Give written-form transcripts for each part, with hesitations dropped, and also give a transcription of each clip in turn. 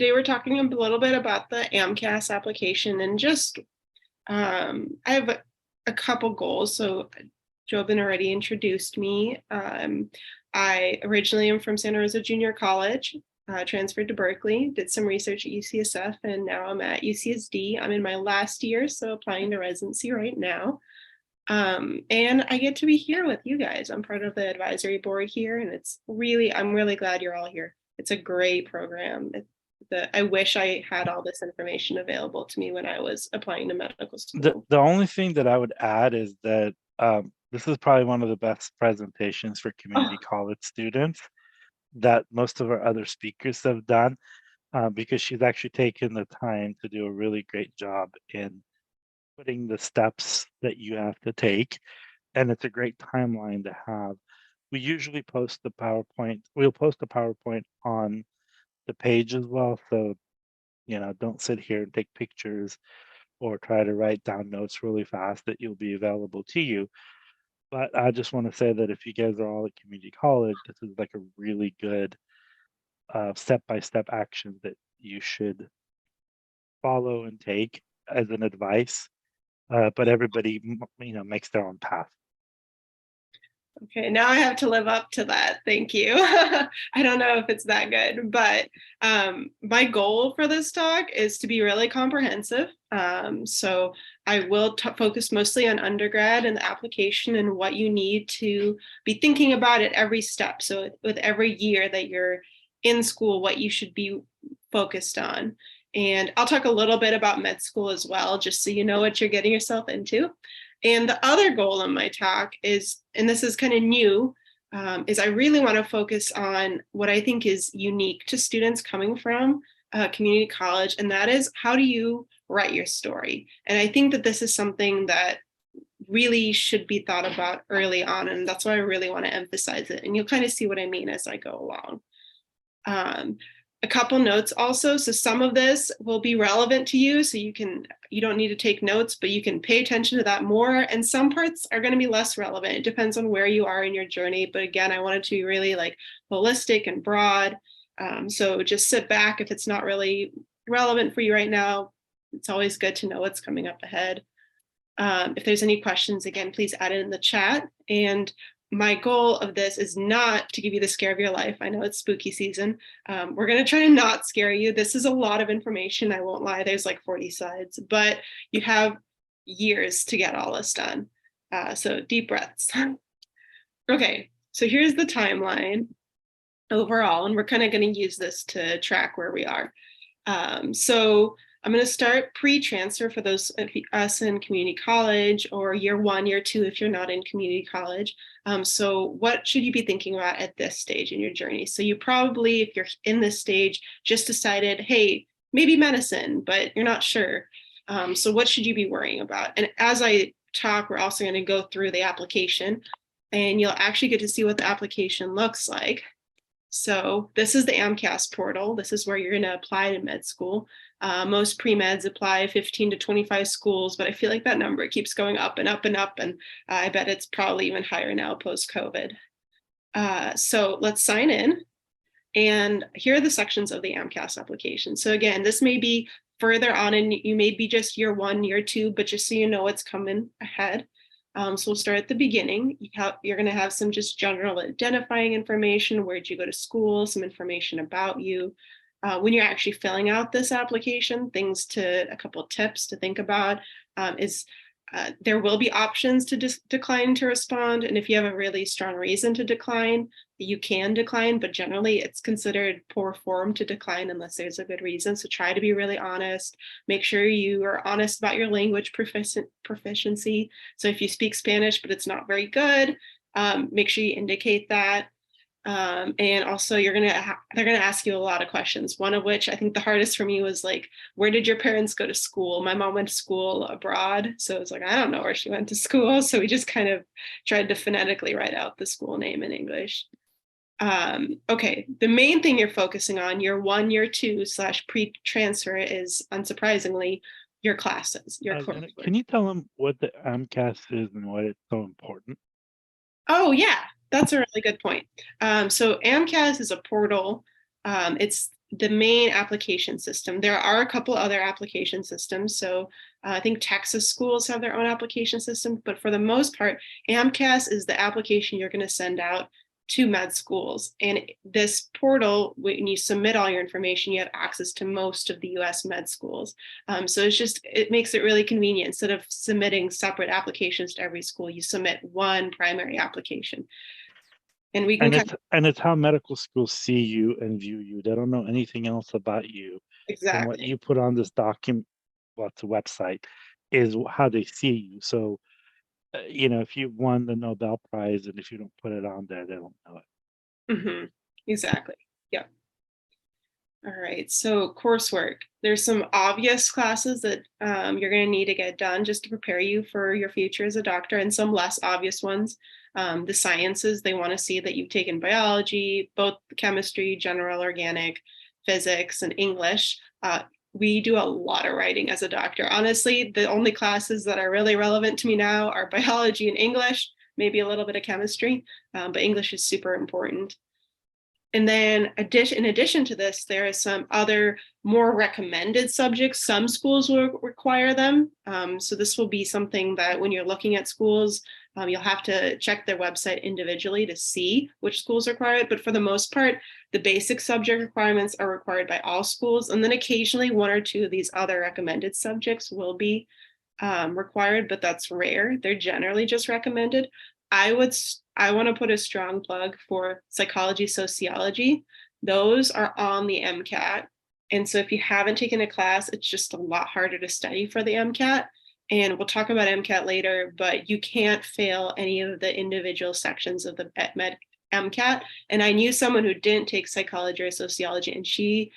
Today we're talking a little bit about the AMCAS application and just I have a couple goals. So Jobin already introduced me. I originally am from Santa Rosa Junior College, transferred to Berkeley, did some research at UCSF, and now I'm at UCSD. I'm in my last year, so applying to residency right now. And I get to be here with you guys. I'm part of the advisory board here, and I'm really glad you're all here. It's a great program. I wish I had all this information available to me when I was applying to medical school. The only thing that I would add is that this is probably one of the best presentations for community college students that most of our other speakers have done, because she's actually taken the time to do a really great job in putting the steps that you have to take. And it's a great timeline to have. We usually post the PowerPoint. We'll post a PowerPoint on the page as well. So, don't sit here and take pictures or try to write down notes really fast that you'll be available to you. But I just want to say that if you guys are all at community college, this is like a really good step-by-step action that you should follow and take as an advice. But everybody, makes their own path. Okay, now I have to live up to that. Thank you. I don't know if it's that good, but my goal for this talk is to be really comprehensive. So I will focus mostly on undergrad and the application and what you need to be thinking about at every step. So with every year that you're in school, what you should be focused on. And I'll talk a little bit about med school as well, just so you know what you're getting yourself into. And the other goal in my talk is, and this is kind of new, is I really want to focus on what I think is unique to students coming from community college, and that is, how do you write your story? And I think that this is something that really should be thought about early on, and that's why I really want to emphasize it. And you'll kind of see what I mean as I go along. A couple notes also. So some of this will be relevant to you, so you don't need to take notes, but you can pay attention to that more. And some parts are going to be less relevant. It depends on where you are in your journey. But again, I wanted to be really holistic and broad. So just sit back. If it's not really relevant for you right now, it's always good to know what's coming up ahead. If there's any questions, again, please add it in the chat. And my goal of this is not to give you the scare of your life. I know it's spooky season. We're going to try to not scare you. This is a lot of information. I won't lie. There's like 40 slides, but you have years to get all this done. So deep breaths. Okay, so here's the timeline overall, and we're kind of going to use this to track where we are. So I'm going to start pre-transfer for those of us in community college, or year 1, year 2 if you're not in community college. So what should you be thinking about at this stage in your journey? So you probably, if you're in this stage, just decided, hey, maybe medicine, but you're not sure. So what should you be worrying about? And as I talk, we're also going to go through the application, and you'll actually get to see what the application looks like. So this is the AMCAS portal. This is where you're going to apply to med school. Most pre-meds apply 15 to 25 schools, but I feel like that number keeps going up and up and up, and I bet it's probably even higher now post-COVID. So let's sign in, and here are the sections of the AMCAS application. So again, this may be further on, and you may be just year 1, year 2, but just so you know what's coming ahead. So we'll start at the beginning. You're going to have some just general identifying information. Where'd you go to school? Some information about you. When you're actually filling out this application, a couple of tips to think about is there will be options to decline to respond. And if you have a really strong reason to decline, you can decline, but generally it's considered poor form to decline unless there's a good reason. So try to be really honest. Make sure you are honest about your language proficiency. So if you speak Spanish, but it's not very good, make sure you indicate that. And also they're going to ask you a lot of questions, one of which I think the hardest for me was where did your parents go to school? My mom went to school abroad, so it was I don't know where she went to school, so we just kind of tried to phonetically write out the school name in English. Okay, the main thing you're focusing on year 1, year 2 / pre-transfer is, unsurprisingly, your classes, your coursework. Can you tell them what the AMCAS is and why it's so important? Oh yeah, that's a really good point. So AMCAS is a portal. It's the main application system. There are a couple other application systems. So I think Texas schools have their own application system, but for the most part, AMCAS is the application you're going to send out to med schools. And this portal, when you submit all your information, you have access to most of the US med schools. So it makes it really convenient. Instead of submitting separate applications to every school, you submit one primary application. And we can it's how medical schools see you and view you. They don't know anything else about you. exactly. And what you put on this document, it's a website, is how they see you. So, if you won the Nobel Prize and if you don't put it on there, they don't know it. Mm-hmm. Exactly. Yep. All right. So coursework. There's some obvious classes that you're going to need to get done just to prepare you for your future as a doctor, and some less obvious ones. The sciences, they want to see that you've taken biology, both chemistry, general organic, physics, and English. We do a lot of writing as a doctor. Honestly, the only classes that are really relevant to me now are biology and English, maybe a little bit of chemistry, but English is super important. And then in addition to this, there are some other more recommended subjects. Some schools will require them. So this will be something that when you're looking at schools, you'll have to check their website individually to see which schools require it. But for the most part, the basic subject requirements are required by all schools. And then occasionally one or two of these other recommended subjects will be required, but that's rare. They're generally just recommended. I want to put a strong plug for psychology, sociology. Those are on the MCAT. And so if you haven't taken a class, it's just a lot harder to study for the MCAT. And we'll talk about MCAT later, but you can't fail any of the individual sections of the MCAT. And I knew someone who didn't take psychology or sociology, and she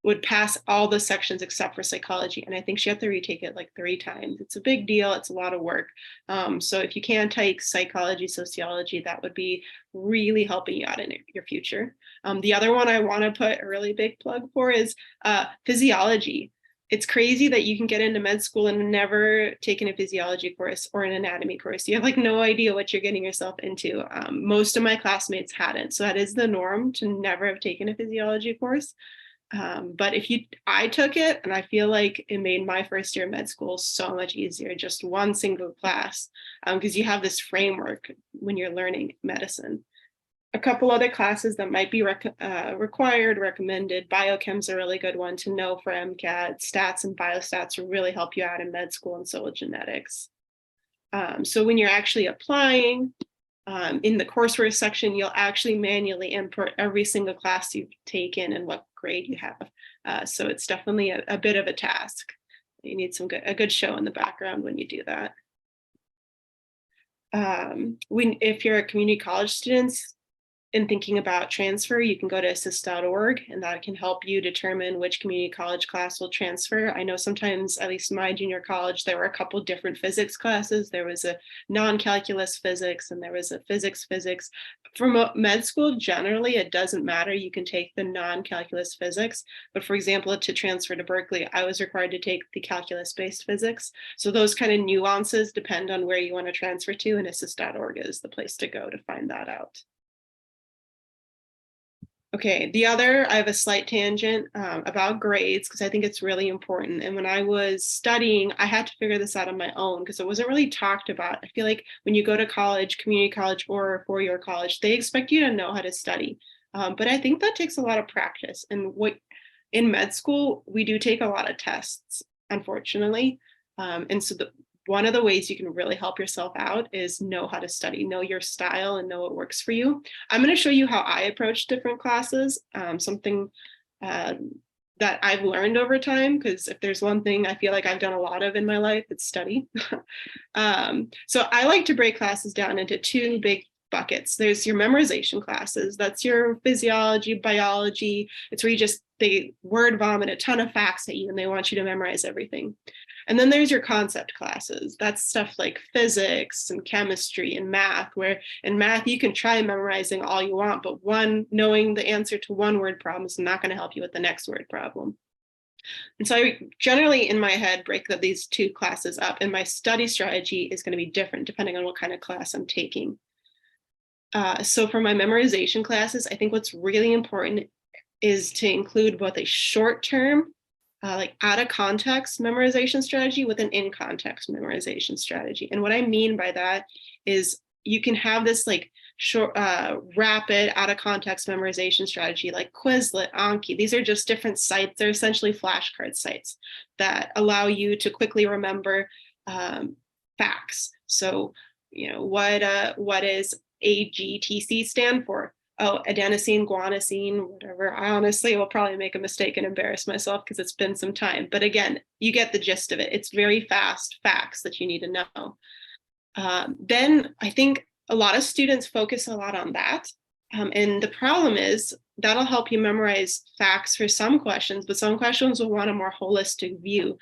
would pass all the sections except for psychology. And I think she had to retake it like 3 times. It's a big deal. It's a lot of work. So if you can take psychology, sociology, that would be really helping you out in your future. The other one I want to put a really big plug for is physiology. It's crazy that you can get into med school and never taken a physiology course or an anatomy course. You have like no idea what you're getting yourself into. Most of my classmates hadn't. So that is the norm, to never have taken a physiology course. But I took it, and I feel like it made my first year of med school so much easier, just one single class, because you have this framework when you're learning medicine. A couple other classes that might be required, recommended. Biochem's a really good one to know for MCAT. Stats and biostats will really help you out in med school, and so will genetics. So when you're actually applying, in the coursework section, you'll actually manually input every single class you've taken and what grade you have. So it's definitely a bit of a task. You need a good show in the background when you do that. If you're a community college student and thinking about transfer, you can go to assist.org, and that can help you determine which community college class will transfer. I know sometimes, at least my junior college, there were a couple different physics classes. There was a non-calculus physics, and there was a physics. For med school, generally, it doesn't matter. You can take the non-calculus physics. But for example, to transfer to Berkeley, I was required to take the calculus-based physics. So those kind of nuances depend on where you want to transfer to, and assist.org is the place to go to find that out. Okay, I have a slight tangent about grades, because I think it's really important. And when I was studying, I had to figure this out on my own because it wasn't really talked about. I feel like when you go to college, community college or four-year college, they expect you to know how to study. But I think that takes a lot of practice. And in med school, we do take a lot of tests, unfortunately. And so one of the ways you can really help yourself out is know how to study, know your style, and know what works for you. I'm going to show you how I approach different classes, something that I've learned over time, because if there's one thing I feel like I've done a lot of in my life, it's study. So I like to break classes down into 2 big buckets. There's your memorization classes. That's your physiology, biology. It's where they word vomit a ton of facts at you and they want you to memorize everything. And then there's your concept classes. That's stuff like physics and chemistry and math, where in math you can try memorizing all you want, but knowing the answer to one word problem is not going to help you with the next word problem. And so I generally in my head break these 2 classes up, and my study strategy is going to be different depending on what kind of class I'm taking. So for my memorization classes, I think what's really important is to include both a short-term, like out of context memorization strategy with an in context memorization strategy. And what I mean by that is you can have this like short, rapid out of context memorization strategy like Quizlet, Anki. These are just different sites. They're essentially flashcard sites that allow you to quickly remember facts. So, what is AGTC stand for? Oh, adenosine, guanosine, whatever. I honestly will probably make a mistake and embarrass myself because it's been some time. But again, you get the gist of it. It's very fast facts that you need to know. Then I think a lot of students focus a lot on that. And the problem is that'll help you memorize facts for some questions, but some questions will want a more holistic view.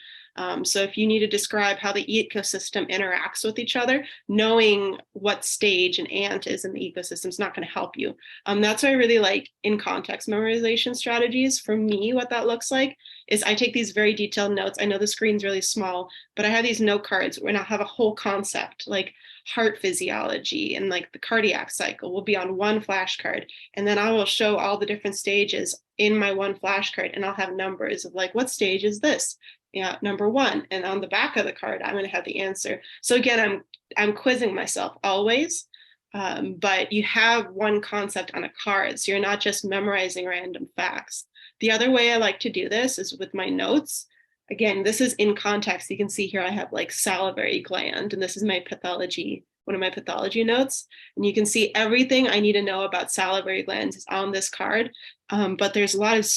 So if you need to describe how the ecosystem interacts with each other, knowing what stage an ant is in the ecosystem is not going to help you. That's why I really like in context memorization strategies. For me, what that looks like is I take these very detailed notes. I know the screen's really small, but I have these note cards where I have a whole concept like heart physiology and like the cardiac cycle will be on one flashcard. And then I will show all the different stages in my one flashcard, and I'll have numbers of like, what stage is this? Yeah, number 1. And on the back of the card, I'm going to have the answer. So again, I'm quizzing myself always, but you have one concept on a card. So you're not just memorizing random facts. The other way I like to do this is with my notes. Again, this is in context. You can see here I have like salivary gland, and this is my pathology, one of my pathology notes. And you can see everything I need to know about salivary glands is on this card, but there's a lot of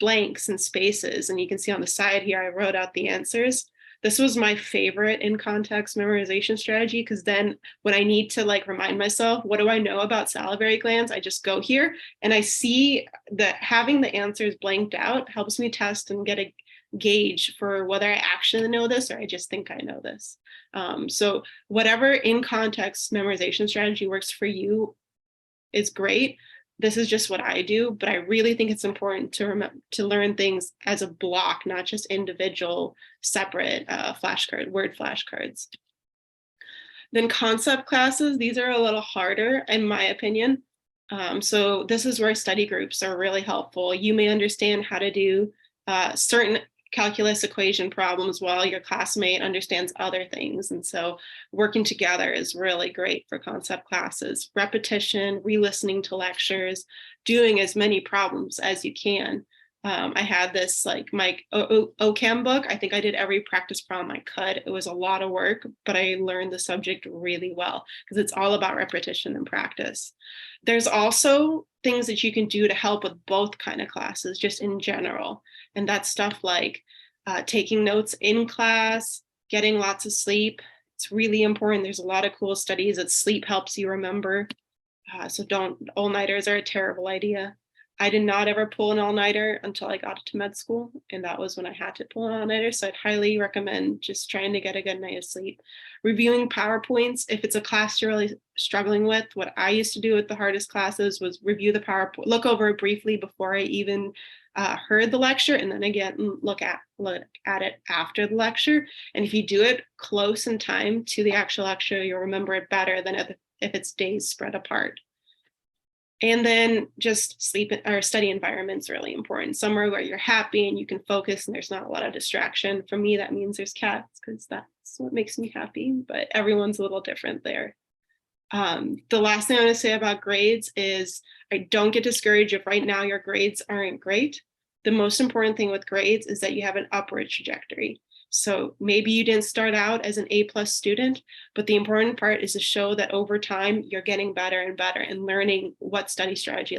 blanks and spaces. And you can see on the side here, I wrote out the answers. This was my favorite in context memorization strategy, because then when I need to like remind myself, what do I know about salivary glands? I just go here and I see that having the answers blanked out helps me test and get a gauge for whether I actually know this or I just think I know this. So whatever in context memorization strategy works for you is great. This is just what I do, but I really think it's important to remember to learn things as a block, not just individual separate word flashcards. Then concept classes, these are a little harder in my opinion. So this is where study groups are really helpful. You may understand how to do certain calculus equation problems while your classmate understands other things. And so working together is really great for concept classes. Repetition, re-listening to lectures, doing as many problems as you can. I had this like my OChem book. I think I did every practice problem I could. It was a lot of work, but I learned the subject really well because it's all about repetition and practice. There's also things that you can do to help with both kind of classes, just in general. And that's stuff like taking notes in class, getting lots of sleep. It's really important. There's a lot of cool studies that sleep helps you remember. So all-nighters are a terrible idea. I did not ever pull an all-nighter until I got to med school, and that was when I had to pull an all-nighter. So I'd highly recommend just trying to get a good night of sleep. Reviewing PowerPoints, if it's a class you're really struggling with, what I used to do with the hardest classes was review the PowerPoint, look over it briefly before I even heard the lecture, and then again look at it after the lecture. And if you do it close in time to the actual lecture, you'll remember it better than if it's days spread apart. And then just sleep or study environment's really important. Somewhere where you're happy and you can focus and there's not a lot of distraction. For me, that means there's cats because that's what makes me happy, but everyone's a little different there. The last thing I want to say about grades is I don't get discouraged if right now your grades aren't great. The most important thing with grades is that you have an upward trajectory. So maybe you didn't start out as an A+ student, but the important part is to show that over time you're getting better and better and learning what study strategy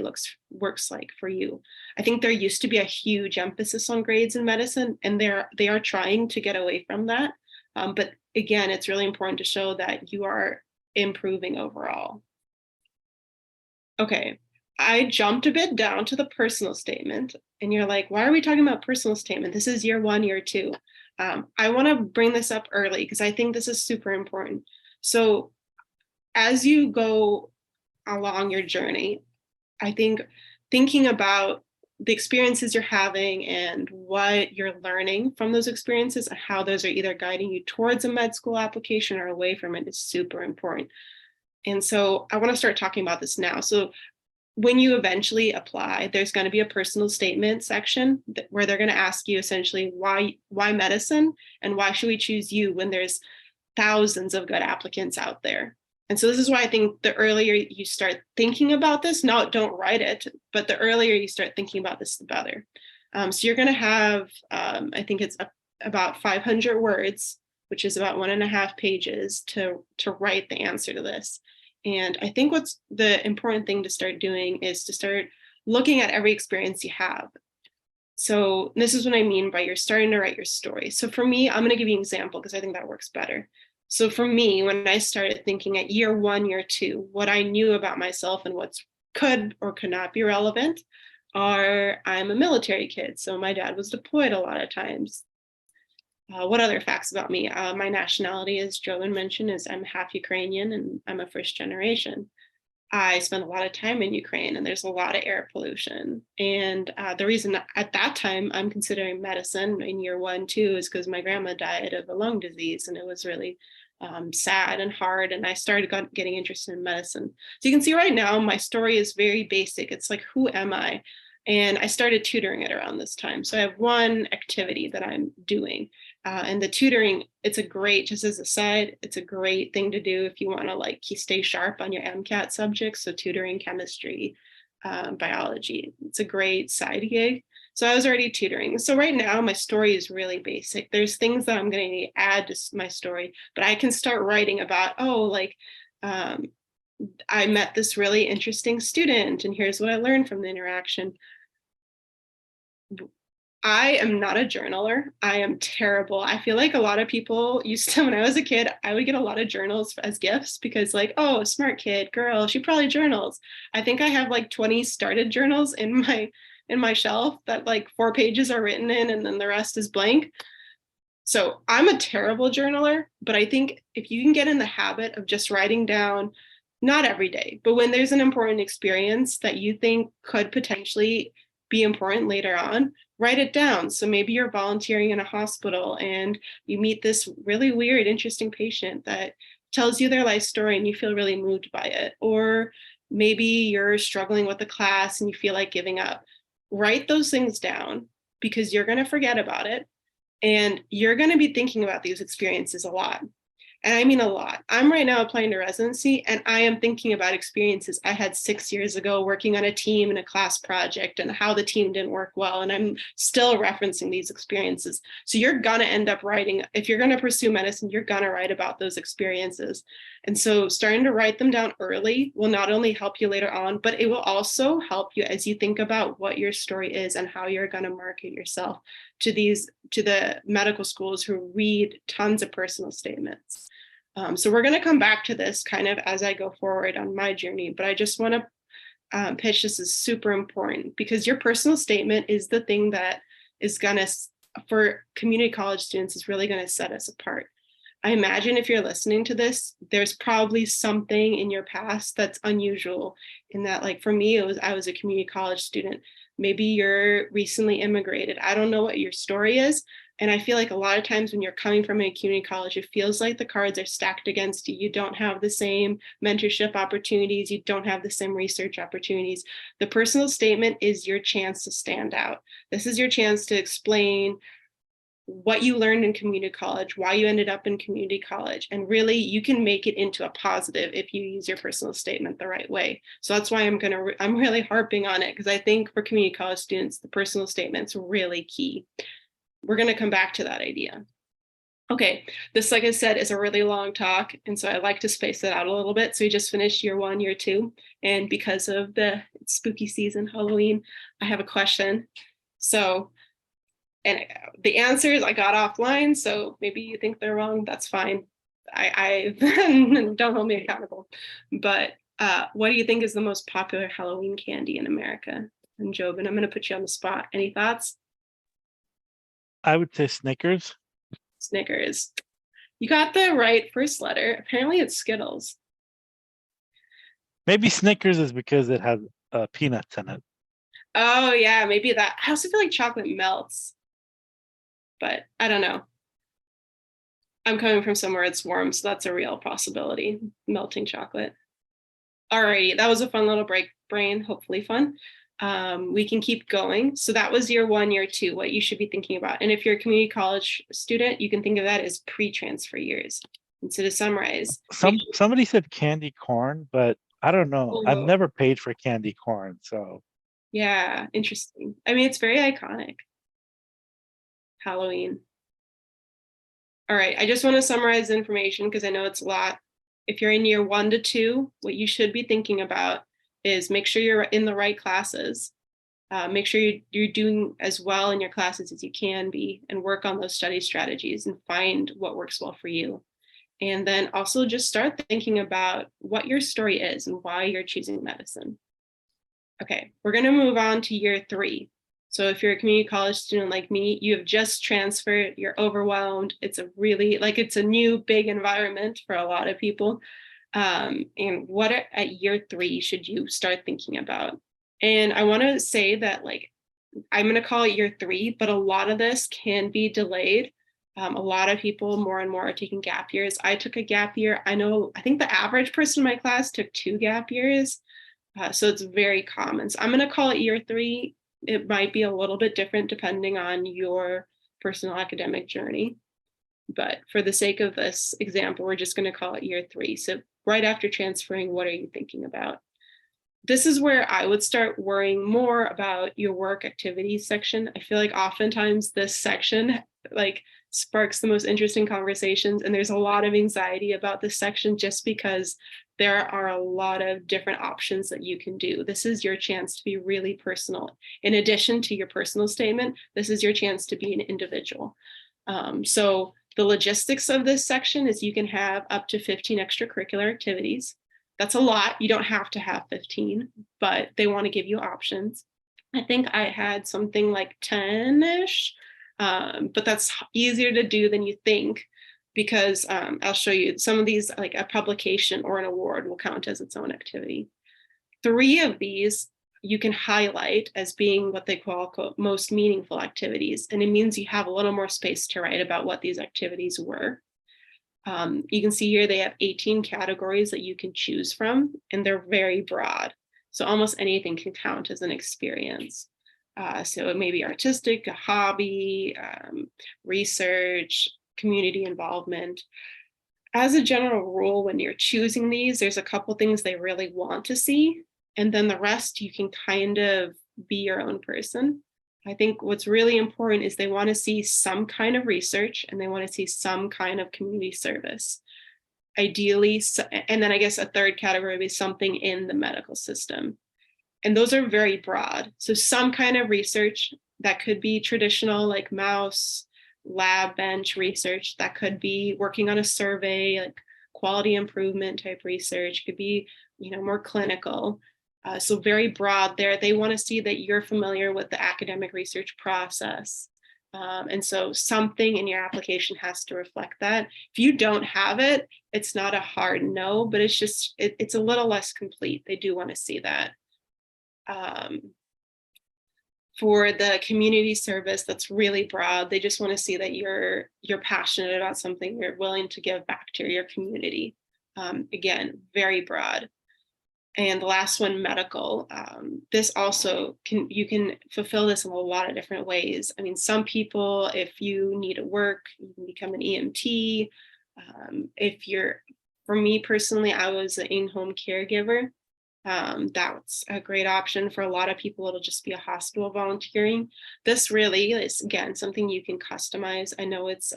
works like for you. I think there used to be a huge emphasis on grades in medicine, and they are trying to get away from that. But again, it's really important to show that you are improving overall. Okay, I jumped a bit down to the personal statement, and you're like, why are we talking about personal statement? This is year 1, year 2. I want to bring this up early because I think this is super important. So as you go along your journey, I think thinking about the experiences you're having and what you're learning from those experiences and how those are either guiding you towards a med school application or away from it is super important. And so I want to start talking about this now. So when you eventually apply, there's going to be a personal statement section where they're going to ask you essentially why medicine and why should we choose you when there's thousands of good applicants out there. And so this is why I think the earlier you start thinking about this, don't write it, but the earlier you start thinking about this, the better. So you're going to have, I think it's about 500 words, which is about 1.5 pages to write the answer to this. And I think what's the important thing to start doing is to start looking at every experience you have. So this is what I mean by you're starting to write your story. So for me, I'm going to give you an example because I think that works better. So for me, when I started thinking at year 1, year 2, what I knew about myself and what's could or could not be relevant are I'm a military kid. So my dad was deployed a lot of times. What other facts about me? My nationality, as Jovan mentioned, is I'm half Ukrainian and I'm a first generation. I spent a lot of time in Ukraine and there's a lot of air pollution. And the reason at that time I'm considering medicine in year 1, 2 is because my grandma died of a lung disease and it was really sad and hard. And I started getting interested in medicine. So you can see right now, my story is very basic. It's like, who am I? And I started tutoring it around this time. So I have one activity that I'm doing. And the tutoring, it's a great, just as a side, it's a great thing to do if you want to like stay sharp on your MCAT subjects. So tutoring, chemistry, biology, it's a great side gig. So I was already tutoring. So right now my story is really basic. There's things that I'm going to add to my story, but I can start writing about, I met this really interesting student and here's what I learned from the interaction. I am not a journaler. I am terrible. I feel like a lot of people used to, when I was a kid, I would get a lot of journals as gifts because like, oh, smart kid, girl, she probably journals. I think I have like 20 started journals in my shelf that like 4 pages are written in and then the rest is blank. So I'm a terrible journaler, but I think if you can get in the habit of just writing down, not every day, but when there's an important experience that you think could potentially be important later on, write it down. So maybe you're volunteering in a hospital and you meet this really weird, interesting patient that tells you their life story and you feel really moved by it. Or maybe you're struggling with a class and you feel like giving up. Write those things down because you're going to forget about it. And you're going to be thinking about these experiences a lot. And I mean a lot. I'm right now applying to residency and I am thinking about experiences I had 6 years ago working on a team in a class project and how the team didn't work well. And I'm still referencing these experiences. So you're going to end up writing, if you're going to pursue medicine, you're going to write about those experiences. And so starting to write them down early will not only help you later on, but it will also help you as you think about what your story is and how you're going to market yourself to the medical schools who read tons of personal statements. So we're going to come back to this kind of as I go forward on my journey, but I just want to pitch this is super important because your personal statement is the thing that is going to, for community college students, is really going to set us apart. I imagine if you're listening to this, there's probably something in your past that's unusual in that, like for me, I was a community college student. Maybe you're recently immigrated. I don't know what your story is. And I feel like a lot of times when you're coming from a community college, it feels like the cards are stacked against you. You don't have the same mentorship opportunities. You don't have the same research opportunities. The personal statement is your chance to stand out. This is your chance to explain what you learned in community college, why you ended up in community college, and really you can make it into a positive if you use your personal statement the right way. So that's why I'm really harping on it because I think for community college students, the personal statement's really key. We're going to come back to that idea. Okay, this, like I said, is a really long talk, and so I like to space it out a little bit. So we just finished year 1, year 2, and because of the spooky season, Halloween, I have a question. So, and the answers I got offline, so maybe you think they're wrong, that's fine. I don't hold me accountable. But what do you think is the most popular Halloween candy in America? And Jobin, I'm going to put you on the spot. Any thoughts? I would say Snickers. Snickers. You got the right first letter. Apparently it's Skittles. Maybe Snickers is because it has peanuts in it. Oh yeah, maybe that. I also feel like chocolate melts, but I don't know. I'm coming from somewhere it's warm, so that's a real possibility, melting chocolate. Alrighty, that was a fun little break brain, hopefully fun. We can keep going. So that was year one, year two, what you should be thinking about. And if you're a community college student, you can think of that as pre-transfer years. And so to summarize, Somebody said candy corn, but I don't know. I've oh, never paid for candy corn, so yeah, interesting. I mean, it's very iconic. Halloween. All right, I just want to summarize the information because I know it's a lot. If you're in year 1 to 2, what you should be thinking about is make sure you're in the right classes. Make sure you're doing as well in your classes as you can be, and work on those study strategies and find what works well for you. And then also just start thinking about what your story is and why you're choosing medicine. Okay, we're going to move on to year 3. So if you're a community college student like me, you have just transferred, you're overwhelmed. It's a really, like, it's a new big environment for a lot of people. And what at year 3 should you start thinking about? And I want to say that, like, I'm going to call it year 3, but a lot of this can be delayed. A lot of people more and more are taking gap years. I took a gap year. I think the average person in my class took 2 gap years. So it's very common. So I'm going to call it year 3. It might be a little bit different depending on your personal academic journey. But for the sake of this example, we're just going to call it year 3. So right after transferring, what are you thinking about? This is where I would start worrying more about your work activities section. I feel like oftentimes this section like sparks the most interesting conversations, and there's a lot of anxiety about this section just because there are a lot of different options that you can do. This is your chance to be really personal. In addition to your personal statement, this is your chance to be an individual. So the logistics of this section is you can have up to 15 extracurricular activities. That's a lot. You don't have to have 15, but they want to give you options. I think I had something like 10-ish, but that's easier to do than you think, because I'll show you some of these, like a publication or an award will count as its own activity. 3 of these you can highlight as being what they call, quote, most meaningful activities. And it means you have a little more space to write about what these activities were. You can see here they have 18 categories that you can choose from, and they're very broad. So almost anything can count as an experience. So it may be artistic, a hobby, research, community involvement. As a general rule, when you're choosing these, there's a couple things they really want to see, and then the rest you can kind of be your own person. I think what's really important is they want to see some kind of research, and they want to see some kind of community service. Ideally, and then I guess a third category would be something in the medical system. And those are very broad. So some kind of research that could be traditional, like mouse, lab bench research, that could be working on a survey, like quality improvement type research, could be, more clinical. So very broad there. They want to see that you're familiar with the academic research process. And so something in your application has to reflect that. If you don't have it, it's not a hard no, but it's just, it's a little less complete. They do want to see that. For the community service, that's really broad. They just want to see that you're passionate about something, you're willing to give back to your community. Again, very broad. And the last one, medical. This also you can fulfill this in a lot of different ways. I mean, some people, if you need to work, you can become an EMT. For me personally, I was an in-home caregiver. That's a great option. For a lot of people, it'll just be a hospital volunteering. This really is, again, something you can customize. I know it's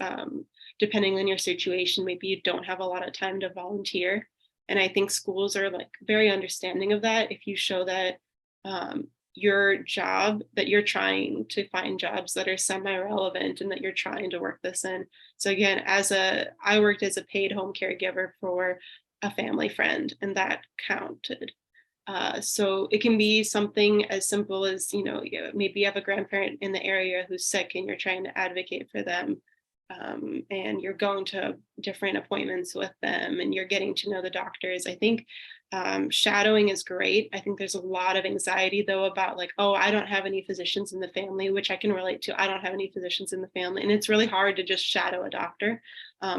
depending on your situation, maybe you don't have a lot of time to volunteer. And I think schools are like very understanding of that. If you show that your job, that you're trying to find jobs that are semi-relevant and that you're trying to work this in. So again, I worked as a paid home caregiver for a family friend, and that counted. So it can be something as simple as, maybe you have a grandparent in the area who's sick and you're trying to advocate for them. And you're going to different appointments with them and you're getting to know the doctors. I think shadowing is great. I think there's a lot of anxiety though about like, oh, I don't have any physicians in the family, which I can relate to. I don't have any physicians in the family. And it's really hard to just shadow a doctor.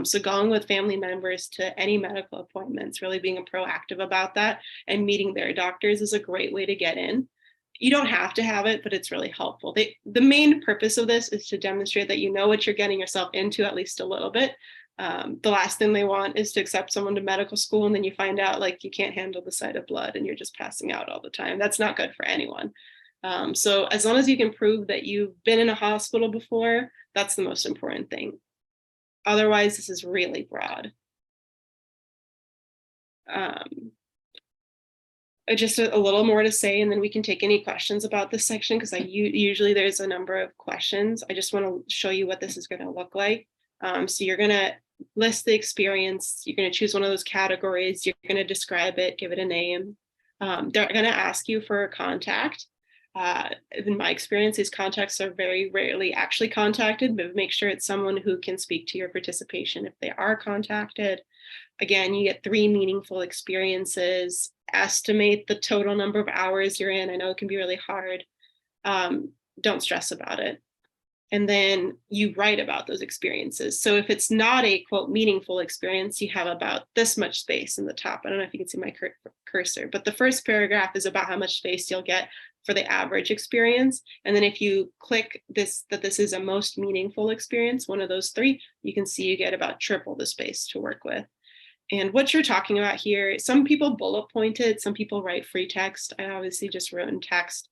So going with family members to any medical appointments, really being proactive about that and meeting their doctors is a great way to get in. You don't have to have it, but it's really helpful. The main purpose of this is to demonstrate that you know what you're getting yourself into at least a little bit. The last thing they want is to accept someone to medical school and then you find out like you can't handle the sight of blood and you're just passing out all the time. That's not good for anyone. So as long as you can prove that you've been in a hospital before, that's the most important thing. Otherwise, this is really broad. Just a little more to say, and then we can take any questions about this section because usually there's a number of questions. I just want to show you what this is going to look like. So you're going to list the experience. You're going to choose one of those categories. You're going to describe it, give it a name. They're going to ask you for a contact. In my experience, these contacts are very rarely actually contacted, but make sure it's someone who can speak to your participation if they are contacted. Again, you get 3 meaningful experiences. Estimate the total number of hours you're in. I know it can be really hard. Don't stress about it. And then you write about those experiences. So if it's not a quote meaningful experience, you have about this much space in the top. I don't know if you can see my cursor, but the first paragraph is about how much space you'll get for the average experience. And then if you click this, that this is a most meaningful experience, one of those 3, you can see you get about triple the space to work with. And what you're talking about here, some people bullet pointed, some people write free text. I obviously just wrote in text.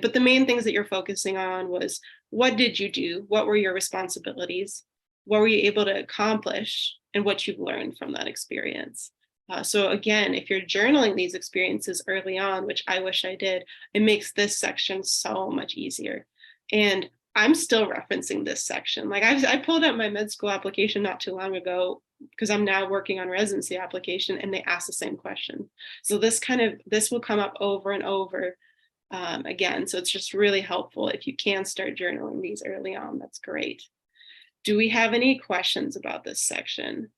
But the main things that you're focusing on was, what did you do? What were your responsibilities? What were you able to accomplish? And what you've learned from that experience. So again, if you're journaling these experiences early on, which I wish I did, it makes this section so much easier. And I'm still referencing this section. Like I pulled up my med school application not too long ago because I'm now working on residency application and they ask the same question. So this will come up over and over again. So it's just really helpful if you can start journaling these early on. That's great. Do we have any questions about this section?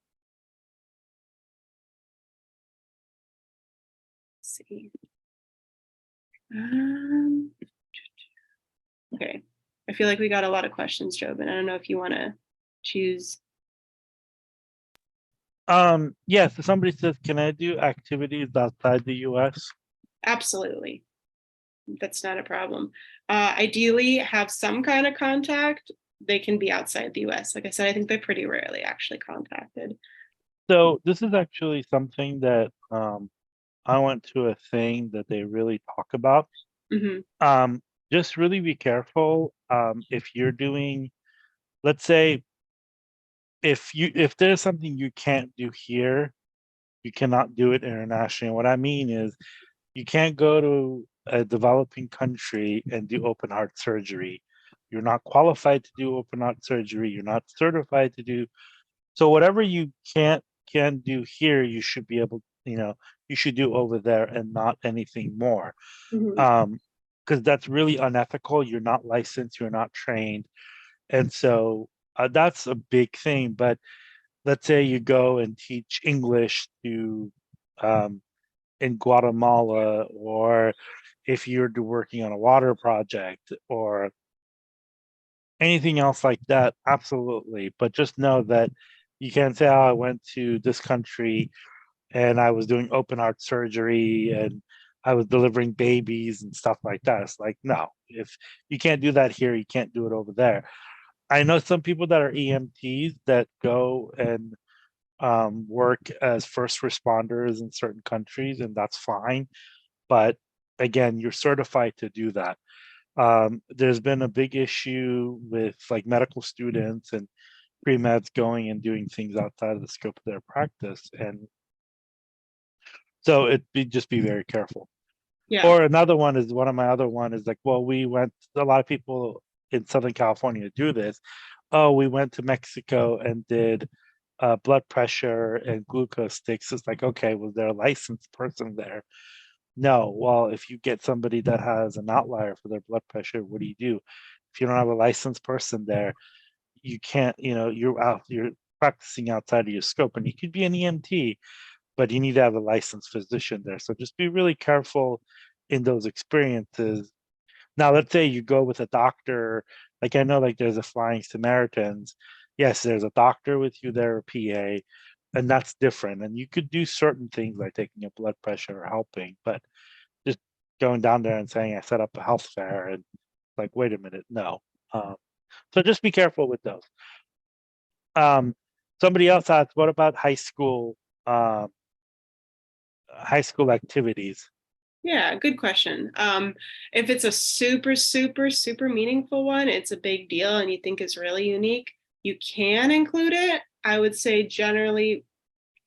Let's see. Okay. I feel like we got a lot of questions, Jobin. I don't know if you want to choose. Yes, so somebody says, can I do activities outside the US? Absolutely. That's not a problem. Ideally, have some kind of contact. They can be outside the US. Like I said, I think they're pretty rarely actually contacted. So this is actually something that I went to a thing that they really talk about. Mm-hmm. Just really be careful if you're doing, let's say, if there's something you can't do here, you cannot do it internationally. What I mean is you can't go to a developing country and do open heart surgery. You're not qualified to do open heart surgery. You're not certified to do. So whatever you can do here, you should be able, you should do over there and not anything more. Mm-hmm. Because that's really unethical. You're not licensed, you're not trained. And so that's a big thing. But let's say you go and teach English to in Guatemala, or if you're working on a water project or anything else like that, absolutely. But just know that you can't say, oh, I went to this country and I was doing open heart surgery and I was delivering babies and stuff like that. It's like, no, if you can't do that here, you can't do it over there. I know some people that are EMTs that go and work as first responders in certain countries, and that's fine. But again, you're certified to do that. There's been a big issue with like medical students and pre-meds going and doing things outside of the scope of their practice. And so just be very careful. Yeah. Or another one is one of my other one is like, well, we went, a lot of people in Southern California do this. Oh, we went to Mexico and did blood pressure and glucose sticks. It's like, okay, was there a licensed person there? No. Well, if you get somebody that has an outlier for their blood pressure, what do? If you don't have a licensed person there, you can't, you're practicing outside of your scope, and you could be an EMT, but you need to have a licensed physician there. So just be really careful in those experiences. Now, let's say you go with a doctor, like I know like there's a Flying Samaritans, yes, there's a doctor with you there, a PA, and that's different. And you could do certain things like taking your blood pressure or helping, but just going down there and saying I set up a health fair and like, wait a minute, no. Um, so just be careful with those. Um, somebody else asked, what about um, high school activities? Yeah, good question. If it's a super, super, super meaningful one, it's a big deal and you think it's really unique, you can include it. I would say generally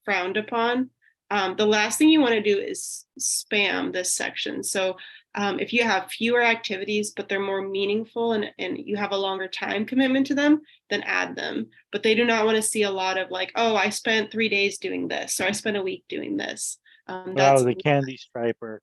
frowned upon. The last thing you want to do is spam this section. So if you have fewer activities, but they're more meaningful and you have a longer time commitment to them, then add them. But they do not want to see a lot of like, oh, I spent 3 days doing this, or I spent a week doing this. Oh, That's the candy striper.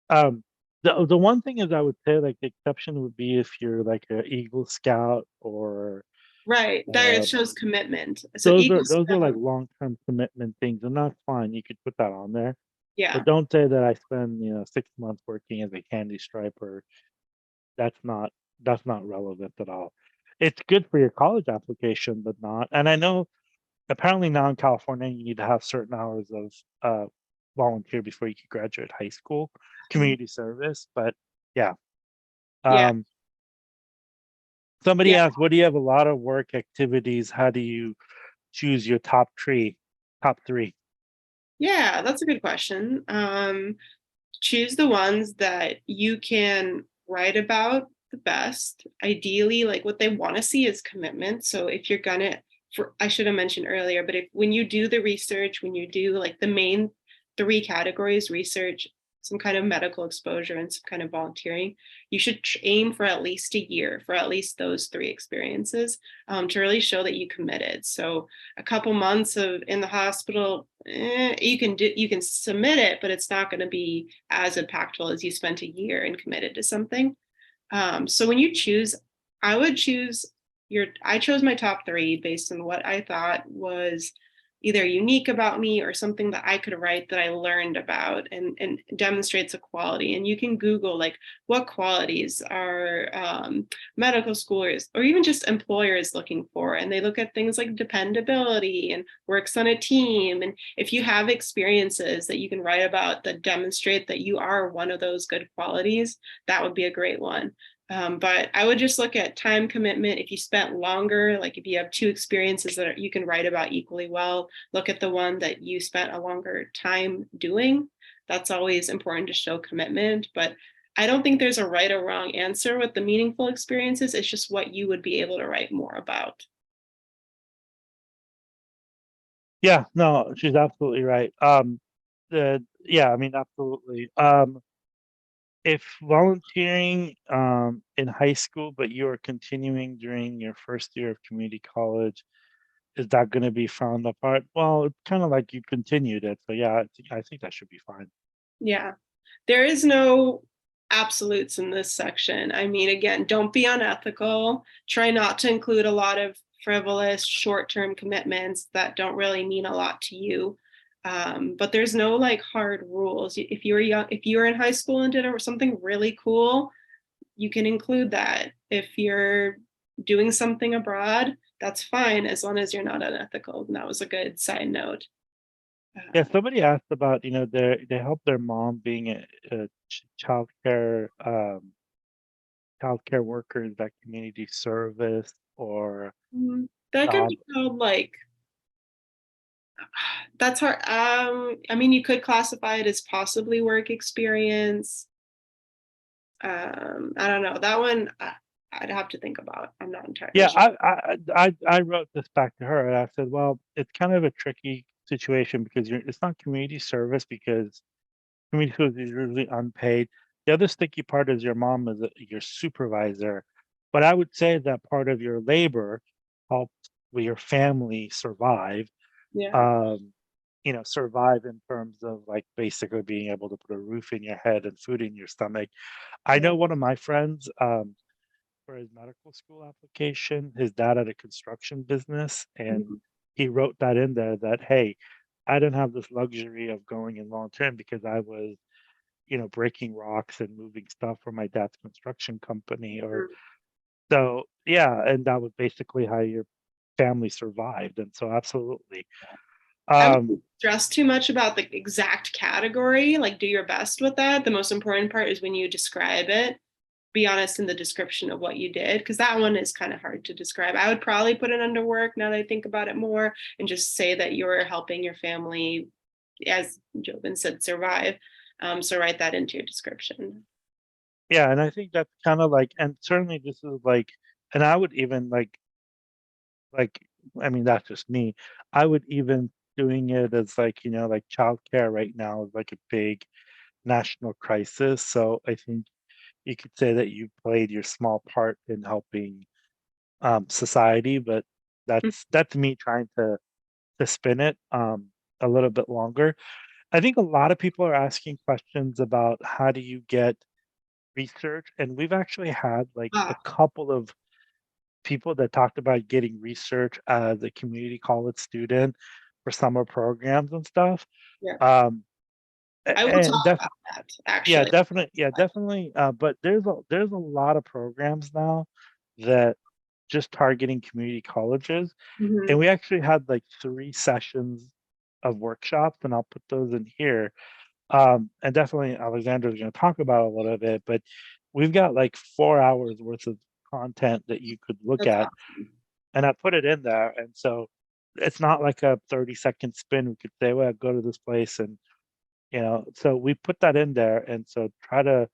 Um, the one thing is I would say like the exception would be if you're like a Eagle Scout or right. There it uh, shows commitment. So Eagle those are like Scout, long-term commitment things, and that's fine. You could put that on there, yeah. but don't say that I spend 6 months working as a candy striper. That's not that's not relevant at all. It's good for your college application, but not. And I know apparently now in California you need to have certain hours of volunteer before you can graduate high school, community service. But yeah, Yeah. um, somebody Yeah. asked, what do you have a lot of work activities? How do you choose your top three? Yeah, that's a good question. Choose the ones that you can write about the best. Ideally, like what they want to see is commitment. So if you're gonna, for I should have mentioned earlier, but if when you do the research, when you do like the main three categories, research, some kind of medical exposure, and some kind of volunteering, you should aim for at least a year for at least those three experiences to really show that you committed. So a couple months of in the hospital, you can submit it, but it's not going to be as impactful as you spent a year and committed to something. So when you choose, I would choose I chose my top three based on what I thought was either unique about me or something that I could write that I learned about and demonstrates a quality. And you can Google like what qualities are medical schoolers or even just employers looking for. And they look at things like dependability and works on a team. And if you have experiences that you can write about that demonstrate that you are one of those good qualities, that would be a great one. But I would just look at time commitment. If you spent longer, like if you have two experiences that you can write about equally well, look at the one that you spent a longer time doing. That's always important to show commitment. But I don't think there's a right or wrong answer with the meaningful experiences. It's just what you would be able to write more about. Yeah, no, she's absolutely right. Yeah, I mean, absolutely. If volunteering in high school, but you are continuing during your first year of community college, is that going to be frowned apart? Well, it's kind of like you continued it, so yeah, I think that should be fine. Yeah. There is no absolutes in this section. I mean, again, don't be unethical. Try not to include a lot of frivolous short-term commitments that don't really mean a lot to you. But there's no like hard rules. If you were young, if you were in high school and did something really cool, you can include that. If you're doing something abroad, that's fine as long as you're not unethical. And that was a good side note. Yeah, Uh, somebody asked about, they help their mom being a childcare workers at community service or that could job. be called like that's hard. I mean, you could classify it as possibly work experience. I don't know. That one I'd have to think about. I'm not entirely Yeah, sure. I wrote this back to her and I said, well, it's kind of a tricky situation because it's not community service because community service is usually unpaid. The other sticky part is your mom is your supervisor, but I would say that part of your labor helped with your family survive. Yeah. Um, survive in terms of like basically being able to put a roof in your head and food in your stomach. I Yeah. know one of my friends, for his medical school application, his dad had a construction business, and Mhm. he wrote that in there that, hey, I didn't have this luxury of going in long term because I was, breaking rocks and moving stuff for my dad's construction company or so yeah, and that was basically how you're family survived. And so absolutely. I Um, wouldn't stress too much about the exact category, like do your best with that. The most important part is when you describe it, be honest in the description of what you did, because that one is kind of hard to describe. I would probably put it under work now that I think about it more and just say that you're helping your family, as Jobin said, survive. So write that into your description. yeah, and I think that's kind of like, and certainly this is like, and I would even like, I mean, that's just me. I would even doing it as like, like childcare right now is like a big national crisis. So I think you could say that you played your small part in helping society, but that's me trying to spin it a little bit longer. I think a lot of people are asking questions about how do you get research, and we've actually had like a Ah, couple of people that talked about getting research as a community college student for summer programs and stuff. yeah. Um, I will and talk about that actually. yeah, definitely. But there's a lot of programs now that just targeting community colleges, and Mhm. we actually had like 3 sessions of workshops, and I'll put those in here. And definitely Alexandra is going to talk about it a little bit, but we've got like 4 hours worth of content that you could look That's at, and I put it in there. And so it's not like a 30-second spin. We could say, well, go to this place, and so we put that in there. And so try to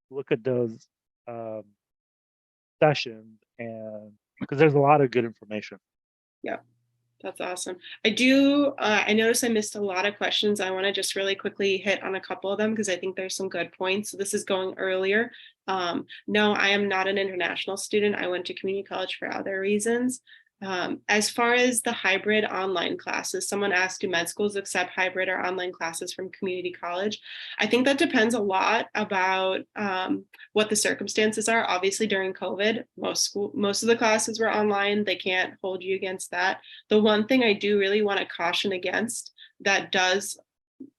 look at those um, sessions, and because there's a lot of good information. yeah. That's awesome. I noticed I missed a lot of questions. I want to just really quickly hit on a couple of them because I think there's some good points. So this is going earlier. No, I am not an international student. I went to community college for other reasons. As far as the hybrid online classes, someone asked, do med schools accept hybrid or online classes from community college? I think that depends a lot about what the circumstances are. Obviously, during COVID, most of the classes were online. They can't hold you against that. The one thing I do really want to caution against that does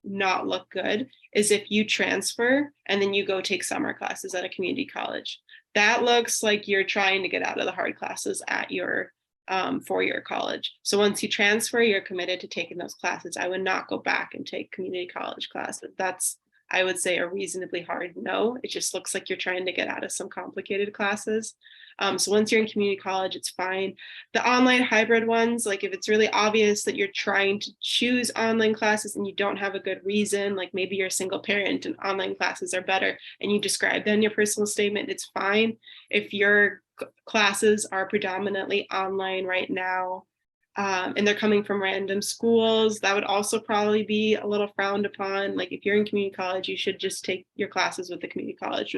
not look good is if you transfer and then you go take summer classes at a community college. That looks like you're trying to get out of the hard classes at your 4-year college. So once you transfer, you're committed to taking those classes. I would not go back and take community college classes. That's, I would say, a reasonably hard no. It just looks like you're trying to get out of some complicated classes. So once you're in community college, it's fine. The online hybrid ones, like if it's really obvious that you're trying to choose online classes and you don't have a good reason, like maybe you're a single parent and online classes are better, and you describe that in your personal statement, it's fine. If your classes are predominantly online right now, and they're coming from random schools, that would also probably be a little frowned upon. Like if you're in community college, you should just take your classes with the community college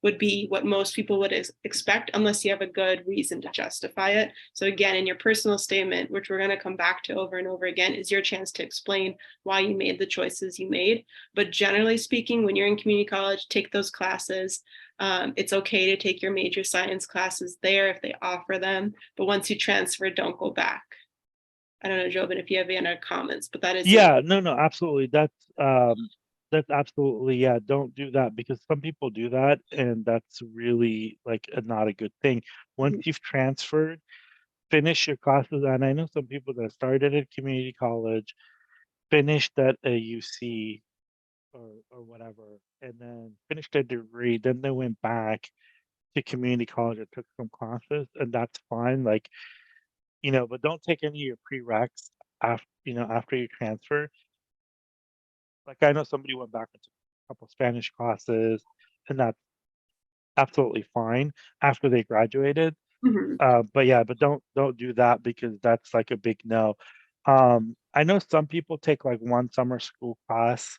would be what most people would expect, unless you have a good reason to justify it. So again, in your personal statement, which we're going to come back to over and over again, is your chance to explain why you made the choices you made. But generally speaking, when you're in community college, take those classes. It's okay to take your major science classes there if they offer them. But once you transfer, don't go back. I don't know, Jobin, if you have any other comments, but that is Yeah, no, absolutely. That's absolutely, yeah, don't do that, because some people do that, and that's really like not a good thing. Once you've transferred, finish your classes. And I know some people that started at community college, finished at a UC or whatever, and then finished their degree, then they went back to community college and took some classes, and that's fine. Like, but don't take any of your prereqs after you transfer. Like, I know somebody went back and took a couple Spanish classes, and that's absolutely fine after they graduated. Mhm. But yeah, but don't do that, because that's like a big no. I know some people take like one summer school class,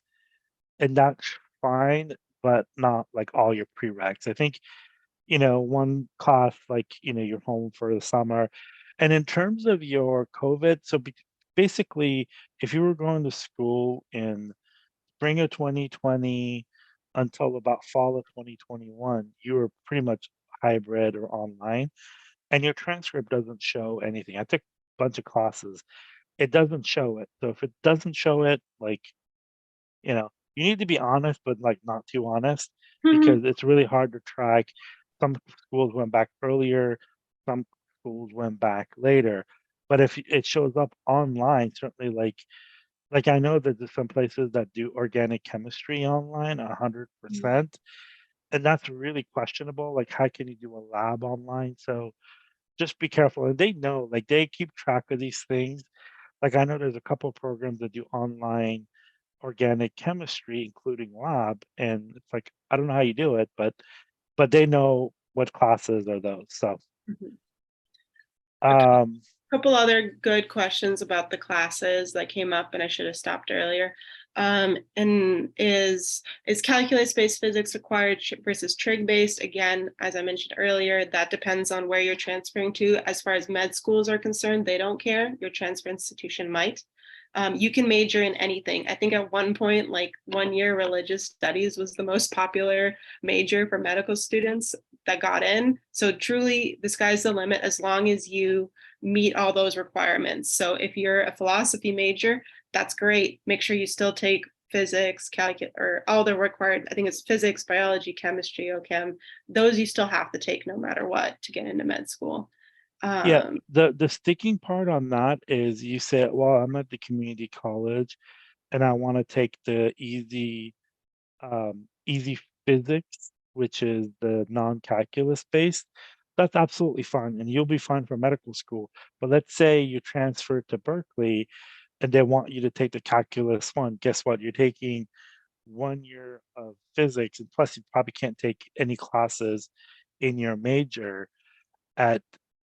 and that's fine, but not like all your prereqs. I think, one class, like, you're home for the summer. And in terms of your COVID, so basically, if you were going to school in spring of 2020 until about fall of 2021, you were pretty much hybrid or online, and your transcript doesn't show anything. I took a bunch of classes. It doesn't show it. So if it doesn't show it, like, you need to be honest, but like not too honest, Mhm. because it's really hard to track. Some schools went back earlier, some schools went back later. But if it shows up online, certainly like I know that there's some places that do organic chemistry online 100%, and that's really questionable. Like, how can you do a lab online? So just be careful. And they know, like they keep track of these things. Like I know there's a couple of programs that do online organic chemistry, including lab, and it's like I don't know how you do it, but they know what classes are those. So Mhm. A um couple other good questions about the classes that came up, and I should have stopped earlier. And is calculus-based physics required versus trig-based? Again, as I mentioned earlier, that depends on where you're transferring to. As far as med schools are concerned, they don't care. Your transfer institution might. You can major in anything. I think at one point, like 1 year, religious studies was the most popular major for medical students that got in. So truly, the sky's the limit as long as you meet all those requirements. So if you're a philosophy major, that's great. Make sure you still take physics, calculus, or all the required, I think it's physics, biology, chemistry, OChem. Those you still have to take no matter what to get into med school. yeah, Um, the sticking part on that is you say, well, I'm at the community college and I want to take the easy physics, which is the non-calculus based. That's absolutely fine, and you'll be fine for medical school. But let's say you transfer to Berkeley and they want you to take the calculus one. Guess what? You're taking 1 year of physics, and plus you probably can't take any classes in your major at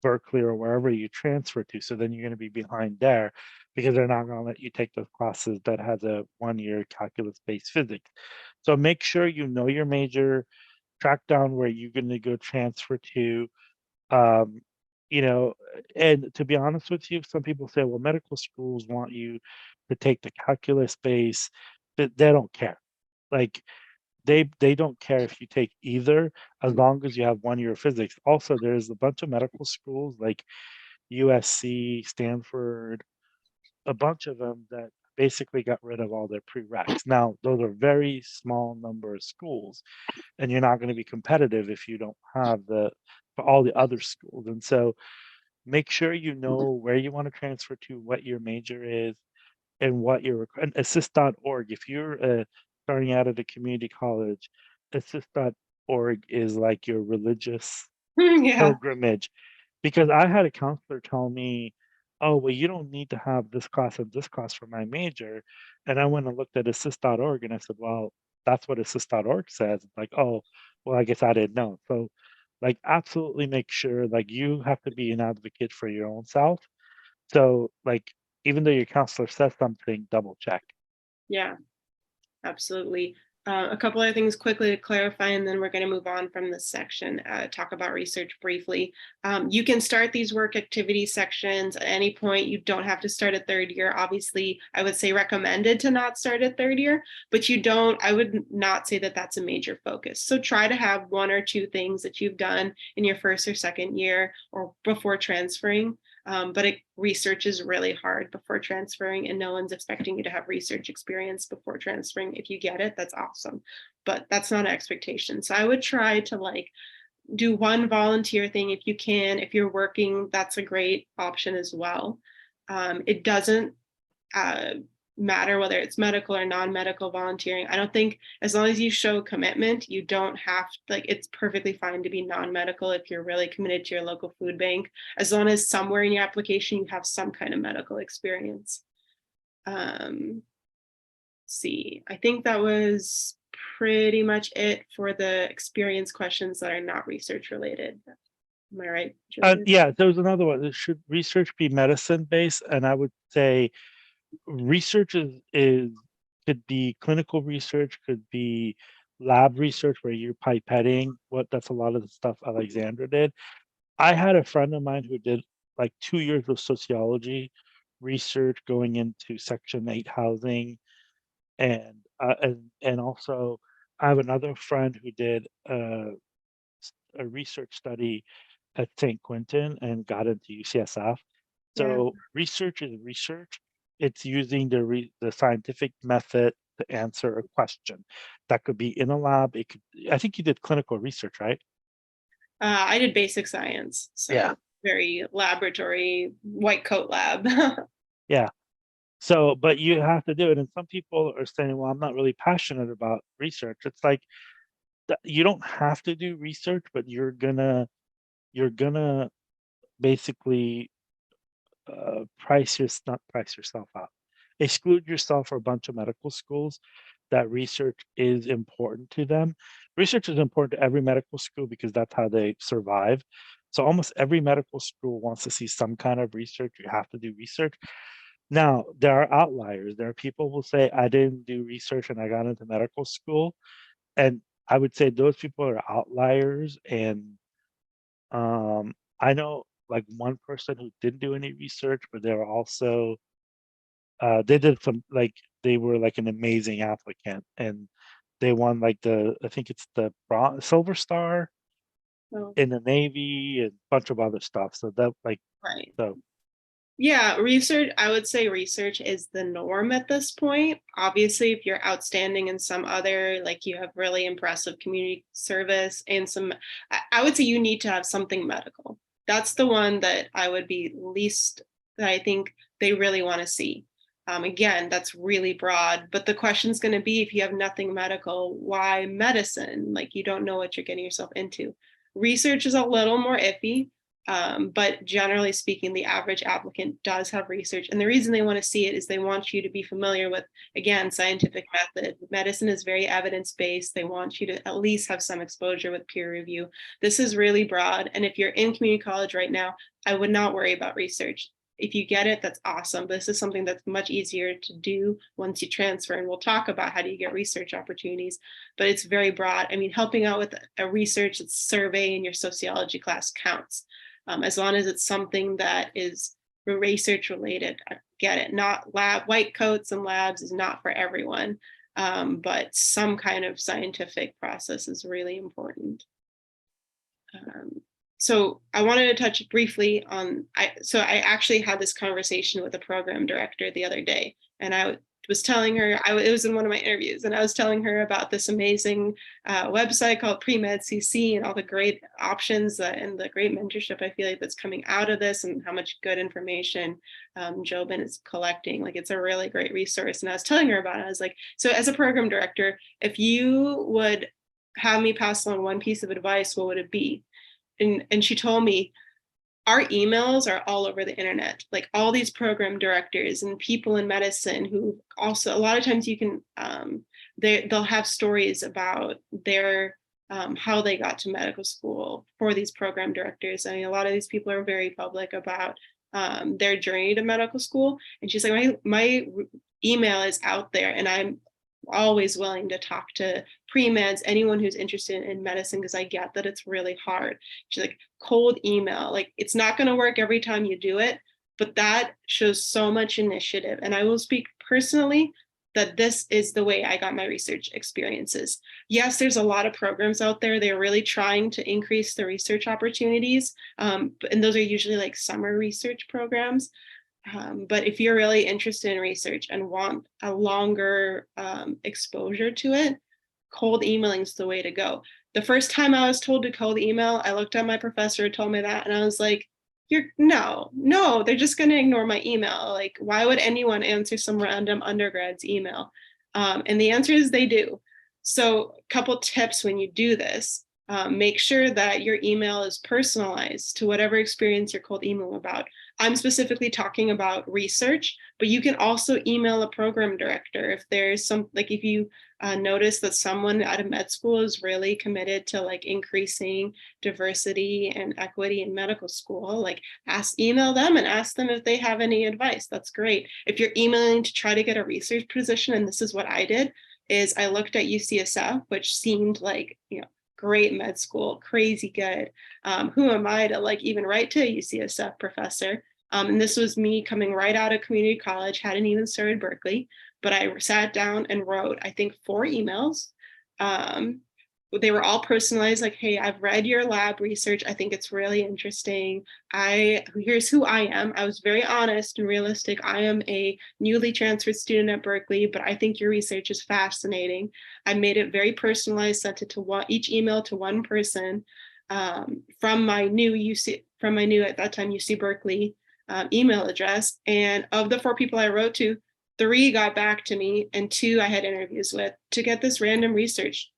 Berkeley or wherever you transfer to. So then you're going to be behind there because they're not going to let you take those classes that has a 1 year calculus based physics. So make sure you know your major, track down where you're going to go transfer to. Um, you know, and to be honest with you, some people say, well, medical schools want you to take the calculus base, but they don't care. Like they don't care if you take either as long as you have 1 year of physics. Also, there's a bunch of medical schools like USC, Stanford, a bunch of them that basically got rid of all their prereqs. Now, those are very small number of schools, and you're not going to be competitive if you don't have the for all the other schools. And so make sure you know where you want to transfer to, what your major is, and what your and assist.org. If you're starting out at a community college, assist.org is like your religious yeah. pilgrimage. Because I had a counselor tell me, oh, well, you don't need to have this class and this class for my major. And I went and looked at assist.org and I said, well, that's what assist.org says. It's like, oh, well, I guess I didn't know. So, like, absolutely make sure, like, you have to be an advocate for your own self. So, like, even though your counselor says something, double check. Yeah. Absolutely. A couple other things quickly to clarify, and then we're going to move on from this section, talk about research briefly. You can start these work activity sections at any point. You don't have to start at third year. Obviously, I would say recommended to not start at third year, but I would not say that that's a major focus. So try to have one or two things that you've done in your first or second year or before transferring. But research is really hard before transferring, and no one's expecting you to have research experience before transferring. If you get it, that's awesome, but that's not an expectation. So I would try to like do one volunteer thing if you can. If you're working, that's a great option as well. It doesn't uh, matter whether it's medical or non-medical volunteering. I don't think as long as you show commitment, you don't have like it's perfectly fine to be non-medical if you're really committed to your local food bank, as long as somewhere in your application you have some kind of medical experience. See, I think that was pretty much it for the experience questions that are not research related. Am I right, Julian? Yeah, there was another one. Should research be medicine based? And I would say research is could be clinical research, could be lab research where you're pipetting. What that's a lot of the stuff Alexandra did. I had a friend of mine who did like 2 years of sociology research going into Section 8 housing, and also I have another friend who did a research study at St. Quentin and got into UCSF. Yeah. So research is research. It's using the scientific method to answer a question. That could be in a lab. It could. I think you did clinical research, right? I did basic science, Yeah. so. very laboratory, white coat lab. Yeah. So, but you have to do it. And some people are saying, well, I'm not really passionate about research. It's like you don't have to do research, but you're gonna basically not price yourself out, exclude yourself for a bunch of medical schools that research is important to them. Research is important to every medical school because that's how they survive. So almost every medical school wants to see some kind of research. You have to do research. Now, there are outliers. There are people who say, I didn't do research and I got into medical school. And I would say those people are outliers. And I know like one person who didn't do any research, but they were also they did some like they were like an amazing applicant, and they won like I think it's the silver star So, in the Navy and a bunch of other stuff. So that like right. so Yeah, research, I would say research is the norm at this point. Obviously, if you're outstanding in some other, like you have really impressive community service and some, I would say you need to have something medical. That's the one that I would be least, that I think they really want to see. Again, that's really broad, but the question's going to be if you have nothing medical, why medicine? Like you don't know what you're getting yourself into. Research is a little more iffy. But generally speaking, the average applicant does have research. And the reason they want to see it is they want you to be familiar with, again, scientific method. Medicine is very evidence-based. They want you to at least have some exposure with peer review. This is really broad. And if you're in community college right now, I would not worry about research. If you get it, that's awesome. This is something that's much easier to do once you transfer. And we'll talk about how do you get research opportunities, but it's very broad. I mean, helping out with a research survey in your sociology class counts. As long as it's something that is research related. I get it. Not white coats and labs is not for everyone, but some kind of scientific process is really important. So I wanted to touch briefly on, so I actually had this conversation with a program director the other day, and I was telling her, it was in one of my interviews, and I was telling her about this amazing website called PreMedCC and all the great options and the great mentorship I feel like that's coming out of this, and how much good information Jobin is collecting. Like it's a really great resource. And I was telling her about it. I was like, so as a program director, if you would have me pass along one piece of advice, what would it be? And she told me, our emails are all over the internet, like all these program directors and people in medicine who also, a lot of times you can, they'll have stories about their, how they got to medical school for these program directors. I mean, a lot of these people are very public about their journey to medical school. And she's like, my email is out there and I'm always willing to talk to pre-meds, anyone who's interested in medicine, because I get that it's really hard. She's like, cold email, like it's not going to work every time you do it, but that shows so much initiative. And I will speak personally that this is the way I got my research experiences. Yes, there's a lot of programs out there. They're really trying to increase the research opportunities. And those are usually like summer research programs. But if you're really interested in research and want a longer exposure to it, cold emailing is the way to go. The first time I was told to cold email, I looked at my professor, told me that, and I was like, no, they're just going to ignore my email. Like, why would anyone answer some random undergrad's email? And the answer is they do. So a couple tips when you do this. Make sure that your email is personalized to whatever experience you're cold emailing about. I'm specifically talking about research, but you can also email a program director if there's some, like if you notice that someone at a med school is really committed to like increasing diversity and equity in medical school, like email them and ask them if they have any advice. That's great. If you're emailing to try to get a research position, and this is what I did, is I looked at UCSF, which seemed like, great med school, crazy good. Who am I to like even write to a UCSF professor? And this was me coming right out of community college, hadn't even started Berkeley, but I sat down and wrote, I think 4 emails. They were all personalized, like, hey, I've read your lab research. I think it's really interesting. Here's who I am. I was very honest and realistic. I am a newly transferred student at Berkeley, but I think your research is fascinating. I made it very personalized, sent it to each email to one person. from my new at that time UC Berkeley email address. And of the 4 people I wrote to, 3 got back to me, and 2 I had interviews with to get this random research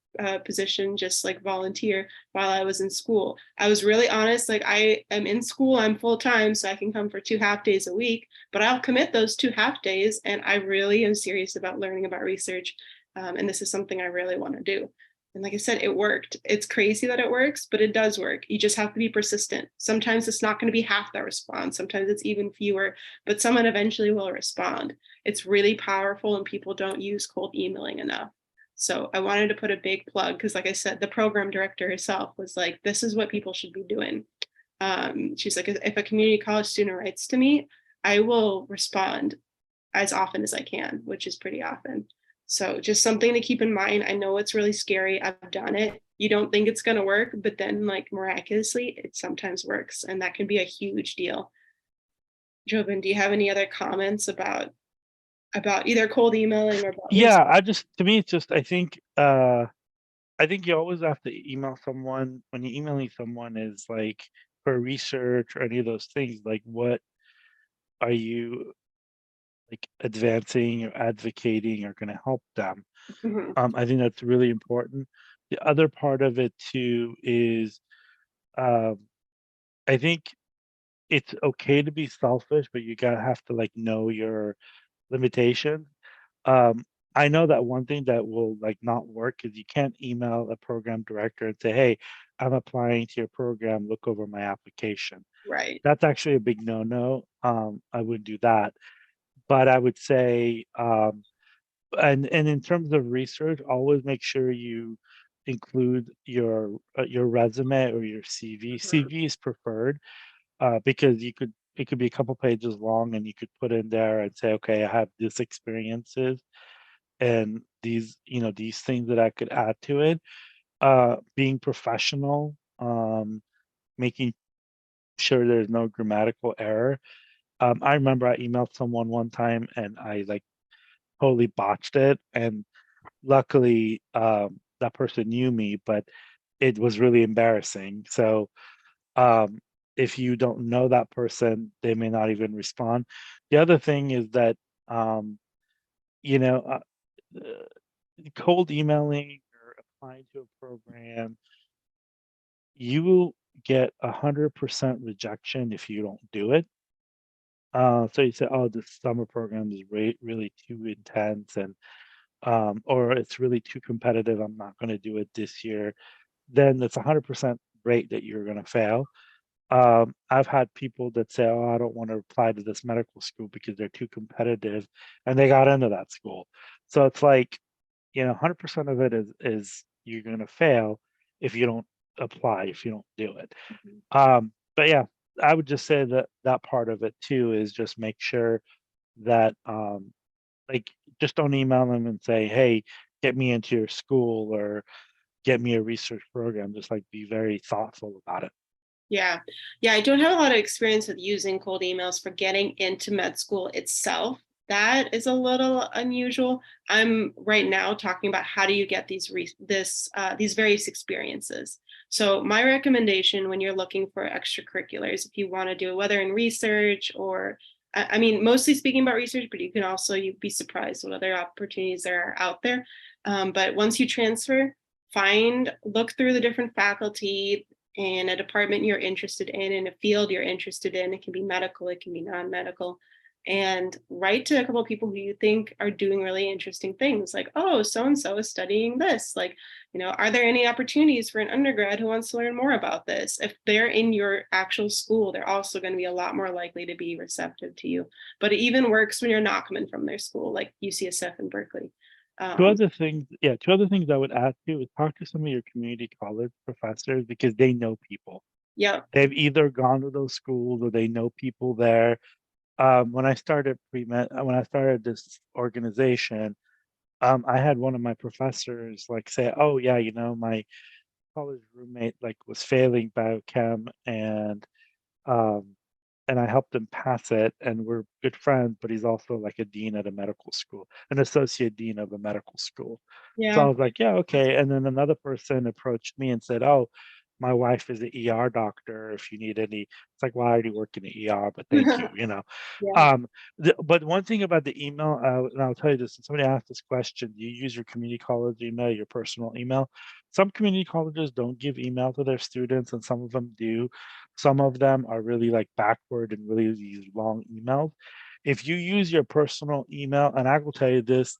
position, just like volunteer while I was in school. I was really honest, like I am in school, I'm full time, so I can come for 2 half days a week, but I'll commit those 2 half days, and I really am serious about learning about research. And this is something I really want to do. And like I said, it worked. It's crazy that it works, but it does work. You just have to be persistent. Sometimes it's not going to be half that response. Sometimes it's even fewer, but someone eventually will respond. It's really powerful, and people don't use cold emailing enough. So I wanted to put a big plug because, like I said, the program director herself was like, this is what people should be doing. She's like, if a community college student writes to me, I will respond as often as I can, which is pretty often. So just something to keep in mind. I know it's really scary. I've done it. You don't think it's going to work, but then like miraculously, it sometimes works. And that can be a huge deal. Jobin, do you have any other comments about either cold emailing or about research? Yeah, to me, it's just, I think you always have to email someone when you're emailing someone is like for research or any of those things, like what are you like advancing or advocating or going to help them? Mhm. I think that's really important. The other part of it too is um, I think it's okay to be selfish, but you gotta have to like know your limitations. Um, I know that one thing that will like not work is you can't email a program director and say, "Hey, I'm applying to your program. Look over my application." Right. That's actually a big no-no. I wouldn't do that. But I would say, and in terms of research, always make sure you include your resume or your CV. Mhm. CV is preferred because it could be a couple pages long, and you could put in there and say, okay, I have this experiences and these these things that I could add to it. Being professional, making sure there's no grammatical error. I remember I emailed someone one time and I like totally botched it, and luckily that person knew me, but it was really embarrassing. So um, if you don't know that person, they may not even respond. The other thing is that um, you know, cold emailing or applying to a program, you will get 100% rejection if you don't do it. So you say, "Oh, this summer program is really too intense," and or it's really too competitive. I'm not going to do it this year. Then it's 100% rate that you're going to fail. I've had people that say, "Oh, I don't want to apply to this medical school because they're too competitive," and they got into that school. So it's like, 100% of it is you're going to fail if you don't apply, if you don't do it. Mhm. But yeah, I would just say that that part of it too is just make sure that like just don't email them and say, "Hey, get me into your school," or "Get me a research program." Just like be very thoughtful about it. Yeah. Yeah, I don't have a lot of experience with using cold emails for getting into med school itself. That is a little unusual. I'm right now talking about how do you get these various experiences. So my recommendation when you're looking for extracurriculars, if you want to do it, whether in research or I mean, mostly speaking about research, but you can also you'd be surprised what other opportunities there are out there. But once you transfer, look through the different faculty in a department you're interested in a field you're interested in. It can be medical, it can be non-medical, and write to a couple of people who you think are doing really interesting things, like, oh, so and so is studying this. Like, are there any opportunities for an undergrad who wants to learn more about this? If they're in your actual school, they're also going to be a lot more likely to be receptive to you. But it even works when you're not coming from their school, like UCSF and Berkeley. Um, 2 other things I would add to is talk to some of your community college professors because they know people. yeah, They've either gone to those schools or they know people there. When I started this organization, I had one of my professors like say, "Oh yeah, my college roommate like was failing biochem um, and I helped him pass it, and we're good friends, but he's also like a dean at a medical school, an associate dean of a medical school." So I yeah. was like, "Yeah, okay." And then another person approached me and said, "Oh, my wife is an ER doctor. If you need any, it's like, well, I already work in the ER, but thank you, you know. Yeah. Um, but one thing about the email, and I'll tell you this, and somebody asked this question, do you use your community college email, your personal email? Some community colleges don't give email to their students, and some of them do. Some of them are really like backward and really use long emails. If you use your personal email, and I will tell you this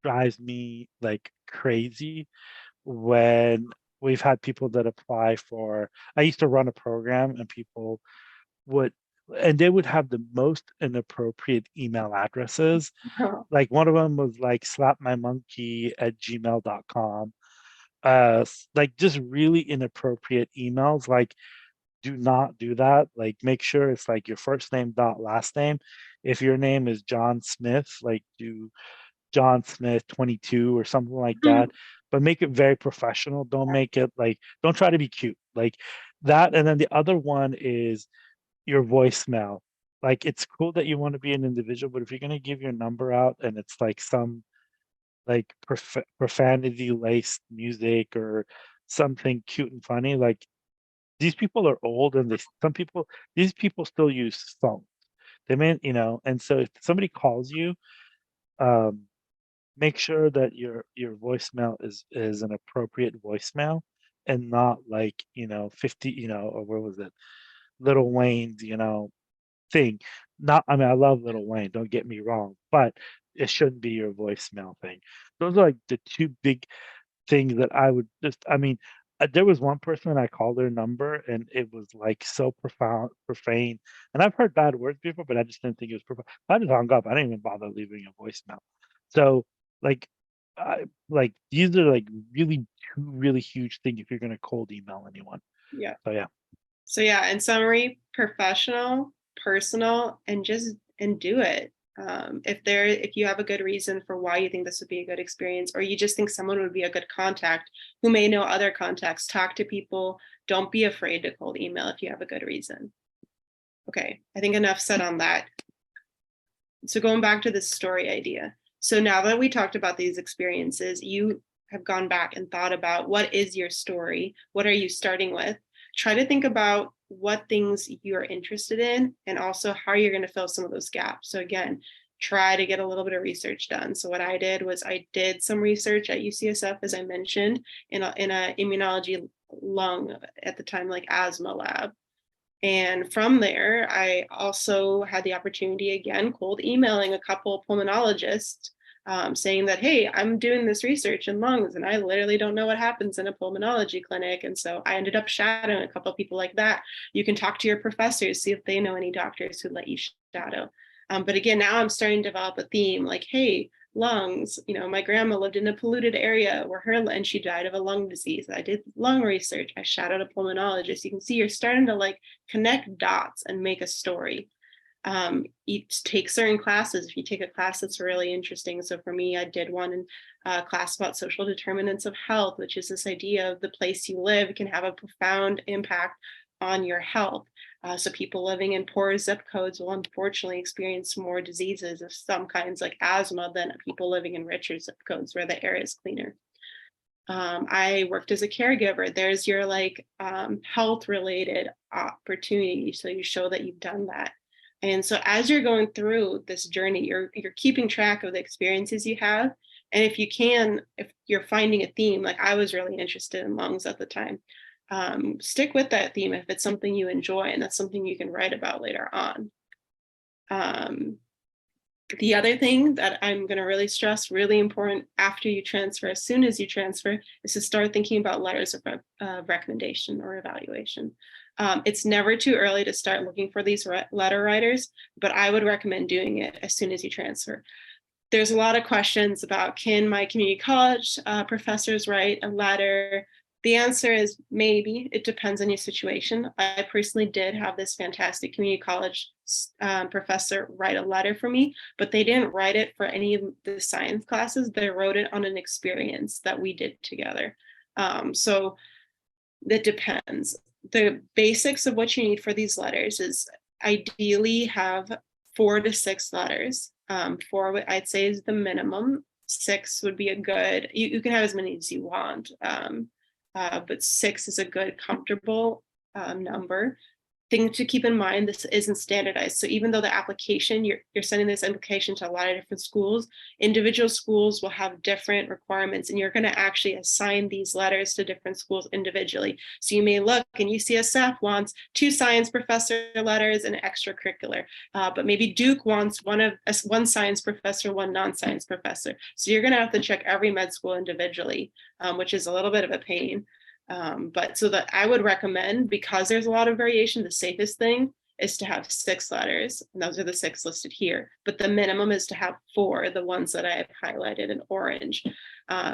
drives me like crazy when we've had people that apply for, I used to run a program and people would, and they would have the most inappropriate email addresses. Like one of them was like slapmymonkey@gmail.com. Like just really inappropriate emails. Like, do not do that. Like make sure it's like your first name dot last name. If your name is John Smith, like do John Smith 22 or something like that, but make it very professional. Don't make it like, don't try to be cute like that. And then the other one is your voicemail. Like it's cool that you want to be an individual, but if you're going to give your number out and it's like some like profanity laced music or something cute and funny, like these people are old and these people still use phones. They may, you know, and so if somebody calls you, um, make sure that your voicemail is an appropriate voicemail and not like, you know, 50, you know, or what was it? Little Wayne's, you know, thing. Not, I mean, I love Little Wayne, don't get me wrong, but it shouldn't be your voicemail thing. Those are like the two big things that I would just, I mean, there was one person I called their number and it was like so profound, profane. And I've heard bad words before, but I just didn't think it was profound. I just hung up. I didn't even bother leaving a voicemail. So like, I like these are like really two really huge things if you're gonna cold email anyone. Yeah. So yeah. So yeah, in summary, professional, personal, and do it. If you have a good reason for why you think this would be a good experience, or you just think someone would be a good contact who may know other contacts, talk to people. Don't be afraid to cold email if you have a good reason. Okay, I think enough said on that. So going back to this story idea. So now that we talked about these experiences, you have gone back and thought about what is your story? What are you starting with? Try to think about what things you're interested in and also how you're going to fill some of those gaps. So again, try to get a little bit of research done. So what I did was I did some research at UCSF, as I mentioned, in a immunology lung at the time, like asthma lab. And from there, I also had the opportunity, again, cold emailing a couple of pulmonologists, saying that, hey, I'm doing this research in lungs and I literally don't know what happens in a pulmonology clinic. And so I ended up shadowing a couple of people like that. You can talk to your professors, see if they know any doctors who let you shadow. But again, now I'm starting to develop a theme like, hey, lungs, you know, my grandma lived in a polluted area where and she died of a lung disease. I did lung research. I shadowed a pulmonologist. You can see you're starting to like connect dots and make a story. You take certain classes. If you take a class that's really interesting. So for me, I did one in a class about social determinants of health, which is this idea of the place you live can have a profound impact on your health. So people living in poor zip codes will unfortunately experience more diseases of some kinds like asthma than people living in richer zip codes where the air is cleaner. I worked as a caregiver. There's your like health related opportunity. So you show that you've done that. And so as you're going through this journey, you're keeping track of the experiences you have. And if you can, if you're finding a theme, like I was really interested in lungs at the time, stick with that theme if it's something you enjoy and that's something you can write about later on. The other thing that I'm going to really stress, really important after you transfer, as soon as you transfer, is to start thinking about letters of recommendation or evaluation. It's never too early to start looking for these letter writers, but I would recommend doing it as soon as you transfer. There's a lot of questions about, can my community college professors write a letter? The answer is maybe. It depends on your situation. I personally did have this fantastic community college professor write a letter for me, but they didn't write it for any of the science classes. They wrote it on an experience that we did together. So that depends. The basics of what you need for these letters is ideally have 4 to 6 letters. 4, I'd say, is the minimum. 6 would be a good, you can have as many as you want. but 6 is a good, comfortable number. Thing to keep in mind, this isn't standardized. So even though the application, you're sending this application to a lot of different schools, individual schools will have different requirements, and you're going to actually assign these letters to different schools individually. So you may look and UCSF wants 2 science professor letters and extracurricular, but maybe Duke wants one science professor, 1 non-science professor. So you're going to have to check every med school individually, which is a little bit of a pain. But so that I would recommend, because there's a lot of variation, the safest thing is to have 6 letters, and those are the 6 listed here. But the minimum is to have 4, the ones that I have highlighted in orange.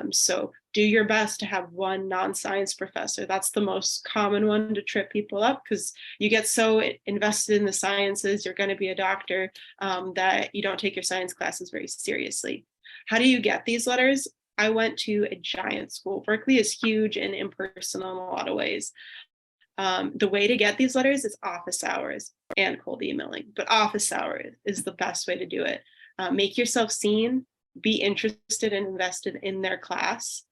So do your best to have 1 non-science professor. That's the most common one to trip people up, because you get so invested in the sciences, you're going to be a doctor, that you don't take your science classes very seriously. How do you get these letters? I went to a giant school. Berkeley is huge and impersonal in a lot of ways. The way to get these letters is office hours and cold emailing, but office hours is the best way to do it. Make yourself seen, be interested and invested in their class.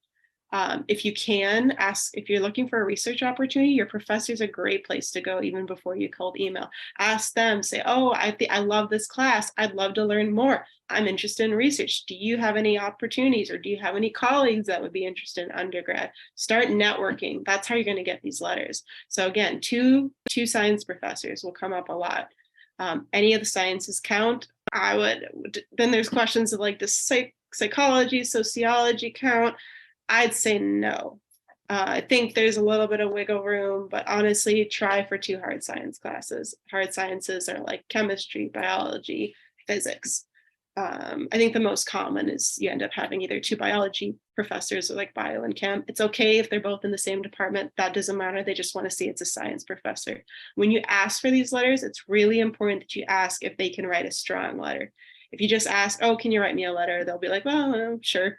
If you can, ask if you're looking for a research opportunity, your professor is a great place to go even before you cold email. Ask them, say, oh, I love this class. I'd love to learn more. I'm interested in research. Do you have any opportunities, or do you have any colleagues that would be interested in undergrad? Start networking. That's how you're going to get these letters. So again, two science professors will come up a lot. Any of the sciences count. Then there's questions of like the psychology, sociology count. I'd say no. I think there's a little bit of wiggle room, but honestly, try for 2 hard science classes. Hard sciences are like chemistry, biology, physics. I think the most common is you end up having either 2 biology professors or like bio and chem. It's okay if they're both in the same department. That doesn't matter. They just want to see it's a science professor. When you ask for these letters, it's really important that you ask if they can write a strong letter. If you just ask, oh, can you write me a letter? They'll be like, well, sure.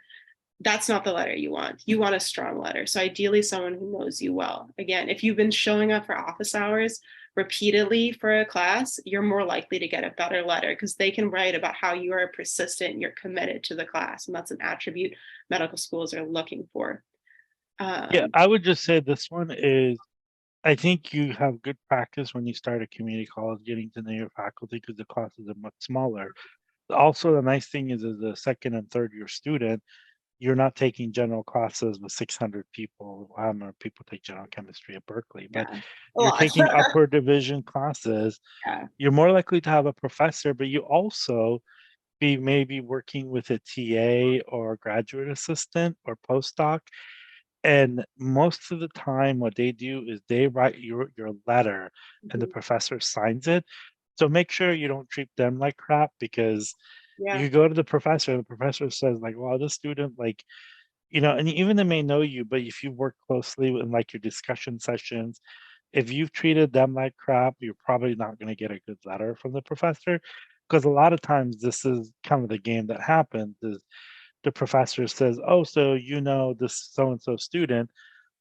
That's not the letter you want. You want a strong letter. So ideally someone who knows you well. Again, if you've been showing up for office hours repeatedly for a class, you're more likely to get a better letter, because they can write about how you are persistent and you're committed to the class. And that's an attribute medical schools are looking for. Yeah, I would just say this one is, I think you have good practice when you start a community college, getting to know your faculty because the classes are much smaller. Also, the nice thing is, as a second and third year student, you're not taking general classes with 600 people. How many people take general chemistry at Berkeley? But Yeah, a you're lot. taking upper division classes. Yeah. You're more likely to have a professor, but you also be maybe working with a TA or graduate assistant or postdoc. And most of the time, what they do is they write your letter and the Mhm. professor signs it. So make sure you don't treat them like crap, because Yeah. you go to the professor and the professor says like, well, this student, like, and even they may know you, but if you work closely in like your discussion sessions, if you've treated them like crap, you're probably not going to get a good letter from the professor. Because a lot of times this is kind of the game that happens is the professor says, oh, so this so and so student,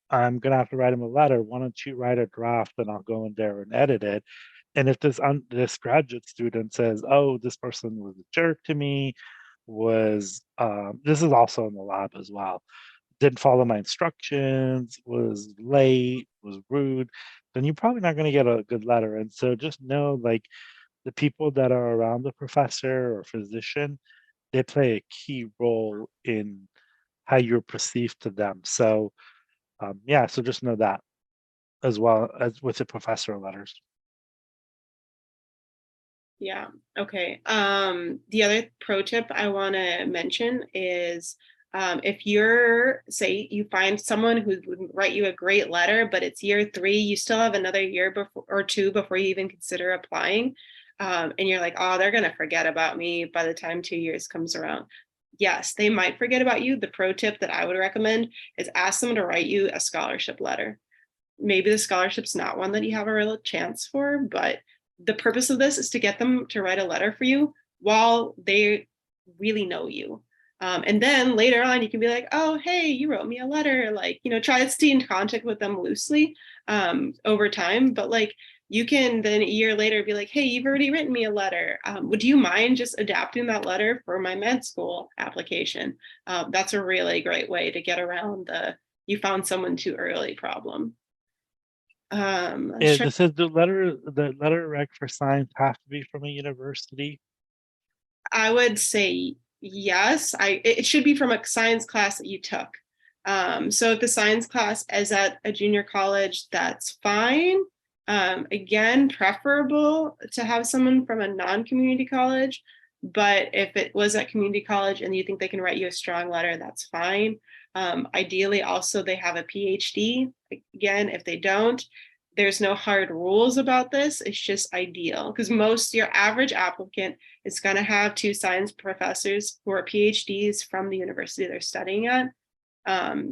I'm gonna have to write him a letter. Why don't you write a draft and I'll go in there and edit it? And if this graduate student says, "Oh, this person was a jerk to me," this is also in the lab as well, didn't follow my instructions, was late, was rude, then you're probably not going to get a good letter. And so just know, like, the people that are around the professor or physician, they play a key role in how you're perceived to them. So yeah, so just know that as well as with the professor letters. Yeah. Okay. The other pro tip I want to mention is, if say you find someone who would write you a great letter, but it's year 3, you still have another year before or 2 before you even consider applying. And you're like, oh, they're going to forget about me by the time 2 years comes around. Yes, they might forget about you. The pro tip that I would recommend is ask them to write you a scholarship letter. Maybe the scholarship's not one that you have a real chance for, but the purpose of this is to get them to write a letter for you while they really know you. And then later on, you can be like, oh, hey, you wrote me a letter. Like, try to stay in contact with them loosely over time. But like, you can then a year later be like, hey, you've already written me a letter. Would you mind just adapting that letter for my med school application? That's a really great way to get around you found someone too early problem. I was And trying, this is the letter rec for science have to be from a university. I would say yes. It should be from a science class that you took. So if the science class is at a junior college, that's fine. Again, preferable to have someone from a non-community college. But if it was at community college and you think they can write you a strong letter, that's fine. Ideally, also they have a PhD. Again, if they don't, there's no hard rules about this. It's just ideal because your average applicant is going to have two science professors who are PhDs from the university they're studying at.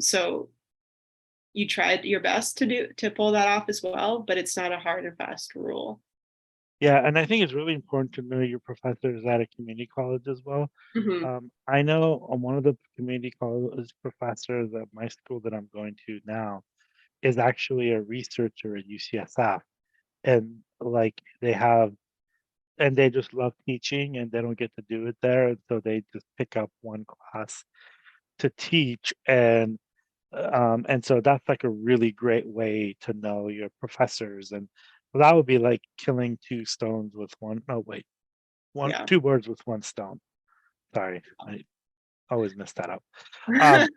So you tried your best to pull that off as well, but it's not a hard and fast rule. Yeah, and I think it's really important to know your professors at a community college as well. Mhm. I know on one of the community college professors at my school that I'm going to now is actually a researcher at UCSF, and like they just love teaching and they don't get to do it there, and so they just pick up one class to teach, and so that's like a really great way to know your professors, and that would be like killing two stones with one. No, wait, Yeah. two birds with one stone. Sorry, I always mess that up. Um,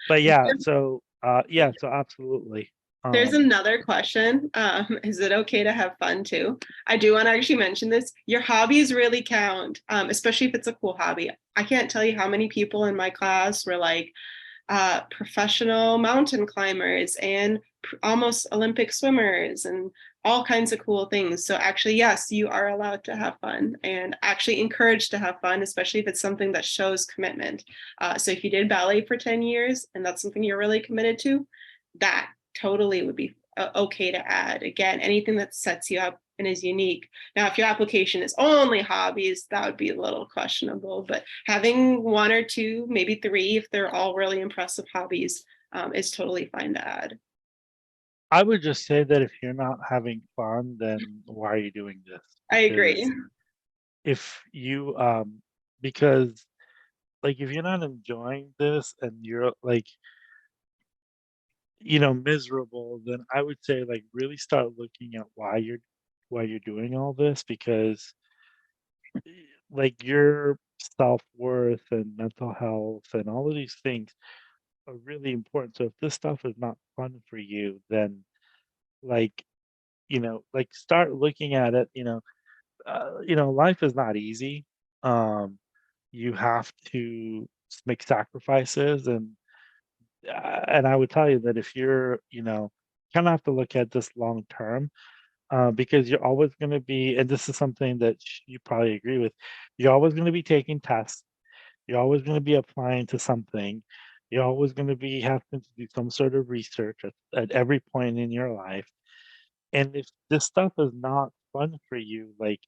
but so absolutely. There's Um, another question. Is it okay to have fun too? I do want to actually mention this. Your hobbies really count, especially if it's a cool hobby. I can't tell you how many people in my class were like professional mountain climbers and almost Olympic swimmers and all kinds of cool things. So actually, yes, you are allowed to have fun and actually encouraged to have fun, especially if it's something that shows commitment. So if you did ballet for 10 years and that's something you're really committed to, that totally would be okay to add. Again, anything that sets you up and is unique. Now, if your application is only hobbies, that would be a little questionable, but having one or two, maybe three, if they're all really impressive hobbies, is totally fine to add. I would just say that if you're not having fun, then why are you doing this? I agree. Because if you because like if you're not enjoying this and you're like miserable, then I would say like really start looking at why you're doing all this, because like your self-worth and mental health and all of these things are really important. So if this stuff is not fun for you, then like like start looking at it. Life is not easy. um you have to make sacrifices, and I would tell you that if you're kind of have to look at this long term, because you're always going to be, and this is something that you probably agree with, you're always going to be taking tests, you're always going to be applying to something, you're always going to be having to do some sort of research at every point in your life. And if this stuff is not fun for you, like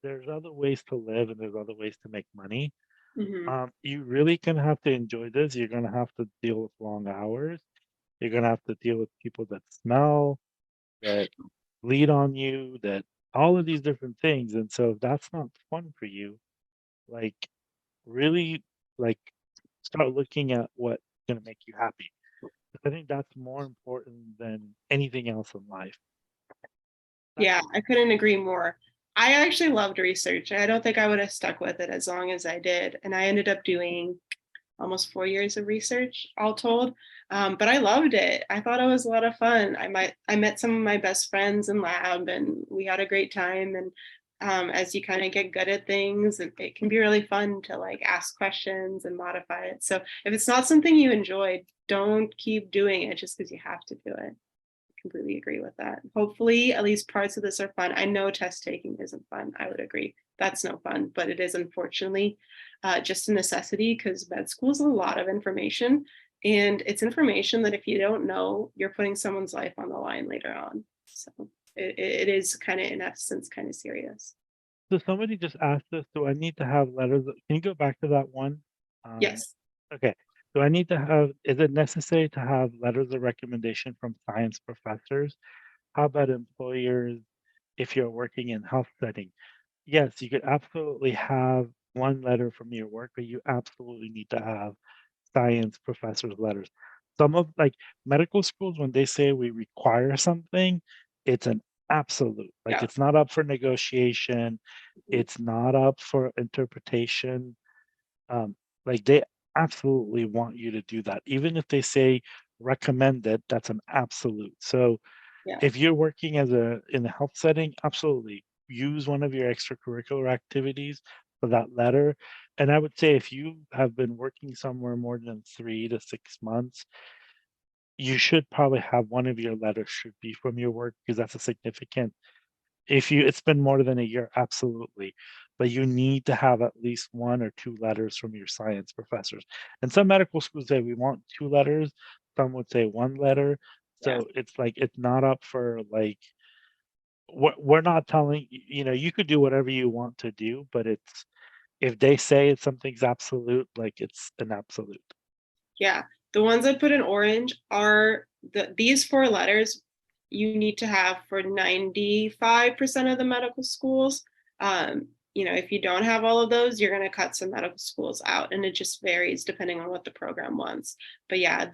there's other ways to live and there's other ways to make money. Mhm. You really gonna have to enjoy this. You're gonna have to deal with long hours. You're gonna have to deal with people that smell, that bleed on you, that all of these different things. And so if that's not fun for you, like really like start looking at what's gonna make you happy. I think that's more important than anything else in life. That's Yeah, I couldn't agree more. I actually loved research. I don't think I would have stuck with it as long as I did. And I ended up doing almost 4 years of research all told. But I loved it. I thought it was a lot of fun. I met some of my best friends in lab and we had a great time. And as you kind of get good at things, it can be really fun to like ask questions and modify it. So if it's not something you enjoy, don't keep doing it just because you have to do it. Completely agree with that. Hopefully, at least parts of this are fun. I know test taking isn't fun. I would agree. That's no fun, but it is unfortunately just a necessity because med school is a lot of information. And it's information that if you don't know, you're putting someone's life on the line later on. So it is kind of, in essence, kind of serious. So somebody just asked us, do I need to have letters? Can you go back to that one? Um, Yes. okay. Do I need to have, is it necessary to have letters of recommendation from science professors? How about employers if you're working in health setting? Yes, you could absolutely have one letter from your work, but you absolutely need to have science professors' letters. some of like medical schools, when they say we require something, it's an absolute. Like Yeah. it's not up for negotiation, it's not up for interpretation. Um, like they absolutely want you to do that. Even if they say recommend it, that's an absolute. So Yeah. if you're working as a in a health setting, absolutely use one of your extracurricular activities for that letter. And I would say if you have been working somewhere more than 3 to 6 months, you should probably have one of your letters should be from your work because that's a significant. If you it's been more than a year, absolutely. But you need to have at least 1 or 2 letters from your science professors. And some medical schools say we want 2 letters, some would say 1 letter. Yeah. So it's like it's not up for like we're not telling you know, you could do whatever you want to do, but it's if they say it's something's absolute, like it's an absolute. Yeah. The ones I put in orange are these four letters you need to have for 95% of the medical schools. If you don't have all of those, you're going to cut some medical schools out, and it just varies depending on what the program wants. But yeah,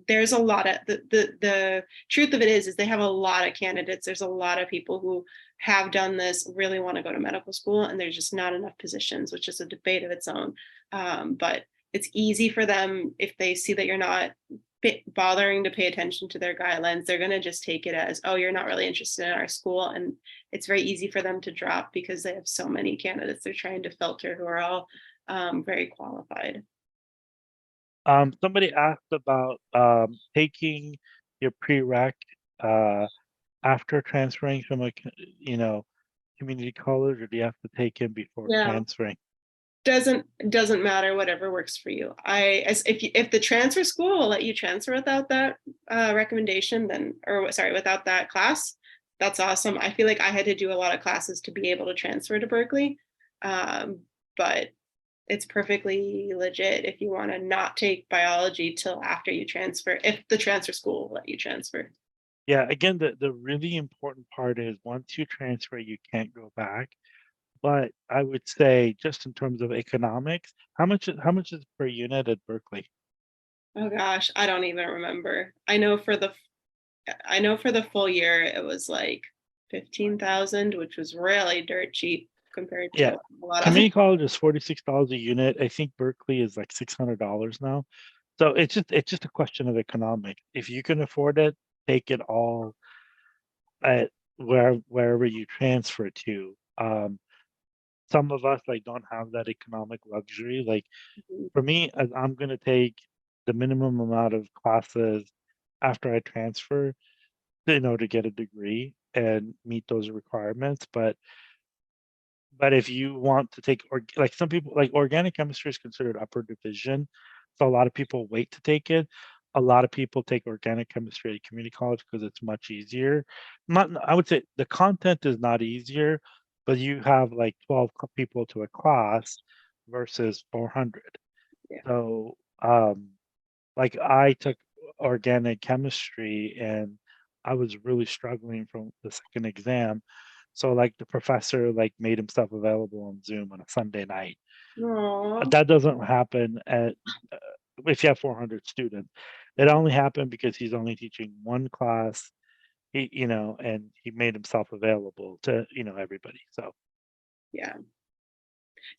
there's a lot of the truth of it is they have a lot of candidates. There's a lot of people who have done this, really want to go to medical school, and there's just not enough positions, which is a debate of its own. But it's easy for them if they see that you're not bothering to pay attention to their guidelines. They're going to just take it as, oh, you're not really interested in our school. And it's very easy for them to drop because they have so many candidates they're trying to filter who are all very qualified. Somebody asked about taking your prereq uh, after transferring from you know, community college, or do you have to take it before Yeah. transferring? Doesn't matter, whatever works for you. If the transfer school will let you transfer without that recommendation, then, or sorry, without that class, that's awesome. I feel like I had to do a lot of classes to be able to transfer to Berkeley, but it's perfectly legit if you want to not take biology till after you transfer, if the transfer school will let you transfer. Yeah, again, the really important part is once you transfer, you can't go back. But I would say just in terms of economics, how much is per unit at Berkeley? Oh gosh, I don't even remember. I know for the full year it was like 15,000, which was really dirt cheap compared Yeah, to a lot of other. community college is $46 a unit. I think Berkeley is like $600 now. So it's just a question of economics. If you can afford it, take it all at wherever you transfer to. Some of us like don't have that economic luxury. Like for me, as I'm gonna take the minimum amount of classes after I transfer, to get a degree and meet those requirements. But if you want to take like some people like organic chemistry is considered upper division, so a lot of people wait to take it. A lot of people take organic chemistry at community college because it's much easier. Not, I would say the content is not easier, but you have like 12 people to a class versus 400. Yeah. So, like I took organic chemistry and I was really struggling from the second exam. So like the professor like made himself available on Zoom on a Sunday night. Aw. That doesn't happen at uh, if you have 400 students. It only happened because he's only teaching one class, and he made himself available to, everybody. So Yeah.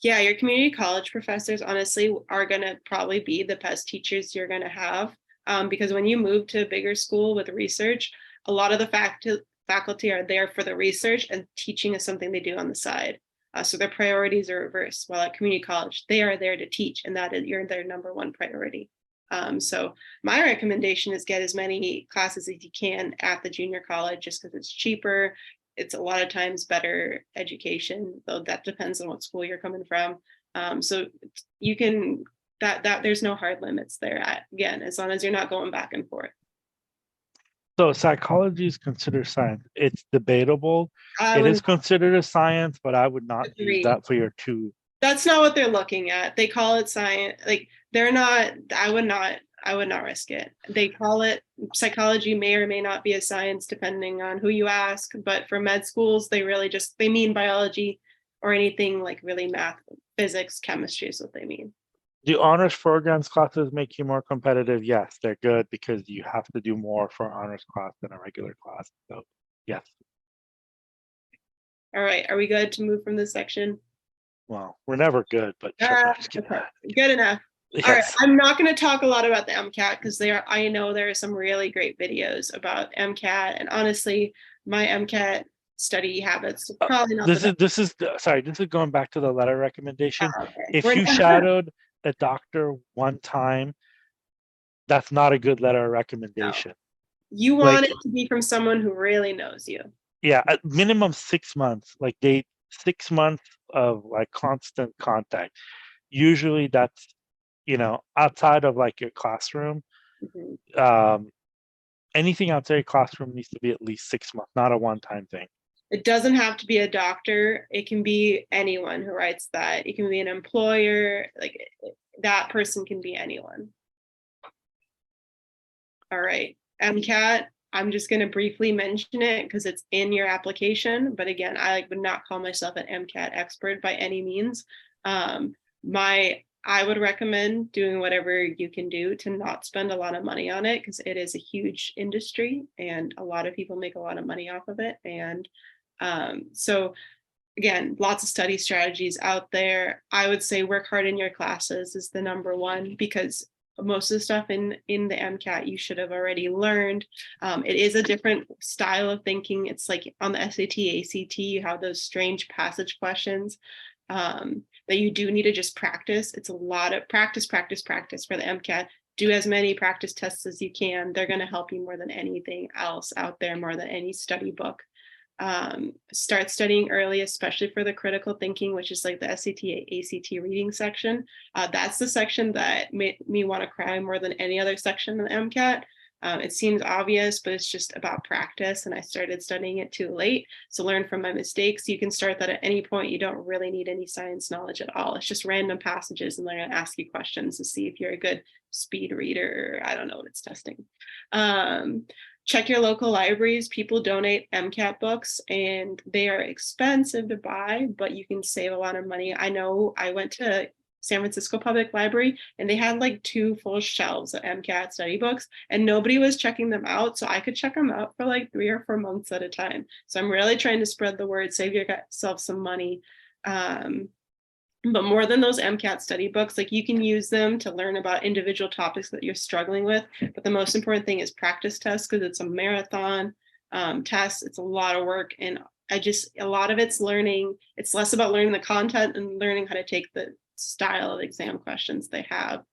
Yeah, your community college professors honestly are going to probably be the best teachers you're going to have, because when you move to a bigger school with research, a lot of the faculty are there for the research, and teaching is something they do on the side. So their priorities are reversed. While at community college, they are there to teach, and that is you're their number one priority. So my recommendation is get as many classes as you can at the junior college, just because it's cheaper. It's a lot of times better education, though that depends on what school you're coming from. So you can that there's no hard limits there. Again, as long as you're not going back and forth. so psychology is considered science. It's debatable. I It is would considered a science, but I would not use agree. that for your two. That's not what they're looking at. They call it science. Like they're not. I would not risk it. They call it psychology, may or may not be a science depending on who you ask. But for med schools, they mean biology or anything like really math, physics, chemistry is what they mean. Do honors programs classes make you more competitive? Yes, they're good because you have to do more for honors class than a regular class. So yes. All right, are we good to move from this section? Well, we're never good, but sure. No, just kidding. Okay, good enough. All right, Yes. I'm not going to talk a lot about the MCAT because I know there are some really great videos about MCAT, and honestly, my MCAT study habits are probably not the best. This is sorry, this is going back to the letter recommendation. Okay. If you shadowed a doctor one time, that's not a good letter of recommendation. You want Like, it to be from someone who really knows you. yeah, at minimum 6 months, like 6 months of like constant contact. Usually that's, outside of like your classroom. Mhm. Anything outside your classroom needs to be at least 6 months, not a one-time thing. It doesn't have to be a doctor. It can be anyone who writes that. It can be an employer. Like that person can be anyone. All right. MCAT, I'm just going to briefly mention it because it's in your application. But again, I would not call myself an MCAT expert by any means. I would recommend doing whatever you can do to not spend a lot of money on it because it is a huge industry and a lot of people make a lot of money off of it. And so again, lots of study strategies out there. I would say work hard in your classes is the number one because most of the stuff in the MCAT you should have already learned. It is a different style of thinking. It's like on the SAT, ACT, you have those strange passage questions that you do need to just practice. It's a lot of practice for the MCAT. Do as many practice tests as you can. They're going to help you more than anything else out there, more than any study book. Start studying early, especially for the critical thinking, which is like the SAT, ACT reading section. That's the section that made me want to cry more than any other section in the MCAT. It seems obvious, but it's just about practice. And I started studying it too late. So learn from my mistakes. You can start that at any point. You don't really need any science knowledge at all. It's just random passages and they're going to ask you questions to see if you're a good speed reader. I don't know what it's testing. Check your local libraries. People donate MCAT books and they are expensive to buy, but you can save a lot of money. I know I went to San Francisco Public Library and they had like 2 full shelves of MCAT study books and nobody was checking them out. So I could check them out for like 3 or 4 months at a time. So I'm really trying to spread the word, save yourself some money. But more than those MCAT study books, like you can use them to learn about individual topics that you're struggling with. But the most important thing is practice tests because it's a marathon test. It's a lot of work. And a lot of it's learning. It's less about learning the content and learning how to take the style of exam questions they have.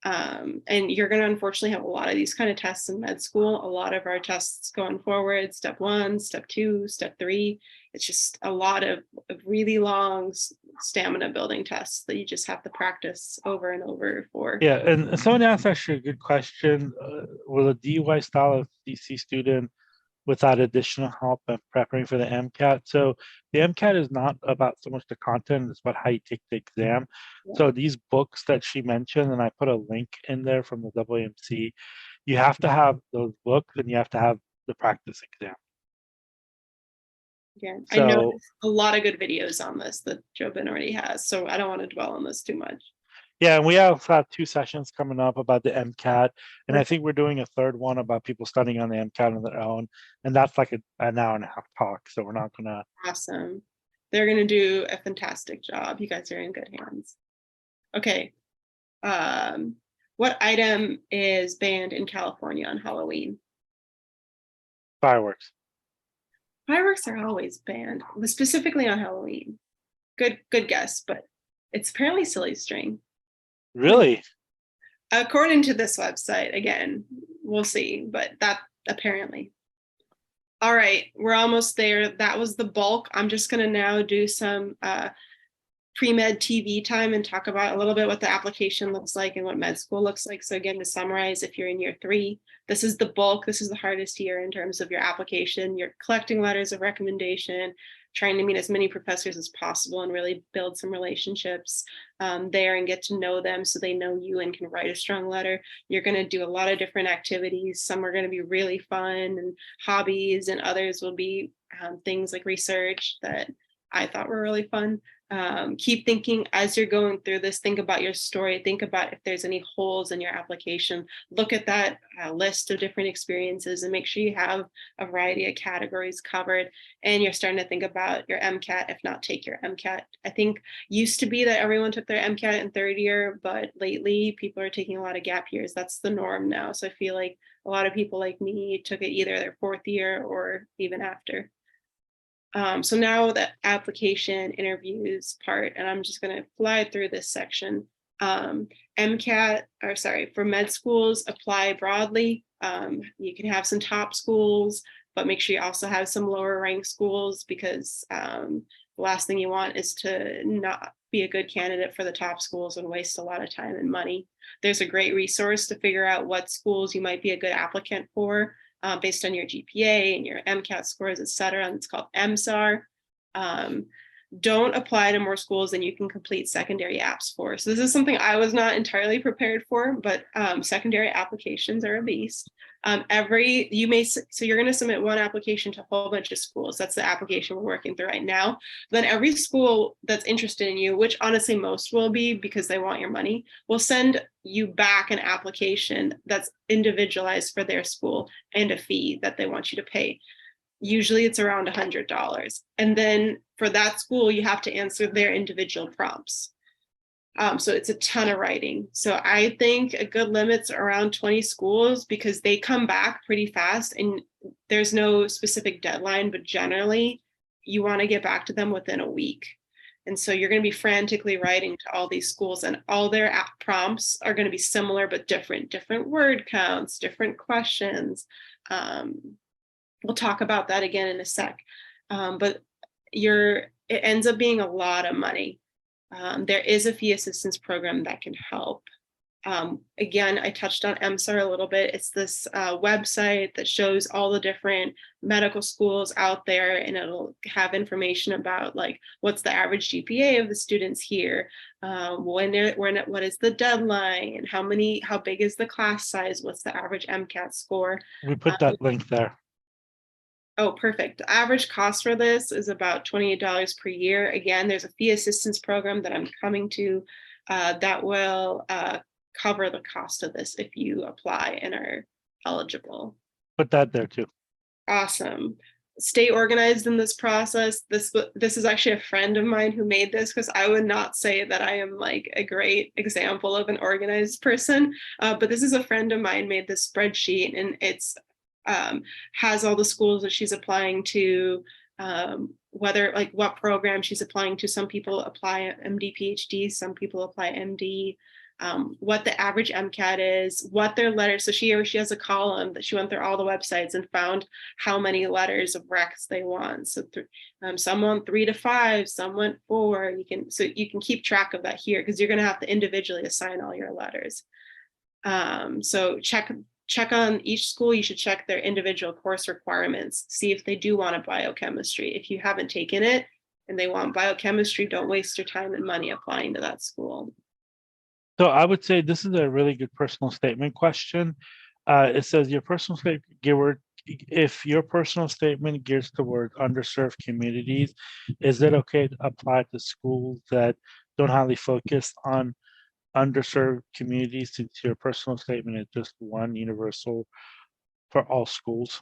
And you're going to unfortunately have a lot of these kind of tests in med school. A lot of our tests going forward, step 1, step 2, step 3. It's just a lot of really long stamina building tests that you just have to practice over and over for. Yeah, and someone asked actually a good question. Will a DUI style of DC student without additional help and preparing for the MCAT? So the MCAT is not about so much the content, it's about how you take the exam. Yeah. So these books that she mentioned, and I put a link in there from the WMC, you have to have those books and you have to have the practice exam. Yeah, I know a lot of good videos on this that Jobin already has, so I don't want to dwell on this too much. Yeah, and we also have 2 sessions coming up about the MCAT, and I think we're doing a third one about people studying on the MCAT on their own, and that's like an hour and a half talk, so we're not gonna. Awesome. They're gonna do a fantastic job. You guys are in good hands. Okay. What item is banned in California on Halloween? Fireworks. Fireworks are always banned, specifically on Halloween. Good guess, but it's apparently silly string. Really? According to this website, again, we'll see, but that apparently. All right, we're almost there. That was the bulk. I'm just gonna now do some pre-med TV time and talk about a little bit what the application looks like and what med school looks like. So again, to summarize, if you're in year 3, this is the bulk. This is the hardest year in terms of your application. You're collecting letters of recommendation, trying to meet as many professors as possible and really build some relationships there and get to know them so they know you and can write a strong letter. You're going to do a lot of different activities. Some are going to be really fun and hobbies, and others will be things like research that I thought were really fun. Keep thinking as you're going through this, think about your story, think about if there's any holes in your application, look at that list of different experiences and make sure you have a variety of categories covered. And you're starting to think about your MCAT, if not take your MCAT. I think used to be that everyone took their MCAT in third year, but lately people are taking a lot of gap years. That's the norm now. So I feel like a lot of people like me took it either their fourth year or even after. So now the application interviews part, and I'm just going to fly through this section. MCAT, or sorry, for med schools, apply broadly. You can have some top schools, but make sure you also have some lower ranked schools because the last thing you want is to not be a good candidate for the top schools and waste a lot of time and money. There's a great resource to figure out what schools you might be a good applicant for. Based on your GPA and your MCAT scores, et cetera. And it's called MSAR. Don't apply to more schools than you can complete secondary apps for. So this is something I was not entirely prepared for, but secondary applications are a beast. So you're going to submit one application to a whole bunch of schools. That's the application we're working through right now. Then every school that's interested in you, which honestly most will be because they want your money, will send you back an application that's individualized for their school and a fee that they want you to pay. Usually it's around $100. And then for that school, you have to answer their individual prompts. So it's a ton of writing. So I think a good limit's around 20 schools because they come back pretty fast and there's no specific deadline, but generally you want to get back to them within a week. And so you're going to be frantically writing to all these schools and all their prompts are going to be similar, but different word counts, different questions. We'll talk about that again in a sec. But it ends up being a lot of money. There is a fee assistance program that can help. Again, I touched on MSAR a little bit. It's this website that shows all the different medical schools out there, and it'll have information about like what's the average GPA of the students here, what is the deadline, how big is the class size, what's the average MCAT score. We put that link there. Oh, perfect. The average cost for this is about $28 per year. Again, there's a fee assistance program that I'm coming to that will cover the cost of this if you apply and are eligible. Put that there too. Awesome. Stay organized in this process. This is actually a friend of mine who made this because I would not say that I am like a great example of an organized person, but this is a friend of mine made this spreadsheet and it's has all the schools that she's applying to, whether like what program she's applying to. Some people apply MD, PhD, some people apply MD, what the average MCAT is, what their letters. So she has a column that she went through all the websites and found how many letters of recs they want. So some want 3 to 5, some want 4. You can keep track of that here because you're going to have to individually assign all your letters. So check on each school. You should check their individual course requirements, see if they do want a biochemistry. If you haven't taken it and they want biochemistry, don't waste your time and money applying to that school. So I would say this is a really good personal statement question. It says your personal statement, if your personal statement gears toward underserved communities, is it okay to apply to schools that don't highly focus on underserved communities, since your personal statement is just one universal for all schools?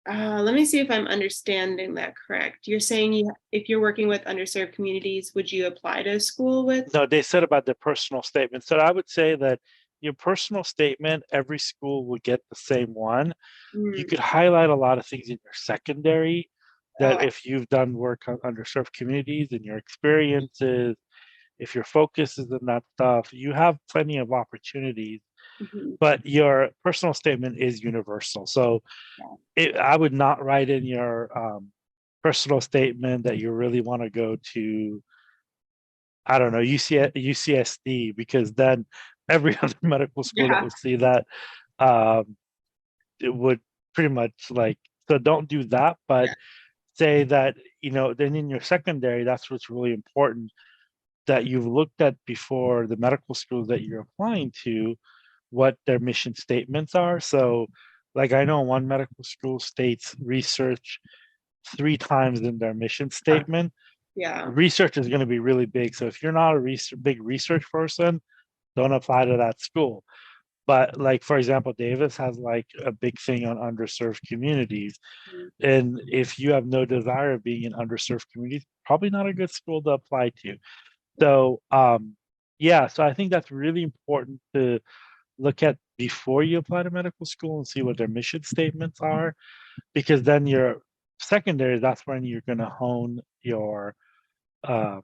Let me see if I'm understanding that correct. You're saying if you're working with underserved communities, would you apply to a school with? No, they said about their personal statement. So I would say that your personal statement, every school would get the same one. You could highlight a lot of things in your secondary that if you've done work on underserved communities and your experiences, if your focus is in that stuff, you have plenty of opportunities, but your personal statement is universal. So I would not write in your personal statement that you really want to go to, I don't know, UCSD, because then every other medical school that would see that, it would pretty much like, so don't do that, but say that, then in your secondary, that's what's really important, that you've looked at before the medical schools that you're applying to, what their mission statements are. So like I know one medical school states research 3 times in their mission statement, Yeah. Research is going to be really big. So if you're not a big research person, don't apply to that school. But like, for example, Davis has like a big thing on underserved communities. Mhm. And if you have no desire of being in underserved communities, probably not a good school to apply to. So yeah, so I think that's really important to look at before you apply to medical school and see what their mission statements are, because then your secondary, that's when you're going to hone your uh,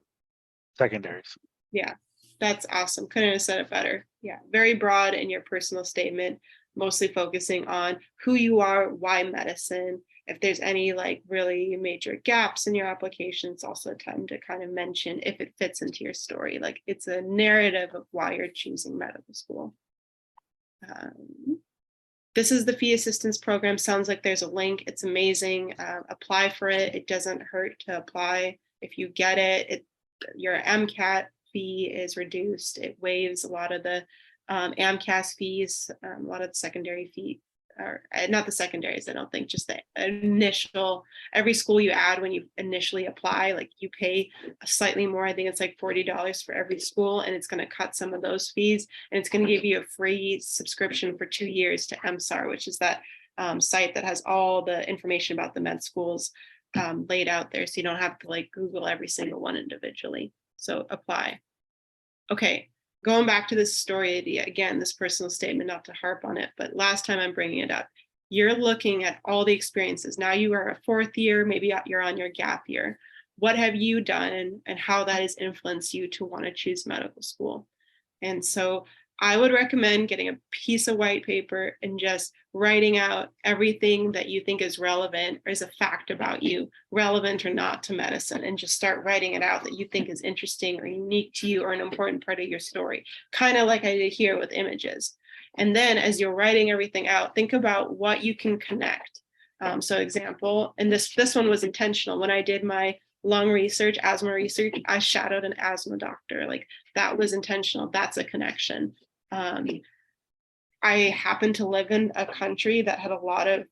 secondaries. Yeah, that's awesome. Couldn't have said it better. Yeah, very broad in your personal statement, mostly focusing on who you are, why medicine. If there's any like really major gaps in your application, it's also a time to kind of mention if it fits into your story. Like it's a narrative of why you're choosing medical school. This is the fee assistance program. Sounds like there's a link. It's amazing. Apply for it. It doesn't hurt to apply. If you get it, your MCAT fee is reduced. It waives a lot of the AMCAS fees, a lot of the secondary fee, or not the secondaries, I don't think, just the initial, every school you add when you initially apply, like you pay slightly more. I think it's like $40 for every school, and it's going to cut some of those fees, and it's going to give you a free subscription for 2 years to MSAR, which is that site that has all the information about the med schools laid out there, so you don't have to like Google every single one individually. So apply. Okay, going back to this story idea again, this personal statement, not to harp on it, but last time I'm bringing it up, you're looking at all the experiences. Now you are a fourth year, maybe you're on your gap year. What have you done and how that has influenced you to want to choose medical school? And so I would recommend getting a piece of white paper and just writing out everything that you think is relevant or is a fact about you, relevant or not, to medicine, and just start writing it out that you think is interesting or unique to you or an important part of your story, kind of like I did here with images. And then as you're writing everything out, think about what you can connect. So example, and this one was intentional. When I did my lung research, asthma research, I shadowed an asthma doctor. Like that was intentional. That's a connection. I happened to live in a country that had a lot of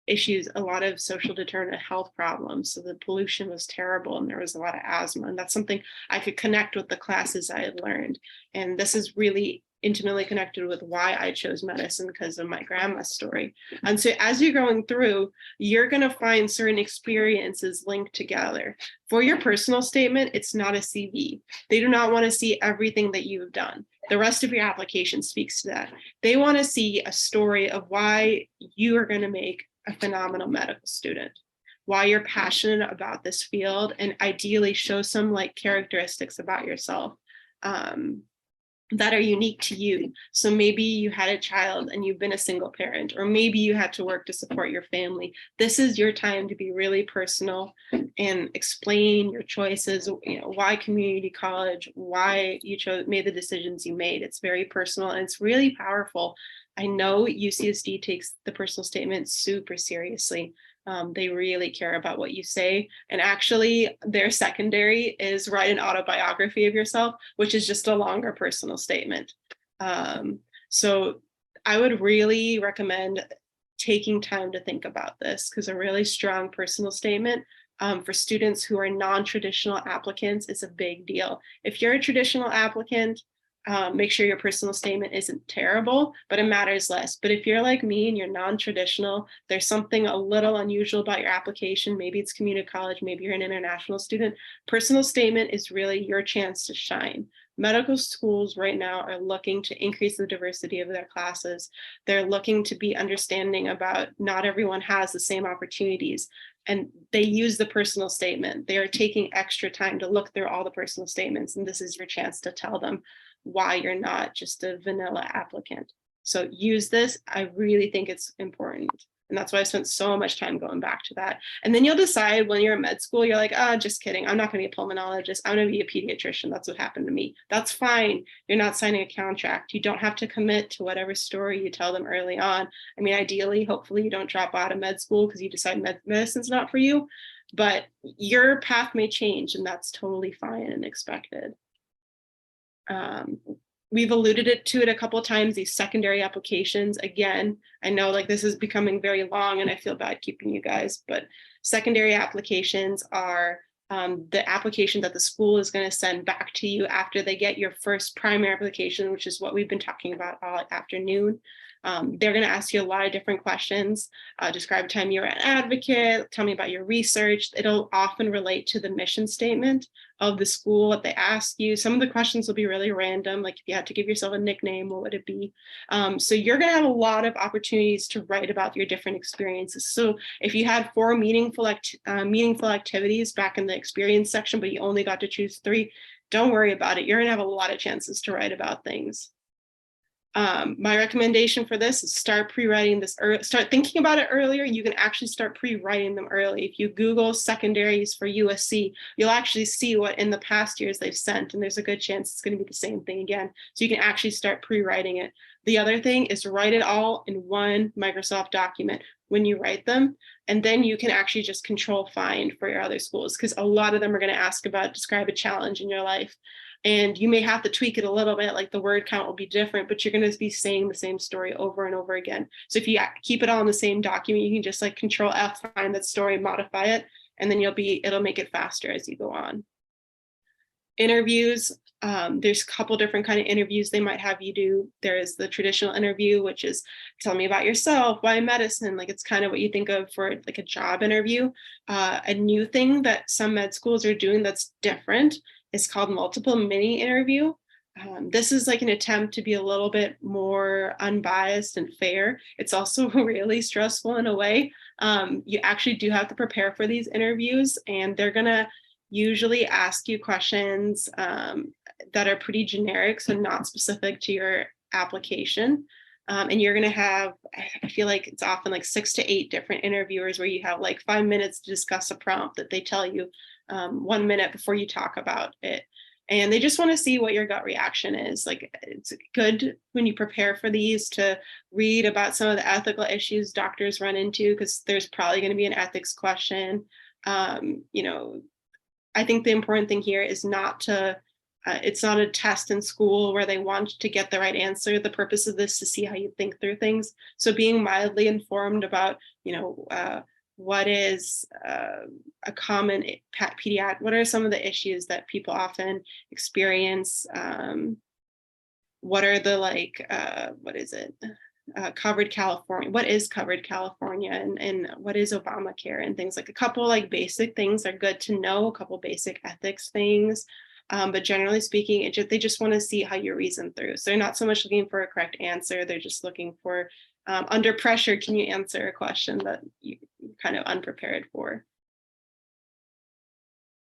issues, a lot of social determinant health problems. So the pollution was terrible and there was a lot of asthma. And that's something I could connect with the classes I had learned. And this is really intimately connected with why I chose medicine, because of my grandma's story. And so as you're going through, you're going to find certain experiences linked together. For your personal statement, it's not a CV. They do not want to see everything that you've done. The rest of your application speaks to that. They want to see a story of why you are going to make a phenomenal medical student, why you're passionate about this field, and ideally show some like characteristics about yourself that are unique to you. So maybe you had a child and you've been a single parent, or maybe you had to work to support your family. This is your time to be really personal and explain your choices, why community college, why you made the decisions you made. It's very personal and it's really powerful. I know UCSD takes the personal statement super seriously. They really care about what you say. And actually, their secondary is write an autobiography of yourself, which is just a longer personal statement. So I would really recommend taking time to think about this, because a really strong personal statement for students who are non-traditional applicants is a big deal. If you're a traditional applicant, make sure your personal statement isn't terrible, but it matters less. But if you're like me and you're non-traditional, there's something a little unusual about your application. Maybe it's community college, maybe you're an international student. Personal statement is really your chance to shine. Medical schools right now are looking to increase the diversity of their classes. They're looking to be understanding about not everyone has the same opportunities. And they use the personal statement. They are taking extra time to look through all the personal statements. And this is your chance to tell them why you're not just a vanilla applicant. So use this. I really think it's important. And that's why I spent so much time going back to that. And then you'll decide when you're in med school, you're like, just kidding. I'm not going to be a pulmonologist. I'm going to be a pediatrician. That's what happened to me. That's fine. You're not signing a contract. You don't have to commit to whatever story you tell them early on. I mean, ideally, hopefully you don't drop out of med school because you decide medicine's not for you, but your path may change, and that's totally fine and expected. We've alluded to it a couple of times, these secondary applications. Again, I know like this is becoming very long and I feel bad keeping you guys, but secondary applications are the application that the school is going to send back to you after they get your first primary application, which is what we've been talking about all afternoon. They're going to ask you a lot of different questions. Describe a time you were an advocate, tell me about your research. It'll often relate to the mission statement of the school, what they ask you. Some of the questions will be really random, like if you had to give yourself a nickname, what would it be? So you're going to have a lot of opportunities to write about your different experiences. So if you had 4 meaningful activities back in the experience section, but you only got to choose 3, don't worry about it. You're going to have a lot of chances to write about things. My recommendation for this is start pre-writing this, or start thinking about it earlier. You can actually start pre-writing them early. If you Google secondaries for USC, you'll actually see what in the past years they've sent, and there's a good chance it's going to be the same thing again. So you can actually start pre-writing it. The other thing is write it all in one Microsoft document when you write them, and then you can actually just control find for your other schools, because a lot of them are going to ask about describe a challenge in your life. And you may have to tweak it a little bit, like the word count will be different, but you're going to be saying the same story over and over again. So if you keep it all in the same document, you can just like Control F, find that story, modify it, and then it'll make it faster as you go on. Interviews, there's a couple different kind of interviews they might have you do. There is the traditional interview, which is tell me about yourself, why medicine, like it's kind of what you think of for like a job interview. A new thing that some med schools are doing that's different is called multiple mini interview. This is like an attempt to be a little bit more unbiased and fair. It's also really stressful in a way. You actually do have to prepare for these interviews, and they're gonna usually ask you questions that are pretty generic, so not specific to your application. And you're gonna have, I feel like it's often like 6 to 8 different interviewers where you have like 5 minutes to discuss a prompt that they tell you 1 minute before you talk about it. And they just want to see what your gut reaction is. Like, it's good when you prepare for these to read about some of the ethical issues doctors run into, because there's probably going to be an ethics question. You know, I think the important thing here is not to, it's not a test in school where they want to get the right answer. The purpose of this is to see how you think through things. So being mildly informed about, you know, what is a common pediatric, what are some of the issues that people often experience? What are the like, what is it? Covered California, what is covered California, and what is Obamacare, and things like a couple like basic things are good to know, a couple basic ethics things. But generally speaking, they just want to see how you reason through. So they're not so much looking for a correct answer, they're just looking for under pressure, can you answer a question that you're kind of unprepared for?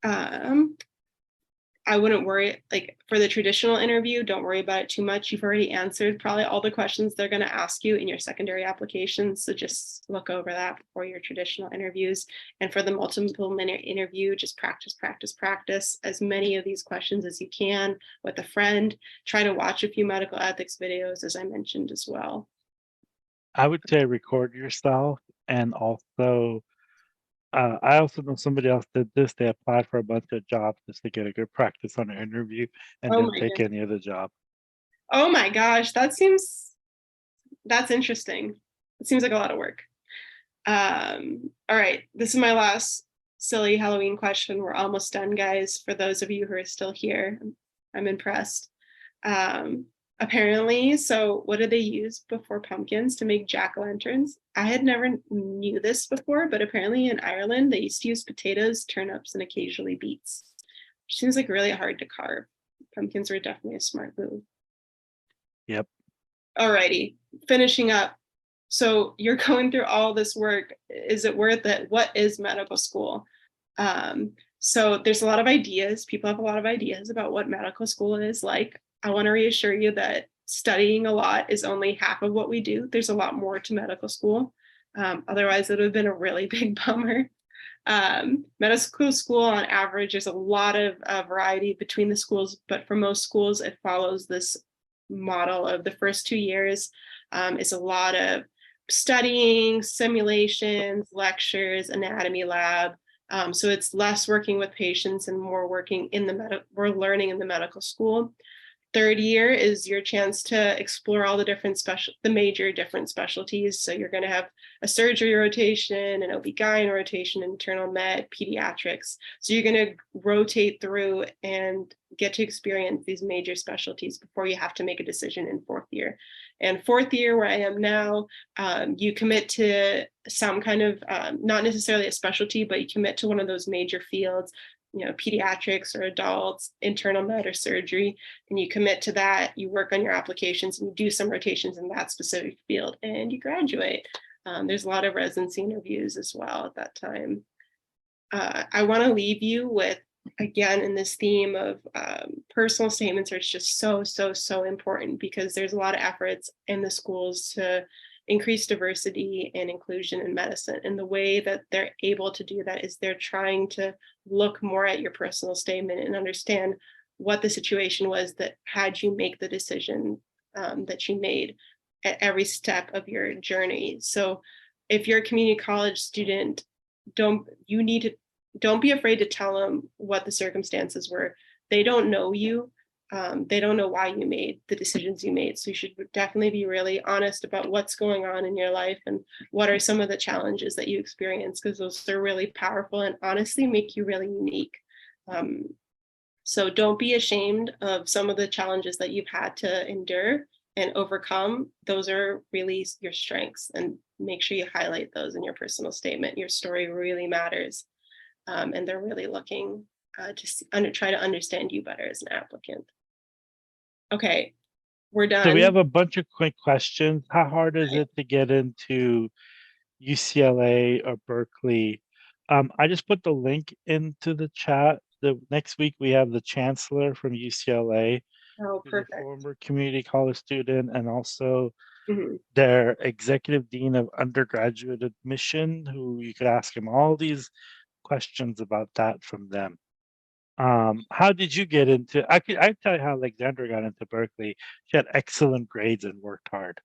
I wouldn't worry, like for the traditional interview, don't worry about it too much. You've already answered probably all the questions they're going to ask you in your secondary applications. So just look over that before your traditional interviews. And for the multiple minute interview, just practice, practice, practice as many of these questions as you can with a friend. Try to watch a few medical ethics videos, as I mentioned as well. I would say record yourself, and also I also know somebody else did this. They applied for a bunch of jobs just to get a good practice on an interview and Oh didn't my take goodness. any of the job. Oh my gosh, that's interesting. It seems like a lot of work. All right, this is my last silly Halloween question. We're almost done, guys. For those of you who are still here, I'm impressed. Apparently, so what do they use before pumpkins to make jack-o'-lanterns? I had never knew this before, but apparently in Ireland, they used to use potatoes, turnips, and occasionally beets. Which seems like really hard to carve. Pumpkins were definitely a smart move. Yep. Alrighty, finishing up. So you're going through all this work. Is it worth it? What is medical school? So there's a lot of ideas. People have a lot of ideas about what medical school is like. I want to reassure you that studying a lot is only half of what we do. There's a lot more to medical school. Otherwise, it would have been a really big bummer. Medical school on average, there's a lot of variety between the schools, but for most schools, it follows this model of the first 2 years is a lot of studying, simulations, lectures, anatomy lab. So it's less working with patients and more working in we're learning in the medical school. Third year is your chance to explore all the the major different specialties. So you're going to have a surgery rotation, an OB-GYN rotation, internal med, pediatrics. So you're going to rotate through and get to experience these major specialties before you have to make a decision in fourth year. And fourth year, where I am now, you commit to some kind of, not necessarily a specialty, but you commit to one of those major fields, pediatrics or adults, internal med or surgery, and you commit to that. You work on your applications and you do some rotations in that specific field, and you graduate. There's a lot of residency interviews as well at that time. I want to leave you with, again, in this theme of personal statements are just so important, because there's a lot of efforts in the schools to increase diversity and inclusion in medicine. And the way that they're able to do that is they're trying to look more at your personal statement and understand what the situation was that had you make the decision that you made at every step of your journey. So if you're a community college student, don't be afraid to tell them what the circumstances were. They don't know you. They don't know why you made the decisions you made. So you should definitely be really honest about what's going on in your life and what are some of the challenges that you experience, because those are really powerful and honestly make you really unique. So don't be ashamed of some of the challenges that you've had to endure and overcome. Those are really your strengths, and make sure you highlight those in your personal statement. Your story really matters, and they're really looking to try to understand you better as an applicant. Okay, we're done. So we have a bunch of quick questions. How hard is it to get into UCLA or Berkeley? I just put the link into the chat. The next week we have the chancellor from UCLA, Oh, who's perfect. a former community college student, and also Mm-hmm. their executive dean of undergraduate admission, who you could ask him all these questions about that from them. How did you get into? I tell you how Alexandra got into Berkeley. She had excellent grades and worked hard.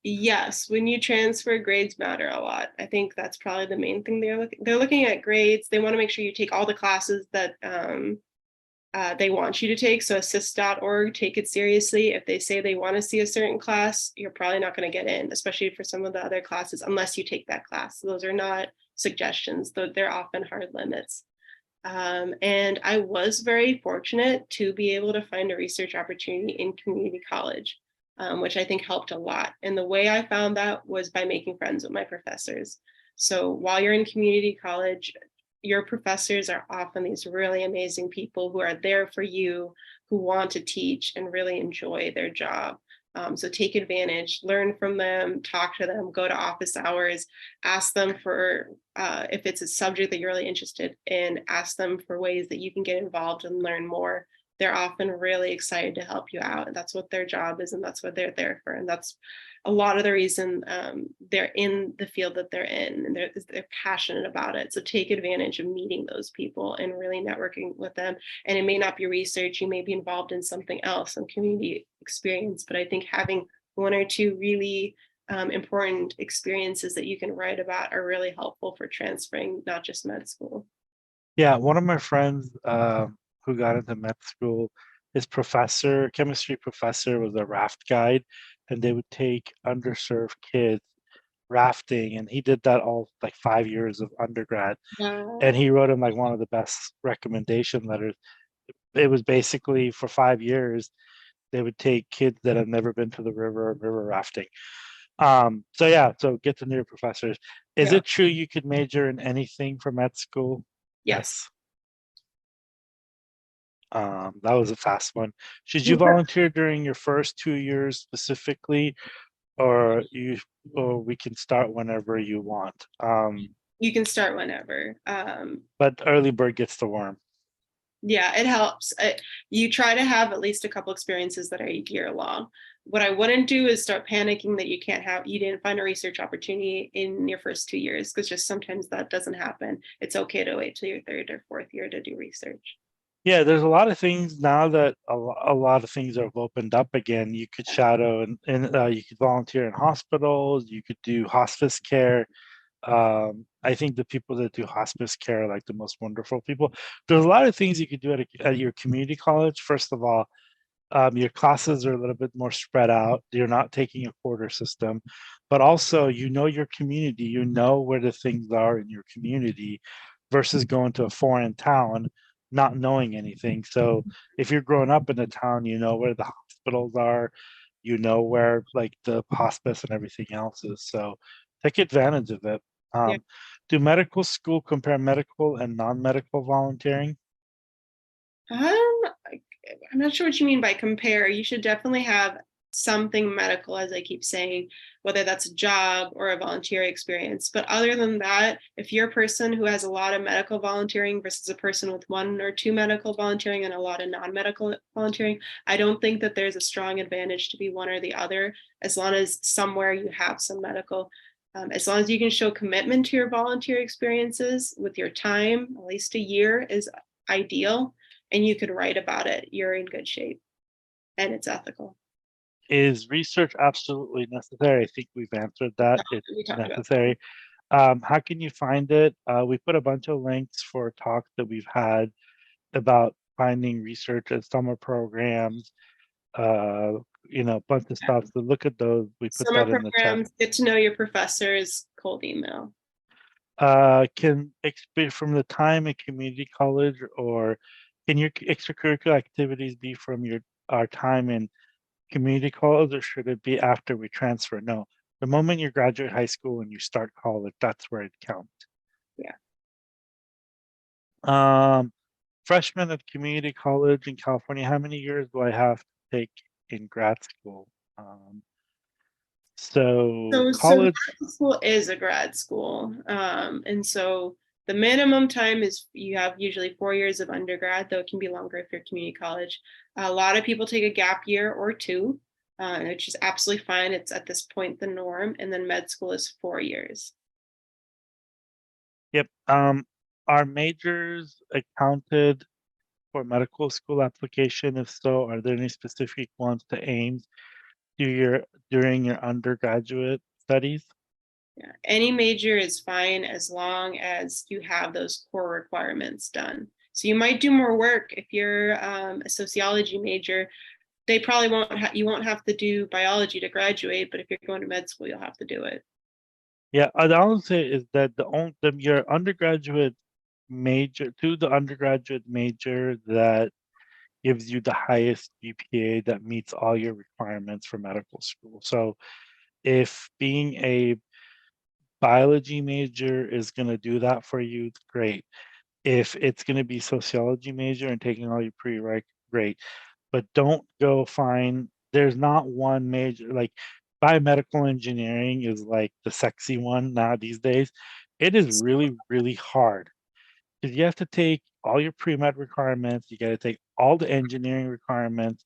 Yes, when you transfer, grades matter a lot. I think that's probably the main thing they're looking at grades. They want to make sure you take all the classes that they want you to take. So assist.org, take it seriously. If they say they want to see a certain class, you're probably not going to get in, especially for some of the other classes, unless you take that class. Those are not suggestions, though they're often hard limits. And I was very fortunate to be able to find a research opportunity in community college, which I think helped a lot. And the way I found that was by making friends with my professors. So while you're in community college, your professors are often these really amazing people who are there for you, who want to teach and really enjoy their job. So take advantage, learn from them, talk to them, go to office hours, ask them for, if it's a subject that you're really interested in, ask them for ways that you can get involved and learn more. They're often really excited to help you out. And that's what their job is, and that's what they're there for. And that's a lot of the reason they're in the field that they're in, and they're passionate about it. So take advantage of meeting those people and really networking with them. And it may not be research, you may be involved in something else, some community experience, but I think having one or two really important experiences that you can write about are really helpful for transferring, not just med school. Yeah, one of my friends who got into med school, his professor, chemistry professor, was a raft guide, and they would take underserved kids rafting, and he did that all like 5 years of undergrad. And he wrote him like one of the best recommendation letters. It was basically for 5 years they would take kids that have never been to the river rafting. So yeah, so get to know your professors. Is Yeah. it true you could major in anything for med school? Yes. That was a fast one. Should you volunteer during your first 2 years specifically, or we can start whenever you want? You can start whenever. But early bird gets the worm. Yeah, it helps. You try to have at least a couple experiences that are a year long. What I wouldn't do is start panicking that you didn't find a research opportunity in your first 2 years, because just sometimes that doesn't happen. It's okay to wait till your third or fourth year to do research. Yeah, there's a lot of things now that a lot of things have opened up again. You could shadow and you could volunteer in hospitals. You could do hospice care. I think the people that do hospice care are like the most wonderful people. There's a lot of things you could do at your community college. First of all, your classes are a little bit more spread out. You're not taking a quarter system, but also you know your community. You know where the things are in your community, versus going to a foreign town not knowing anything. So if you're growing up in a town, you know where the hospitals are, you know where like the hospice and everything else is. So take advantage of it. Yeah. Do medical school compare medical and non-medical volunteering? Um, I'm not sure what you mean by compare. You should definitely have something medical, as I keep saying, whether that's a job or a volunteer experience. But other than that, if you're a person who has a lot of medical volunteering versus a person with one or two medical volunteering and a lot of non-medical volunteering, I don't think that there's a strong advantage to be one or the other, as long as somewhere you have some medical. As long as you can show commitment to your volunteer experiences with your time, at least a year is ideal, and you could write about it, you're in good shape and it's ethical. Is research absolutely necessary? I think we've answered that. It's We talked about that one. necessary. How can you find it? We put a bunch of links for talks that we've had about finding research at summer programs, uh, a bunch of stuff. So look at those. We put Summer that in the chat. programs, get to know your professors, cold email. Can expect from the time in community college, or can your extracurricular activities be from our time in community college, or should it be after we transfer? No, the moment you graduate high school and you start college, that's where it counts. Yeah. Freshman at community college in California, how many years do I have to take in grad school? So So college, medical school is a grad school. And so the minimum time is you have usually 4 years of undergrad, though it can be longer if you're community college. A lot of people take a gap year or two, which is absolutely fine. It's at this point the norm. And then med school is 4 years. yep. Are majors accounted for medical school application? If so, are there any specific ones to aim during your undergraduate studies? Yeah. Any major is fine as long as you have those core requirements done. So you might do more work if you're a sociology major. They probably you won't have to do biology to graduate, but if you're going to med school, you'll have to do it. Yeah, the only say is that your undergraduate major to the undergraduate major that gives you the highest GPA that meets all your requirements for medical school. So if being a biology major is going to do that for you, great. If it's going to be sociology major and taking all your prereq, great. But don't go find, there's not one major, like biomedical engineering is like the sexy one now these days. It is really, really hard because you have to take all your pre-med requirements, you got to take all the engineering requirements,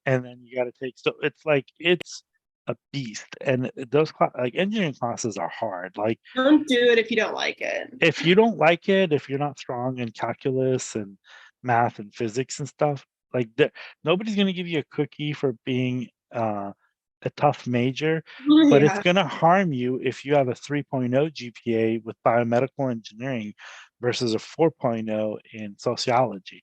and then you got to take, so it's a beast. And like engineering classes are hard. Like Don't do it if you don't like it. if you don't like it, if you're not strong in calculus and math and physics and stuff, like nobody's going to give you a cookie for being a tough major, but it's Yeah. going to harm you if you have a 3.0 GPA with biomedical engineering versus a 4.0 in sociology.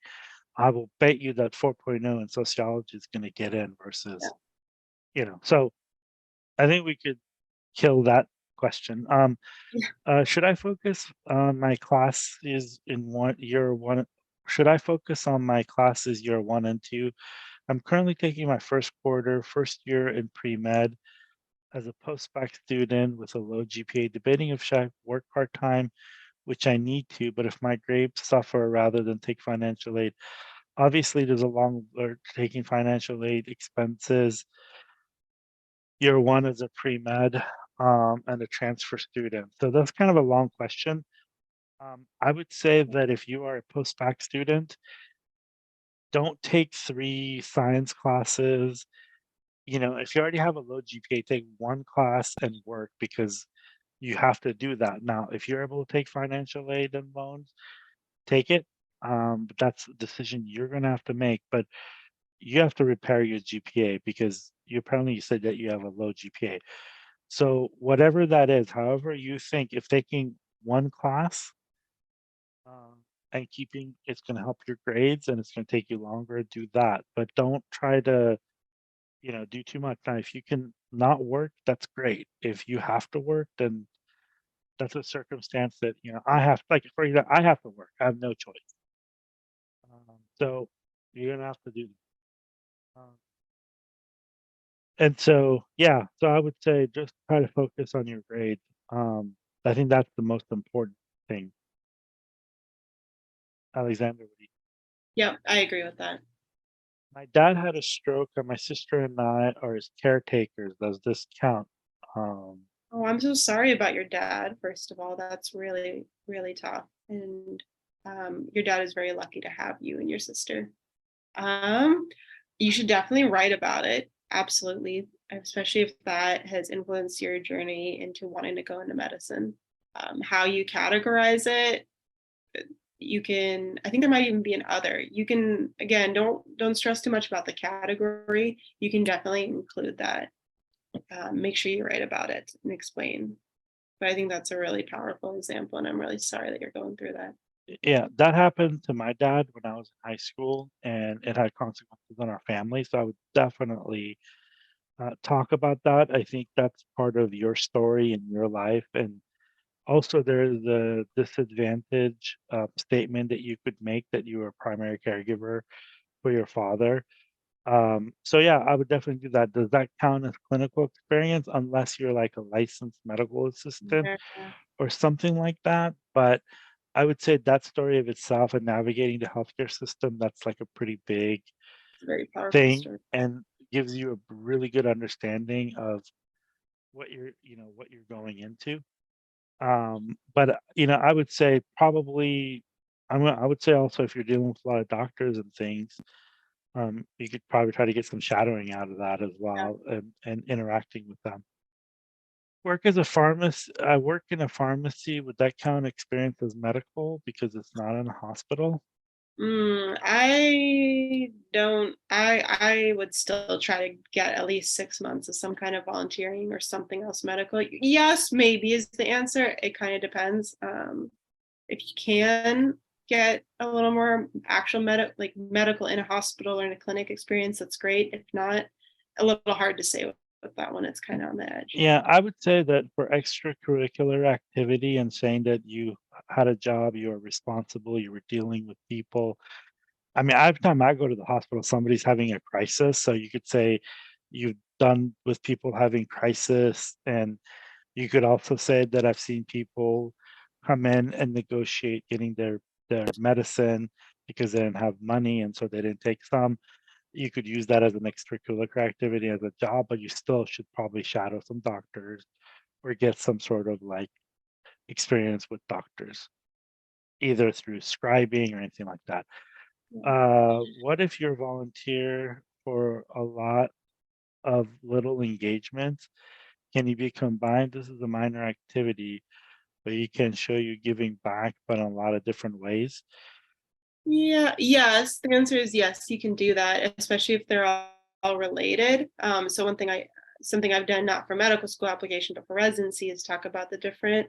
I will bet you that 4.0 in sociology is going to get in versus, so I think we could kill that question. Yeah. Should I focus on my classes in year one? Should I focus on my classes year 1 and 2? I'm currently taking my first year in pre-med as a post-bac student with a low GPA, debating if should I work part-time, which I need to, but if my grades suffer rather than take financial aid. Obviously, there's a long taking financial aid expenses. Year one as a pre-med and a transfer student. So that's kind of a long question. I would say that if you are a post-bac student, don't take 3 science classes. If you already have a low GPA, take one class and work because you have to do that. Now, if you're able to take financial aid and loans, take it. But that's a decision you're going to have to make. But you have to repair your GPA because you said that you have a low GPA. So whatever that is, however you think, if taking one class and keeping it's going to help your grades and it's going to take you longer, do that. But don't try to, do too much. Now, if you can not work, that's great. If you have to work, then that's a circumstance that, I have, like, for example, I have to work. I have no choice. So you're going to have to do that. And so, yeah, so I would say just try to focus on your grades. I think that's the most important thing. Alexander, Yep, I agree with that. my dad had a stroke, and my sister and I are his caretakers. Does this count? Um, Oh, I'm so sorry about your dad, first of all. That's really, really tough. And your dad is very lucky to have you and your sister. Um, you should definitely write about it. Absolutely. Especially if that has influenced your journey into wanting to go into medicine. How you categorize it, you can, I think there might even be an other. You can, again, don't stress too much about the category. You can definitely include that. Make sure you write about it and explain. But I think that's a really powerful example, and I'm really sorry that you're going through that. yeah, that happened to my dad when I was in high school, and it had consequences on our family. So I would definitely talk about that. I think that's part of your story in your life. And also, there's a disadvantage statement that you could make that you were a primary caregiver for your father. So yeah, I would definitely do that. Does that count as clinical experience unless you're like a licensed medical assistant Yeah, or something like that? But I would say that story of itself and navigating the healthcare system, that's like a pretty big it's a very powerful thing story. and gives you a really good understanding of what you're going into. But I would say probably I would say also if you're dealing with a lot of doctors and things, you could probably try to get some shadowing out of that as Yeah. well and interacting with them. Work as a pharmacist, I work in a pharmacy. Would that count experience as medical because it's not in a hospital? I don't. I would still try to get at least 6 months of some kind of volunteering or something else medical. Yes, maybe is the answer. It kind of depends. If you can get a little more actual medical in a hospital or in a clinic experience, that's great. If not, a little hard to say with that one. It's kind of on the edge. Yeah, I would say that for extracurricular activity and saying that you had a job, you were responsible, you were dealing with people. I mean, every time I go to the hospital, somebody's having a crisis. So you could say you've done with people having crisis. And you could also say that I've seen people come in and negotiate getting their medicine because they didn't have money and so they didn't take some. You could use that as an extracurricular activity as a job, but you still should probably shadow some doctors or get some sort of like experience with doctors, either through scribing or anything like that. Yeah. What if you're a volunteer for a lot of little engagements? Can you be combined? This is a minor activity, but you can show you giving back, but in a lot of different ways. Yeah, yes. The answer is yes, you can do that, especially if they're all related. So something I've done not for medical school application, but for residency is talk about the different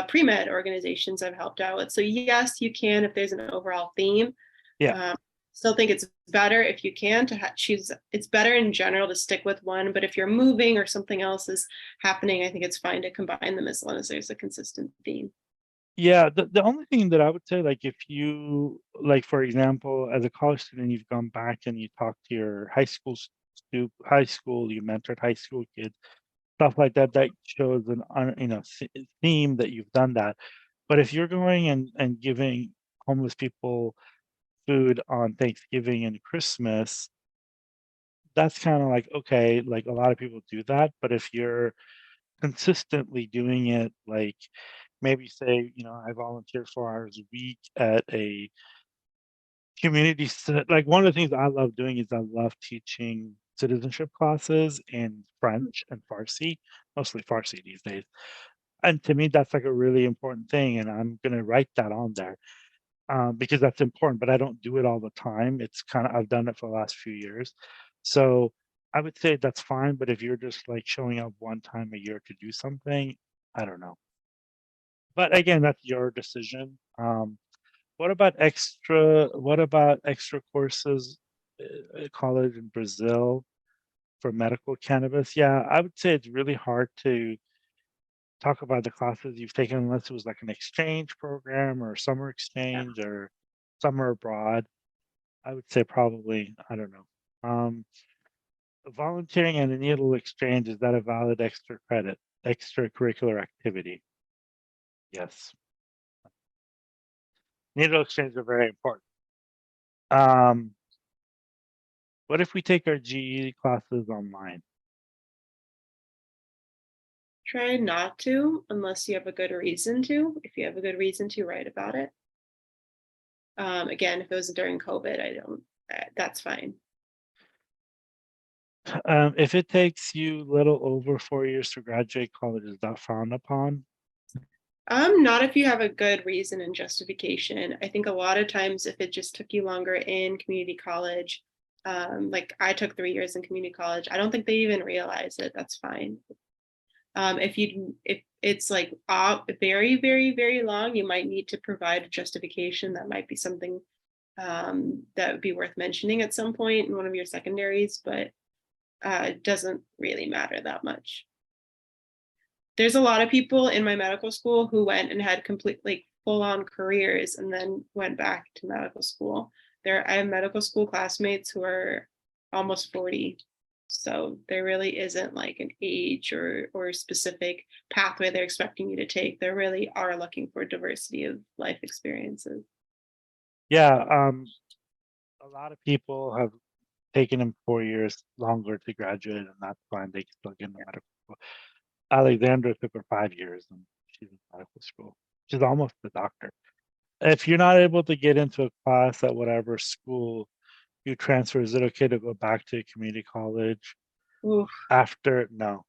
pre-med organizations I've helped out with. So yes, you can if there's an overall theme. Yeah. Um, Still think it's better if you can to choose. It's better in general to stick with one, but if you're moving or something else is happening, I think it's fine to combine them as long as there's a consistent theme. Yeah, the only thing that I would say, like if you like, for example, as a college student, you've gone back and you talked to your high school, you mentored high school kids, stuff like that, that shows theme that you've done that. But if you're going and giving homeless people food on Thanksgiving and Christmas, that's kind of like okay, like a lot of people do that. But if you're consistently doing it, like maybe say, I volunteer 4 hours a week at a like one of the things I love doing is I love teaching citizenship classes in French and Farsi, mostly Farsi these days. And to me, that's like a really important thing. And I'm going to write that on there because that's important, but I don't do it all the time. It's kind of, I've done it for the last few years. So I would say that's fine, but if you're just like showing up one time a year to do something, I don't know. But again, that's your decision. What about extra courses, at college in Brazil for medical cannabis? Yeah, I would say it's really hard to talk about the classes you've taken unless it was like an exchange program or summer Yeah. exchange or summer abroad. I would say probably, I don't know. Volunteering and a needle exchange, is that a valid extracurricular activity? Yes. Needle exchange are very important. Um, what if we take our GE classes online? Try not to unless you have a good reason to. If you have a good reason to, write about it. Again, if it was during COVID, I don't. That's fine. If it takes you little over 4 years to graduate college, is that frowned upon? Not if you have a good reason and justification. I think a lot of times if it just took you longer in community college, like I took 3 years in community college, I don't think they even realize it. That's fine. If it's like very, very, very long, you might need to provide a justification. That might be something that would be worth mentioning at some point in one of your secondaries, but it doesn't really matter that much. There's a lot of people in my medical school who went and had complete like full on careers and then went back to medical school. I have medical school classmates who are almost 40. So there really isn't like an age or specific pathway they're expecting you to take. They really are looking for diversity of life experiences. Yeah, a lot of people have taken them 4 years longer to graduate, and that's fine. They can still get into medical school. Alexandra took her 5 years, and she's in medical school. She's almost a doctor. If you're not able to get into a class at whatever school you transfer, is it okay to go back to community college Oof. after? No.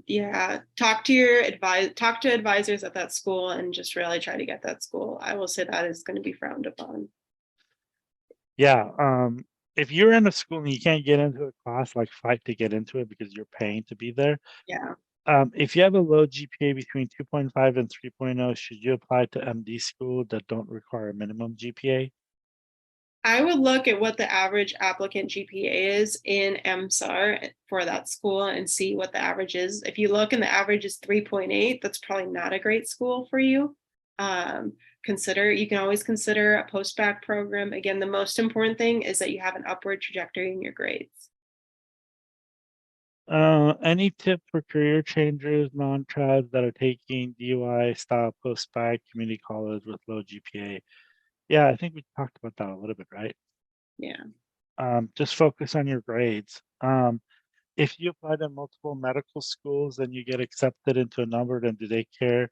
Yeah, talk to advisors at that school and just really try to get that school. I will say that is going to be frowned upon. Yeah. If you're in a school and you can't get into a class, like fight to get into it because you're paying to be there. Yeah. If you have a low GPA between 2.5 and 3.0, should you apply to MD school that don't require a minimum GPA? I would look at what the average applicant GPA is in MSAR for that school and see what the average is. If you look and the average is 3.8, that's probably not a great school for you. You can always consider a post-bac program. Again, the most important thing is that you have an upward trajectory in your grades. Any tip for career changers, non-trads that are taking DUI style post-bac community college with low GPA? Yeah, I think we talked about that a little bit, right? Yeah. Just focus on your grades. If you apply to multiple medical schools and you get accepted into a number, then do they care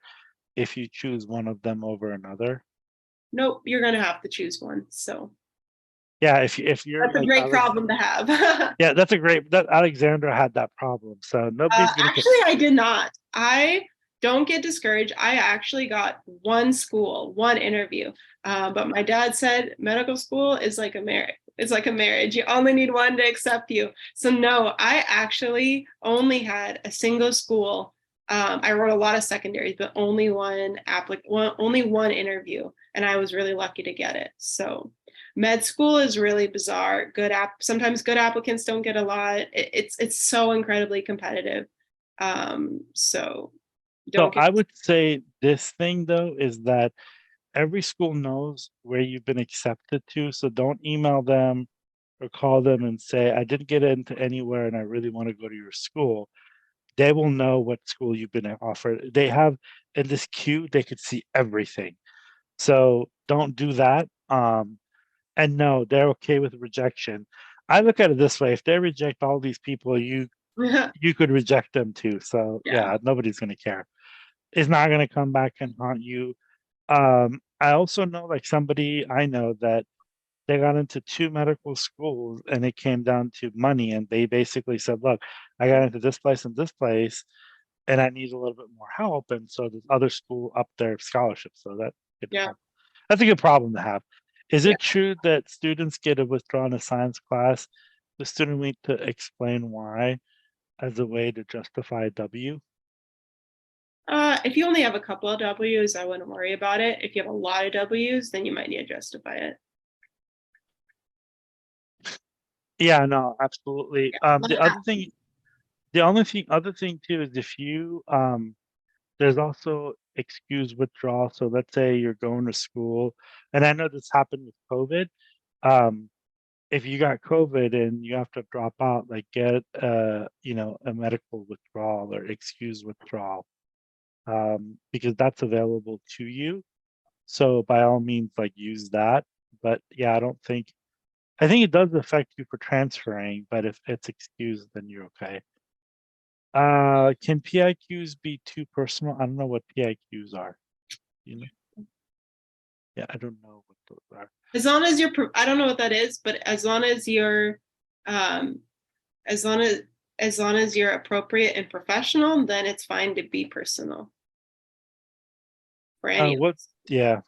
if you choose one of them over another? Nope, you're going to have to choose one. So Yeah, if you're that's a like great Alex, problem to have. yeah, that's a great that Alexandra had that problem. So nobody's gonna Actually, I did not. I don't get discouraged. I actually got one school, one interview. But my dad said medical school is like a marriage. It's like a marriage. You only need one to accept you. So no, I actually only had a single school. I wrote a lot of secondaries, but only one interview, and I was really lucky to get it. So med school is really bizarre. Sometimes good applicants don't get a lot. It's so incredibly competitive. So So don't get. I would say this thing though is that every school knows where you've been accepted to. So don't email them or call them and say, I didn't get into anywhere and I really want to go to your school. They will know what school you've been offered. They have in this queue, they could see everything. So don't do that. And no, they're okay with rejection. I look at it this way: if they reject all these people, you could reject them too. So Yeah. yeah, nobody's gonna care. It's not gonna come back and haunt you. I also know like somebody I know that they got into two medical schools and it came down to money, and they basically said, "Look, I got into this place and this place, and I need a little bit more help." And so this other school upped their scholarship. So Yeah. that's a good problem to have. Is Yeah. it true that students get a withdrawn a science class the student need to explain why as a way to justify W? If you only have a couple of W's, I wouldn't worry about it. If you have a lot of W's, then you might need to justify it. Yeah, no, absolutely. Yeah. Other thing too is if you there's also excuse withdrawal. So let's say you're going to school, and I know this happened with COVID. Um, if you got COVID and you have to drop out, like get a medical withdrawal or excuse withdrawal, because that's available to you. So by all means, like use that. But yeah, I think it does affect you for transferring, but if it's excused, then you're okay. Can PIQs be too personal? I don't know what PIQs are. You know? Yeah, I don't know what those are. As long as I don't know what that is, but as long as you're, um, as long as as long as you're appropriate and professional, then it's fine to be personal for any of What? us. Yeah.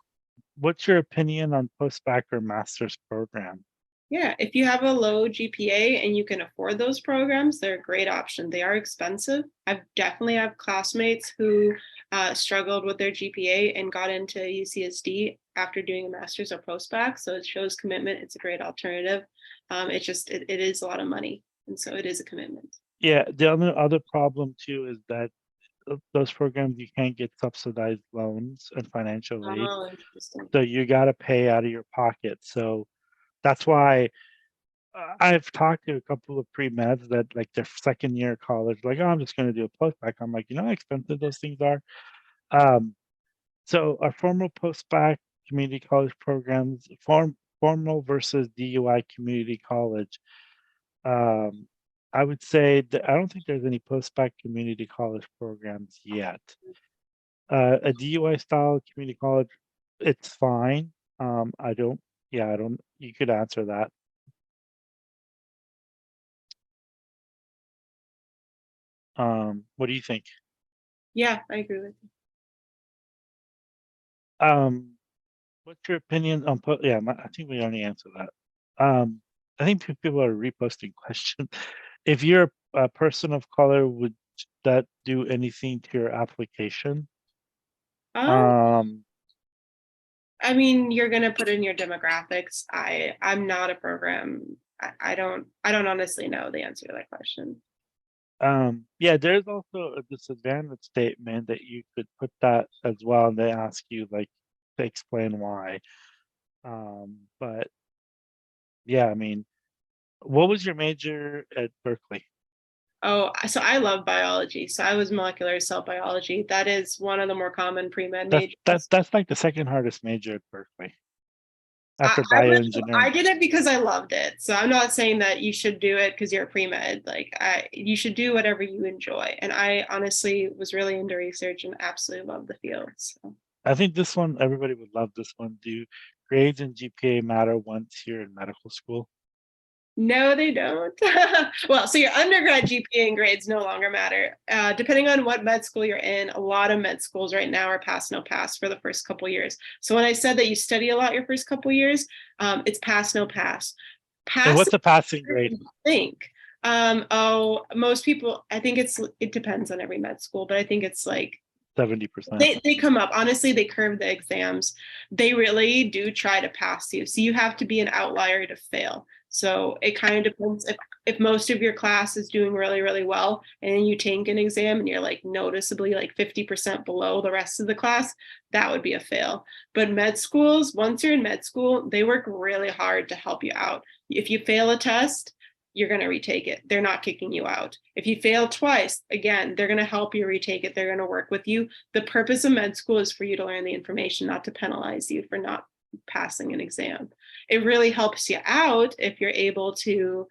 What's your opinion on post-bac or master's program? Yeah, if you have a low GPA and you can afford those programs, they're a great option. They are expensive. I've definitely have classmates who struggled with their GPA and got into UCSD after doing a master's or post-bac. So it shows commitment. It's a great alternative. It is a lot of money, and so it is a commitment. Yeah, the other problem too is that those programs you can't get subsidized loans and financial aid, Oh, interesting. so you got to pay out of your pocket. So that's why I've talked to a couple of pre-meds that like their second year of college, like, oh, I'm just going to do a post-bac. I'm like, you know how expensive those things are. Um, so our formal post-bac community college programs, formal versus DUI community college. Um, I would say that I don't think there's any post-bac community college programs yet. A DUI style community college, it's fine. I don't, yeah, I don't, you could answer that. What do you think? Yeah, I agree with you. Um, what's your opinion on, yeah, I think we already answered that. I think people are reposting questions. If you're a person of color, would that do anything to your application? Um, Um, I mean, you're gonna put in your demographics. I'm not a program. I don't honestly know the answer to that question. yeah, there's also a disadvantage statement that you could put that as well, and they ask you like to explain why. But yeah, I mean, what was your major at Berkeley? Oh, so I love biology. So I was molecular cell biology. That is one of the more common pre-med majors. That's like the second hardest major at Berkeley after I bioengineering. did it because I loved it. So I'm not saying that you should do it because you're a pre-med. You should do whatever you enjoy. And I honestly was really into research and absolutely love the field. So. I think this one, everybody would love this one. Do grades and GPA matter once you're in medical school? No, they don't. Well, so your undergrad GPA and grades no longer matter. Depending on what med school you're in, a lot of med schools right now are pass, no pass for the first couple years. So when I said that you study a lot your first couple years, it's pass, no pass. And Pass, what's a passing grade? I think. Most people, I think it depends on every med school, but I think it's like 70%. they come up. Honestly, they curve the exams. They really do try to pass you. So you have to be an outlier to fail. So it kind of depends if most of your class is doing really, really well, and then you take an exam and you're like noticeably like 50% below the rest of the class, that would be a fail. But med schools, once you're in med school, they work really hard to help you out. If you fail a test, you're going to retake it. They're not kicking you out. If you fail twice, again, they're going to help you retake it. They're going to work with you. The purpose of med school is for you to learn the information, not to penalize you for not passing an exam. It really helps you out if you're able to,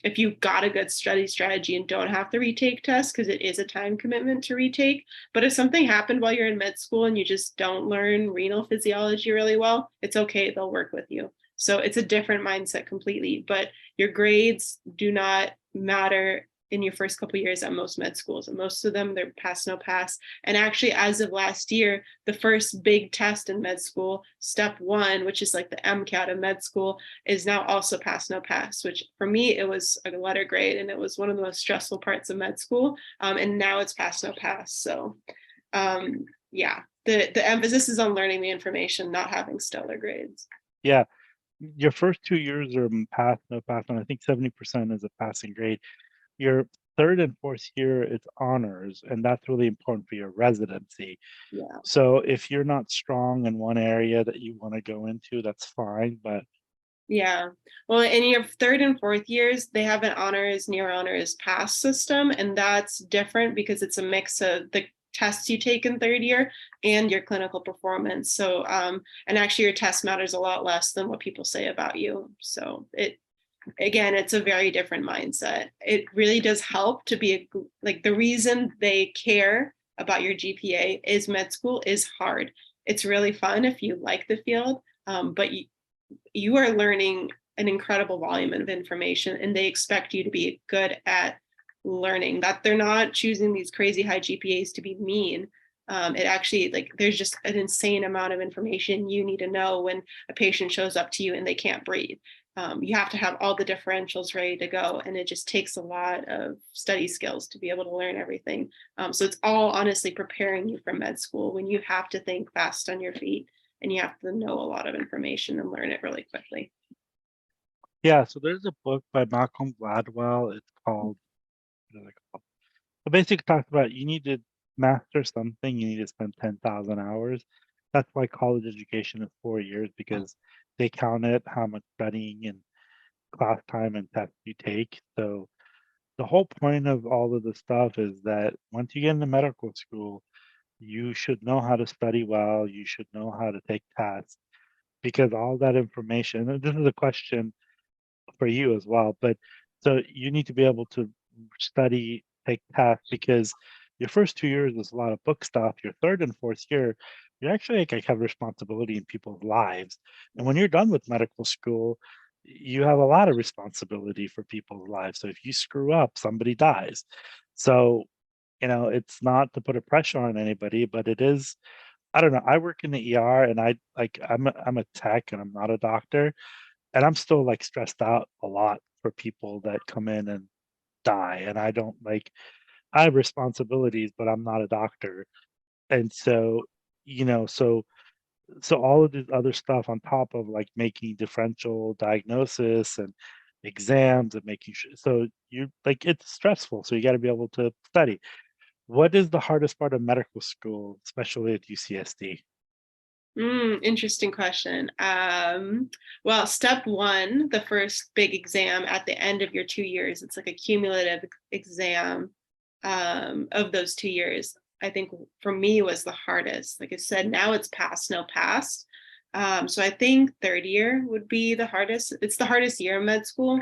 if you've got a good study strategy and don't have to retake tests, because it is a time commitment to retake. But if something happened while you're in med school and you just don't learn renal physiology really well, it's okay. They'll work with you. So it's a different mindset completely, but your grades do not matter in your first couple of years at most med schools, and most of them they're pass no pass. And actually, as of last year, the first big test in med school, step 1, which is like the MCAT of med school, is now also pass no pass, which for me it was a letter grade, and it was one of the most stressful parts of med school. And now it's pass no pass. So yeah, the emphasis is on learning the information, not having stellar grades. Yeah, your first 2 years are pass, no pass, and I think 70% is a passing grade. Your third and fourth year, it's honors, and that's really important for your residency. Yeah. So if you're not strong in one area that you want to go into, that's fine. But Yeah. Well, in your third and fourth years, they have an honors, near honors pass system, and that's different because it's a mix of the tests you take in third year and your clinical performance. So, and actually, your test matters a lot less than what people say about you. So, again, it's a very different mindset. It really does help to be like the reason they care about your GPA is med school is hard. It's really fun if you like the field, but you are learning an incredible volume of information, and they expect you to be good at learning. That they're not choosing these crazy high GPAs to be mean. It actually, like, there's just an insane amount of information you need to know when a patient shows up to you and they can't breathe. You have to have all the differentials ready to go, and it just takes a lot of study skills to be able to learn everything. So it's all honestly preparing you for med school when you have to think fast on your feet and you have to know a lot of information and learn it really quickly. yeah, so there's a book by Malcolm Gladwell. It's called, what is it called? It basically talks about you need to master something, you need to spend 10,000 hours. That's why college education is 4 years, because they count it how much studying and class time and tests you take. So the whole point of all of the stuff is that once you get into medical school, you should know how to study well, you should know how to take tests, because all that information, and this is a question for you as well, but so you need to be able to study, take tests, because your first 2 years is a lot of book stuff. Your third and fourth year, you actually like have responsibility in people's lives. And when you're done with medical school, you have a lot of responsibility for people's lives. So if you screw up, somebody dies. So, it's not to put a pressure on anybody, but it is, I don't know. I work in the ER, and I'm a tech and I'm not a doctor, and I'm still like stressed out a lot for people that come in and die. And I don't like, I have responsibilities, but I'm not a doctor. And so, you know, so so all of this other stuff on top of like making differential diagnosis and exams and making sure, so you like, it's stressful. So you got to be able to study. What is the hardest part of medical school, especially at UCSD? Interesting question. Well, step 1, the first big exam at the end of your 2 years, it's like a cumulative exam of those 2 years. I think for me was the hardest. Like I said, now it's pass, no pass. So I think third year would be the hardest. It's the hardest year in med school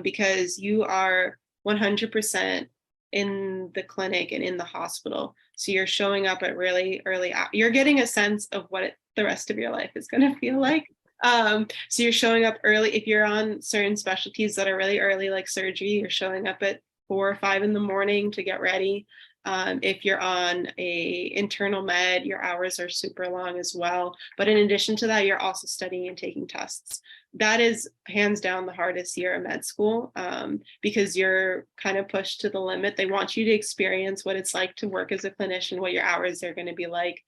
because you are 100% in the clinic and in the hospital. So you're showing up at really early. You're getting a sense of what the rest of your life is going to feel like. So you're showing up early. If you're on certain specialties that are really early, like surgery, you're showing up at 4 or 5 in the morning to get ready. If you're on a internal med, your hours are super long as well. But in addition to that, you're also studying and taking tests. That is hands down the hardest year of med school because you're kind of pushed to the limit. They want you to experience what it's like to work as a clinician, what your hours are going to be like.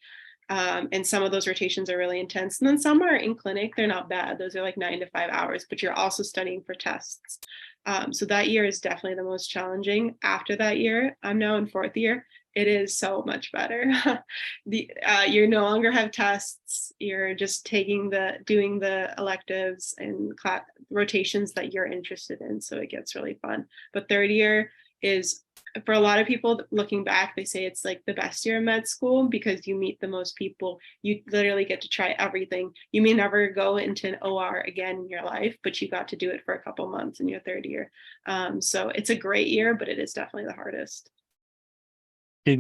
And some of those rotations are really intense. And then some are in clinic. They're not bad. Those are like 9 to 5 hours, but you're also studying for tests. So that year is definitely the most challenging. After that year, I'm now in fourth year. It is so much better. You no longer have tests. You're just doing the electives and rotations that you're interested in. So it gets really fun. But third year is, for a lot of people looking back, they say it's like the best year of med school because you meet the most people. You literally get to try everything. You may never go into an OR again in your life, but you got to do it for a couple months in your third year. So it's a great year, but it is definitely the hardest. Do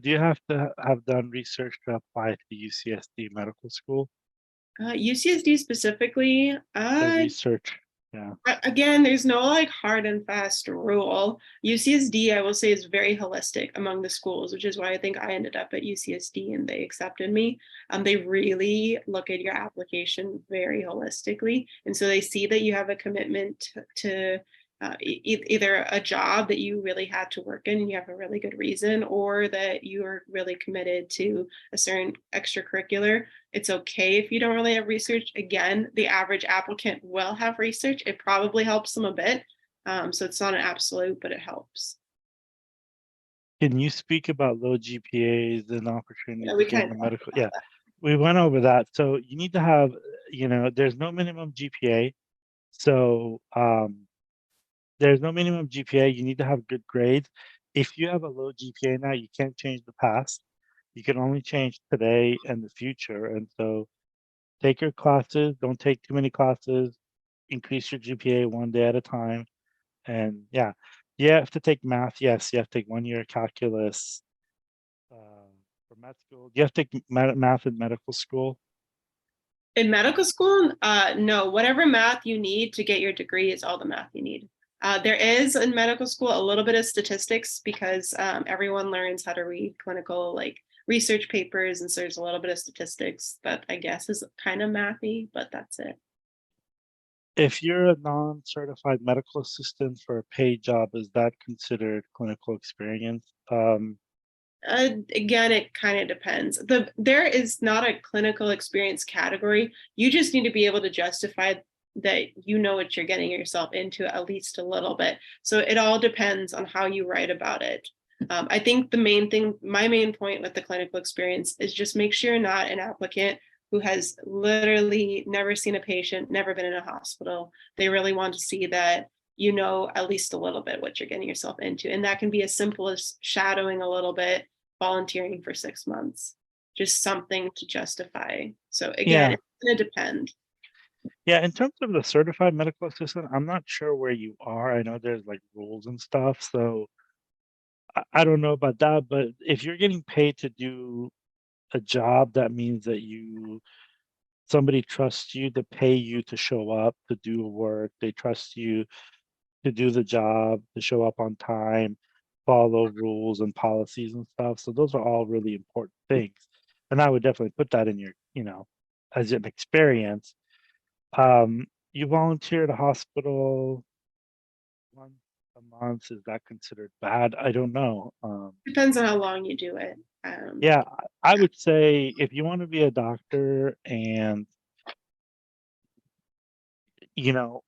you have to have done research to apply to UCSD Medical School? UCSD specifically, The research. Yeah. Again, there's no like hard and fast rule. UCSD, I will say, is very holistic among the schools, which is why I think I ended up at UCSD and they accepted me. They really look at your application very holistically. And so they see that you have a commitment to either a job that you really had to work in and you have a really good reason, or that you are really committed to a certain extracurricular. It's okay if you don't really have research. Again, the average applicant will have research. It probably helps them a bit. So it's not an absolute, but it helps. Can you speak about low GPAs and opportunity Yeah, to we get kind into of medical? Yeah, we went over that. So you need to have, there's no minimum GPA. So there's no minimum GPA. You need to have good grades. If you have a low GPA now, you can't change the past. You can only change today and the future. And so take your classes, don't take too many classes, increase your GPA one day at a time. And yeah, you have to take math. Yes, you have to take 1 year calculus for med school. You have to take math in medical school. in medical school, no, whatever math you need to get your degree is all the math you need. There is in medical school a little bit of statistics because everyone learns how to read clinical like research papers, and so there's a little bit of statistics that I guess is kind of mathy, but that's it. If you're a non-certified medical assistant for a paid job, is that considered clinical experience? Again, it kind of depends. There is not a clinical experience category. You just need to be able to justify that you know what you're getting yourself into at least a little bit. So it all depends on how you write about it. I think the main thing, my main point with the clinical experience is just make sure you're not an applicant who has literally never seen a patient, never been in a hospital. They really want to see that you know at least a little bit what you're getting yourself into. And that can be as simple as shadowing a little bit, volunteering for 6 months, just something to justify. So again, Yeah, it's going to depend. yeah. In terms of the certified medical assistant, I'm not sure where you are. I know there's like rules and stuff, so I don't know about that. But if you're getting paid to do a job, that means that somebody trusts you to pay you to show up to do work. They trust you to do the job, to show up on time, follow rules and policies and stuff. So those are all really important things. And I would definitely put that in your, as an experience. You volunteer at a hospital once a month. Is that considered bad? I don't know. Depends on how long you do it. Um, Yeah, I would say if you want to be a doctor and, you know,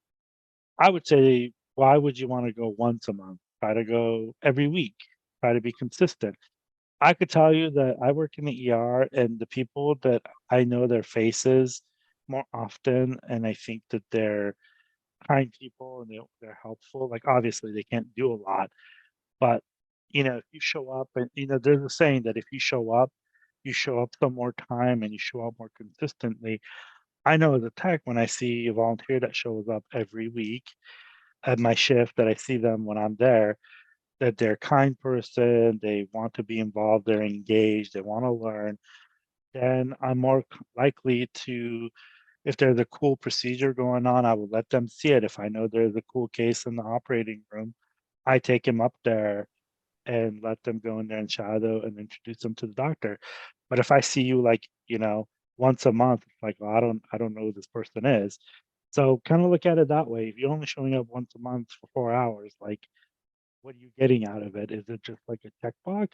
I would say, why would you want to go once a month? Try to go every week. Try to be consistent. I could tell you that I work in the ER and the people that I know their faces more often, and I think that they're kind people and they're helpful. Like obviously they can't do a lot, but if you show up and there's a saying that if you show up some more time and you show up more consistently. I know as a tech, when I see a volunteer that shows up every week at my shift, that I see them when I'm there, that they're a kind person, they want to be involved, they're engaged, they want to learn, then I'm more likely to, if there's a cool procedure going on, I will let them see it. If I know there's a cool case in the operating room, I take him up there and let them go in there and shadow and introduce them to the doctor. But if I see you like, once a month, it's like, well, I don't know who this person is. So kind of look at it that way. If you're only showing up once a month for 4 hours, like what are you getting out of it? Is it just like a checkbox?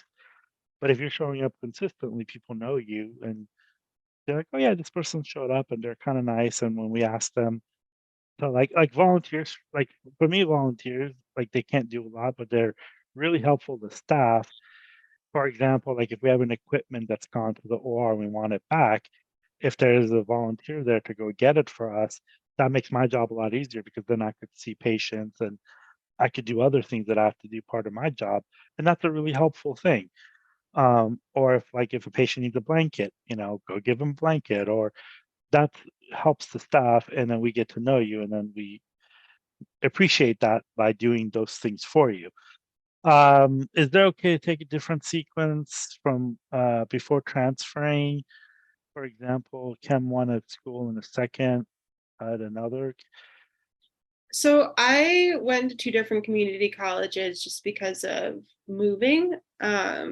But if you're showing up consistently, people know you and they're like, oh yeah, this person showed up and they're kind of nice. And when we ask them to like volunteers, like for me, volunteers, like they can't do a lot, but they're really helpful to staff. For example, like if we have an equipment that's gone to the OR and we want it back, if there's a volunteer there to go get it for us, that makes my job a lot easier because then I could see patients and I could do other things that I have to do part of my job. And that's a really helpful thing. Or if a patient needs a blanket, go give them a blanket, or that helps the staff and then we get to know you and then we appreciate that by doing those things for you. Is there okay to take a different sequence from before transferring? For example, Chem 1 at school and a second at another. So I went to two different community colleges just because of moving. Uh,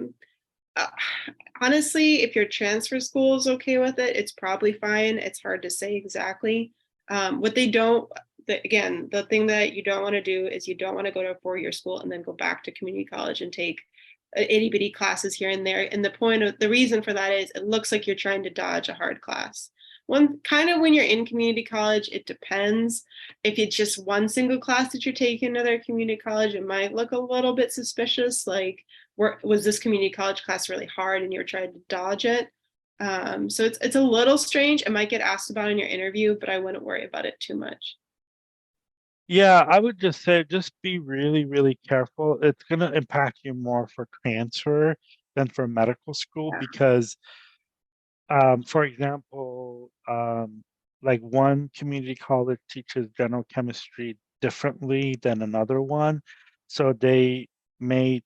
Honestly, if your transfer school is okay with it, it's probably fine. It's hard to say exactly. What they don't, again, the thing that you don't want to do is you don't want to go to a 4-year school and then go back to community college and take itty bitty classes here and there. And the reason for that is it looks like you're trying to dodge a hard class. One kind of when you're in community college, it depends. If it's just one single class that you're taking another community college, it might look a little bit suspicious. Like, was this community college class really hard and you're trying to dodge it? So it's a little strange. It might get asked about in your interview, but I wouldn't worry about it too much. Yeah, I would just say just be really, really careful. It's going to impact you more for transfer than for medical school Yeah. because, for example, like one community college teaches general chemistry differently than another one. So they may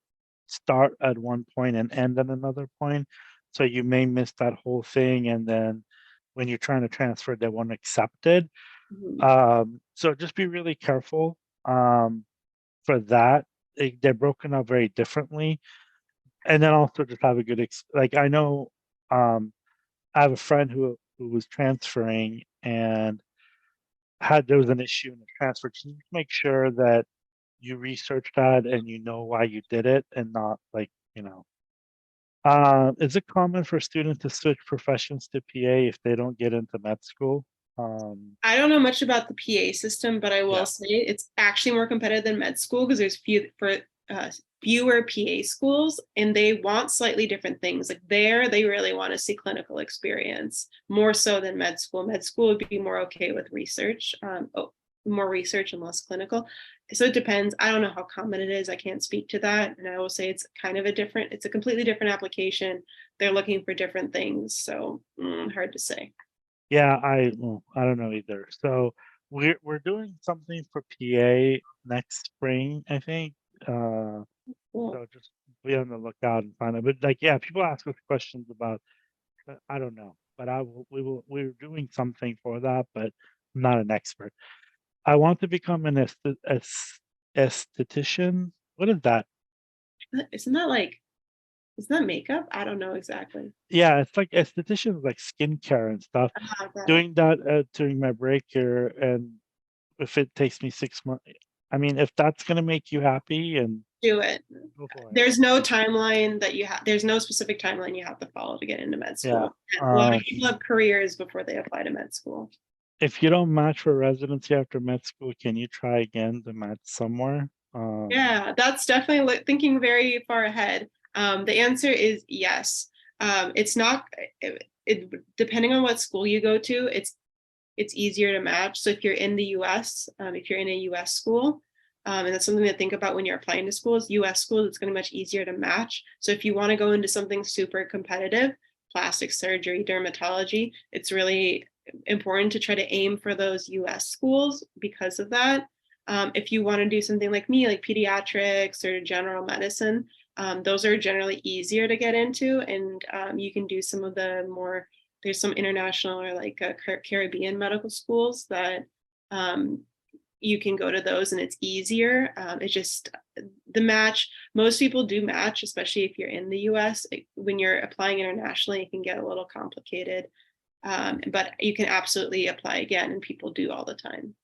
start at one point and end at another point. So you may miss that whole thing. And then when you're trying to transfer, they won't accept it. Mhm. So just be really careful for that. They're broken up very differently. And then also just have a good like I know I have a friend who was transferring and had there was an issue in the transfer. Just make sure that you research that and you know why you did it and not like, is it common for students to switch professions to PA if they don't get into med school? Um, I don't know much about the PA system, but I will yeah. say it's actually more competitive than med school because there's uh, fewer PA schools, and they want slightly different things. Like there, they really want to see clinical experience more so than med school. Med school would be more okay with research, more research and less clinical. So it depends. I don't know how common it is. I can't speak to that, and I will say it's kind of it's a completely different application. They're looking for different things, so hard to say. Yeah, I don't know either. So we're doing something for PA next spring, I think. Uh, Cool. so just be on the lookout and find out. But like, yeah, people ask us questions about, I don't know, but we're doing something for that, but I'm not an expert. I want to become an esthetician. What is that? Isn't that like Isn't that makeup? I don't know exactly. Yeah, it's like estheticians like skincare and stuff. Got it. Doing that during my break here, and if it takes me 6 months, I mean, if that's gonna make you happy, and Do it. go for it. There's no timeline that you have. There's no specific timeline you have to follow to get into med Yeah. school. A lot of Uh, people have careers before they apply to med school. if you don't match for residency after med school, can you try again to match somewhere? Yeah, that's definitely thinking very far ahead. The answer is yes. It's not. Depending on what school you go to, it's easier to match. So if you're in the U.S., if you're in a U.S. school, and that's something to think about when you're applying to schools, U.S. schools, it's going to be much easier to match. So if you want to go into something super competitive, plastic surgery, dermatology, it's really important to try to aim for those U.S. schools because of that. If you want to do something like me, like pediatrics or general medicine, those are generally easier to get into, and you can do some of the more there's some international or like Caribbean medical schools that um, you can go to those and it's easier. It's just the match. Most people do match, especially if you're in the US. When you're applying internationally, it can get a little complicated, but you can absolutely apply again, and people do all the time.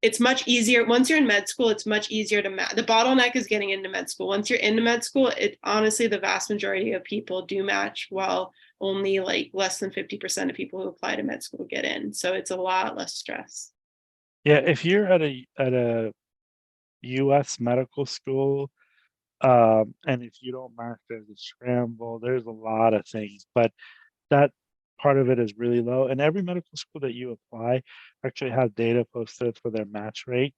It's much easier once you're in med school. It's much easier to match. The bottleneck is getting into med school. Once you're into med school, it honestly the vast majority of people do match, while only like less than 50% of people who apply to med school get in. So it's a lot less stress. Yeah, if you're at a US medical school, and if you don't match, there's a scramble, there's a lot of things, but that part of it is really low. And every medical school that you apply actually has data posted for their match rate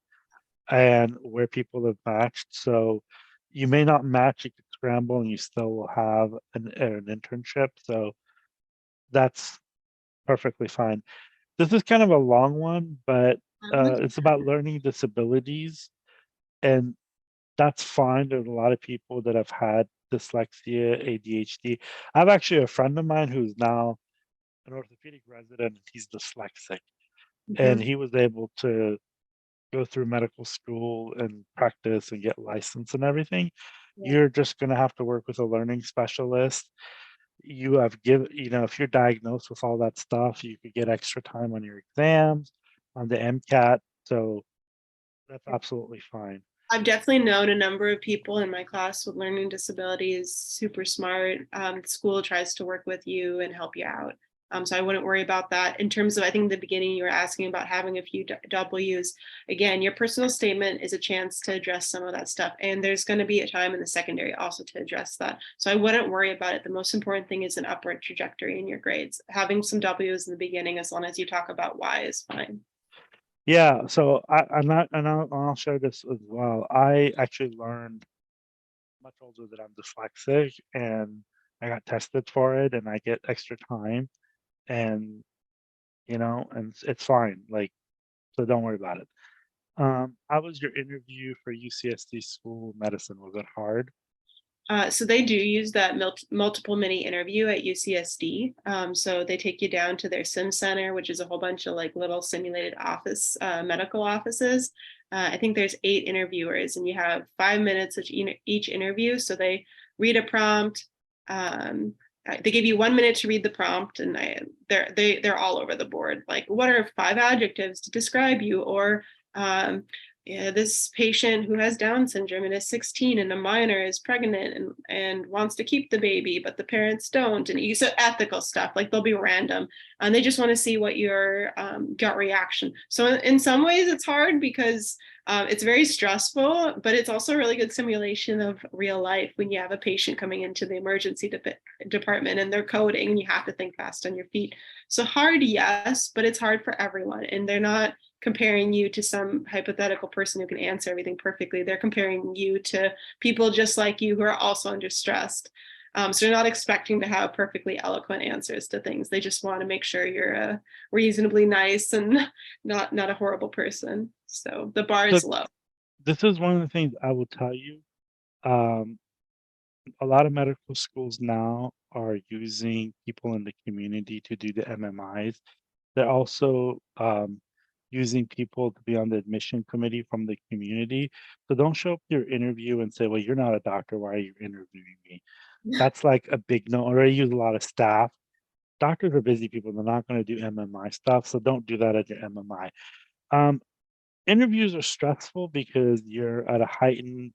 and where people have matched. So you may not match, you could scramble and you still will have an internship. So that's perfectly fine. This is kind of a long one, but it's about learning disabilities. And that's fine. There's a lot of people that have had dyslexia, ADHD. I have actually a friend of mine who's now an orthopedic resident. He's dyslexic. and Mhm. he was able to go through medical school and practice and get licensed and everything. Yeah. You're just going to have to work with a learning specialist. If you're diagnosed with all that stuff, you could get extra time on your exams, on the MCAT. So that's absolutely fine. I've definitely known a number of people in my class with learning disabilities, super smart. School tries to work with you and help you out. So I wouldn't worry about that. In terms of, I think in the beginning you were asking about having a few W's. Again, your personal statement is a chance to address some of that stuff. And there's going to be a time in the secondary also to address that. So I wouldn't worry about it. The most important thing is an upward trajectory in your grades. Having some W's in the beginning, as long as you talk about why, is fine. Yeah, so I'm not, and I'll share this as well. I actually learned much older that I'm dyslexic, and I got tested for it, and I get extra time, and and it's fine. Like, so don't worry about it. How was your interview for UCSD School of Medicine? Was it hard? So they do use that multiple mini interview at UCSD. So they take you down to their sim center, which is a whole bunch of like little simulated office, medical offices. I think there's 8 interviewers, and you have 5 minutes of each interview. So they read a prompt. They give you 1 minute to read the prompt, and they're all over the board. Like, what are 5 adjectives to describe you? Or um, yeah, this patient who has Down syndrome and is 16 and a minor is pregnant and wants to keep the baby, but the parents don't. And you so ethical stuff, like they'll be random. And they just want to see what your gut reaction. So in some ways it's hard because it's very stressful, but it's also a really good simulation of real life when you have a patient coming into the emergency department and they're coding and you have to think fast on your feet. So hard, yes, but it's hard for everyone. And they're not comparing you to some hypothetical person who can answer everything perfectly. They're comparing you to people just like you who are also under stress. So they're not expecting to have perfectly eloquent answers to things. They just want to make sure you're reasonably nice and not a horrible person. So the bar So is low. this is one of the things I will tell you. Um, a lot of medical schools now are using people in the community to do the MMIs. They're also using people to be on the admission committee from the community. So don't show up to your interview and say, "Well, you're not a doctor. Why are you interviewing me?" That's like a big no. Or I use a lot of staff. Doctors are busy people. They're not going to do MMI stuff. So don't do that at your MMI. Um, Interviews are stressful because you're at a heightened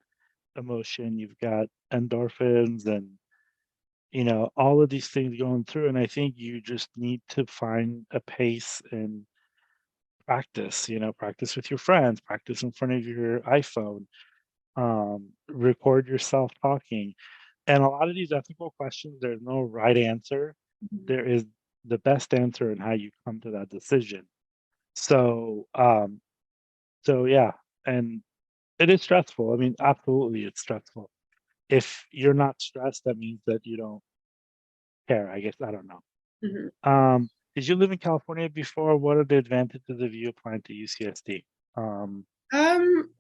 emotion. You've got endorphins and all of these things going through. And I think you just need to find a pace and practice. Practice with your friends, practice in front of your iPhone, record yourself talking. And a lot of these ethical questions, there's no right answer. There is the best answer and how you come to that decision. So, yeah, and it is stressful. I mean, absolutely, it's stressful. If you're not stressed, that means that you don't care. I guess I don't know. Mhm. Did you live in California before? What are the advantages of you applying to UCSD? Um,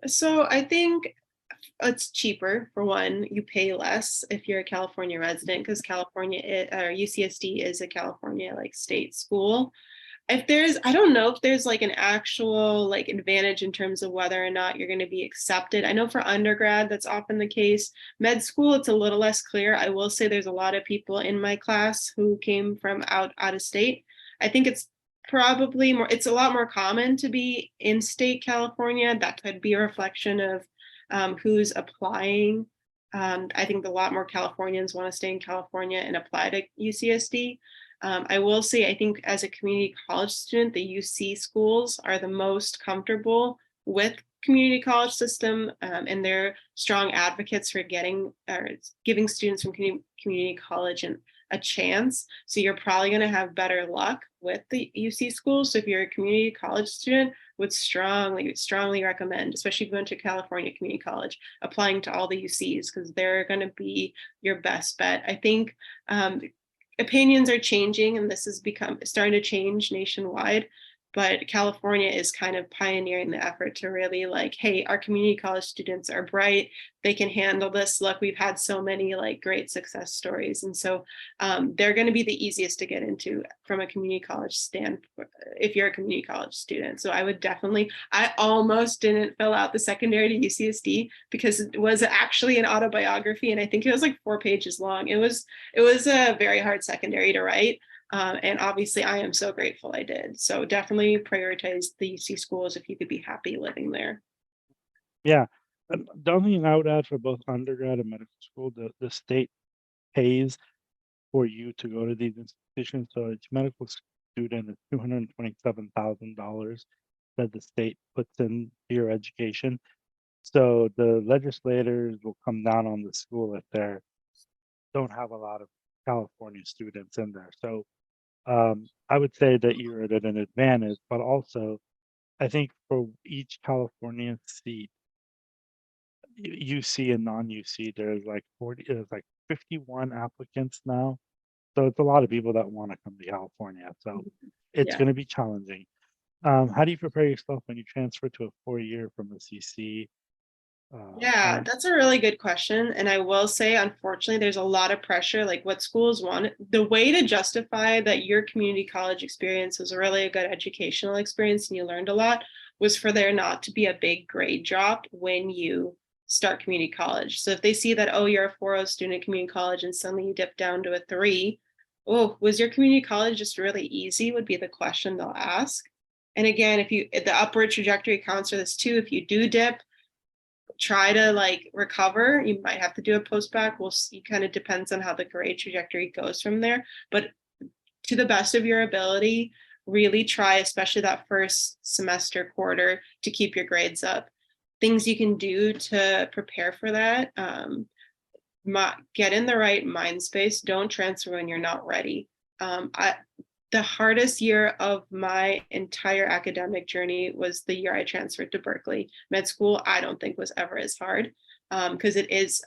So I think it's cheaper for one. You pay less if you're a California resident because or UCSD is a California like state school. If there's, I don't know if there's like an actual like advantage in terms of whether or not you're going to be accepted. I know for undergrad that's often the case. Med school, it's a little less clear. I will say there's a lot of people in my class who came from out of state. I think it's probably more, it's a lot more common to be in state California. That could be a reflection of who's applying. I think a lot more Californians want to stay in California and apply to UCSD. I will say, I think as a community college student, the UC schools are the most comfortable with community college system, and they're strong advocates for getting or giving students from community college a chance. So you're probably going to have better luck with the UC schools. So if you're a community college student, would strongly recommend, especially if you went to California Community College, applying to all the UCs because they're going to be your best bet. I think opinions are changing, and this has become starting to change nationwide. but California is kind of pioneering the effort to really like, hey, our community college students are bright. They can handle this. Look, we've had so many like great success stories. And so they're going to be the easiest to get into from a community college standpoint if you're a community college student. So I would definitely, I almost didn't fill out the secondary to UCSD because it was actually an autobiography. And I think it was like 4 pages long. It was a very hard secondary to write. And obviously, I am so grateful I did. So definitely prioritize the UC schools if you could be happy living there. Yeah. The only thing I would add for both undergrad and medical school, the state pays for you to go to these institutions. So it's medical student, it's $227,000 that the state puts in your education. So the legislators will come down on the school if they don't have a lot of California students in there. So I would say that you're at an advantage, but also I think for each California seat, UC and non-UC, there's like 51 applicants now. So it's a lot of people that want to come to California. So it's Yeah. going to be challenging. How do you prepare yourself when you transfer to a 4-year from a CC? Yeah, that's a really good question. And I will say, unfortunately, there's a lot of pressure. Like what schools want, the way to justify that your community college experience was really a good educational experience and you learned a lot was for there not to be a big grade drop when you start community college. So if they see that, oh, you're a 4.0 student at community college and suddenly you dip down to a 3, oh, was your community college just really easy? Would be the question they'll ask. And again, the upward trajectory counts for this too. If you do dip, try to like recover. You might have to do a post back. We'll see, kind of depends on how the grade trajectory goes from there. But to the best of your ability, really try, especially that first semester quarter, to keep your grades up. Things you can do to prepare for that. Get in the right mind space. Don't transfer when you're not ready. The hardest year of my entire academic journey was the year I transferred to Berkeley. Med school, I don't think was ever as hard because it's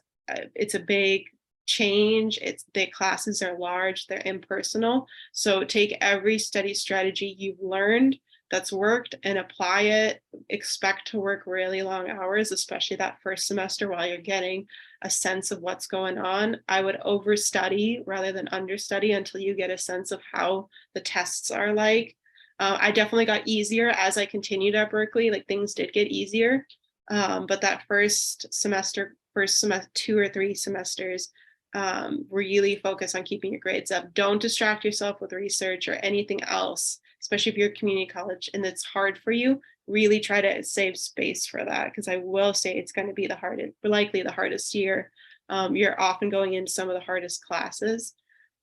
a big change. The classes are large, they're impersonal. So take every study strategy you've learned that's worked and apply it. Expect to work really long hours, especially that first semester while you're getting a sense of what's going on. I would overstudy rather than understudy until you get a sense of how the tests are like. I definitely got easier as I continued at Berkeley. Like things did get easier, but that first semester, 2 or 3 semesters, really focus on keeping your grades up. Don't distract yourself with research or anything else, especially if you're community college and it's hard for you. Really try to save space for that, because I will say it's going to be likely the hardest year. You're often going into some of the hardest classes,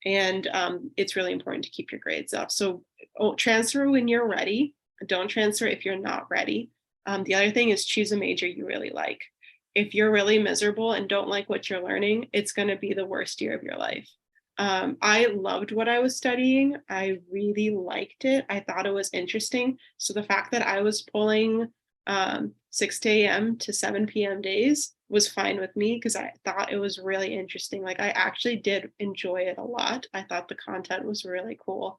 and it's really important to keep your grades up. So transfer when you're ready. Don't transfer if you're not ready. The other thing is choose a major you really like. If you're really miserable and don't like what you're learning, it's going to be the worst year of your life. I loved what I was studying. I really liked it. I thought it was interesting. So the fact that I was pulling 6 a.m. to 7 p.m. days was fine with me because I thought it was really interesting. Like I actually did enjoy it a lot. I thought the content was really cool.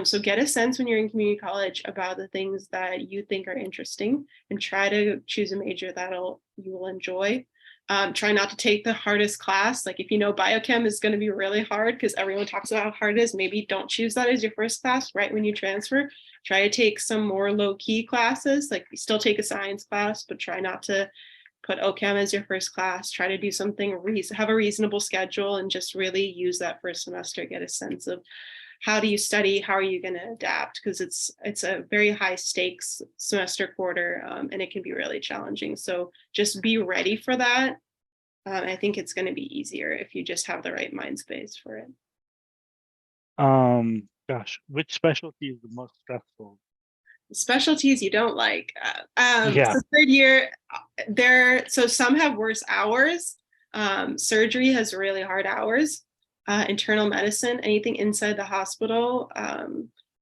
So get a sense when you're in community college about the things that you think are interesting and try to choose a major you will enjoy. Try not to take the hardest class. Like if you know biochem is going to be really hard because everyone talks about how hard it is, maybe don't choose that as your first class right when you transfer. Try to take some more low-key classes, like you still take a science class, but try not to put OChem as your first class. Try to do something, have a reasonable schedule and just really use that first semester, get a sense of how do you study, how are you going to adapt, because it's a very high stakes semester quarter, and it can be really challenging. So just be ready for that. I think it's going to be easier if you just have the right mind space for it. Gosh, which specialty is the most stressful? Specialties you don't like. Yeah. So third year, so some have worse hours. Surgery has really hard hours. Internal medicine, anything inside the hospital,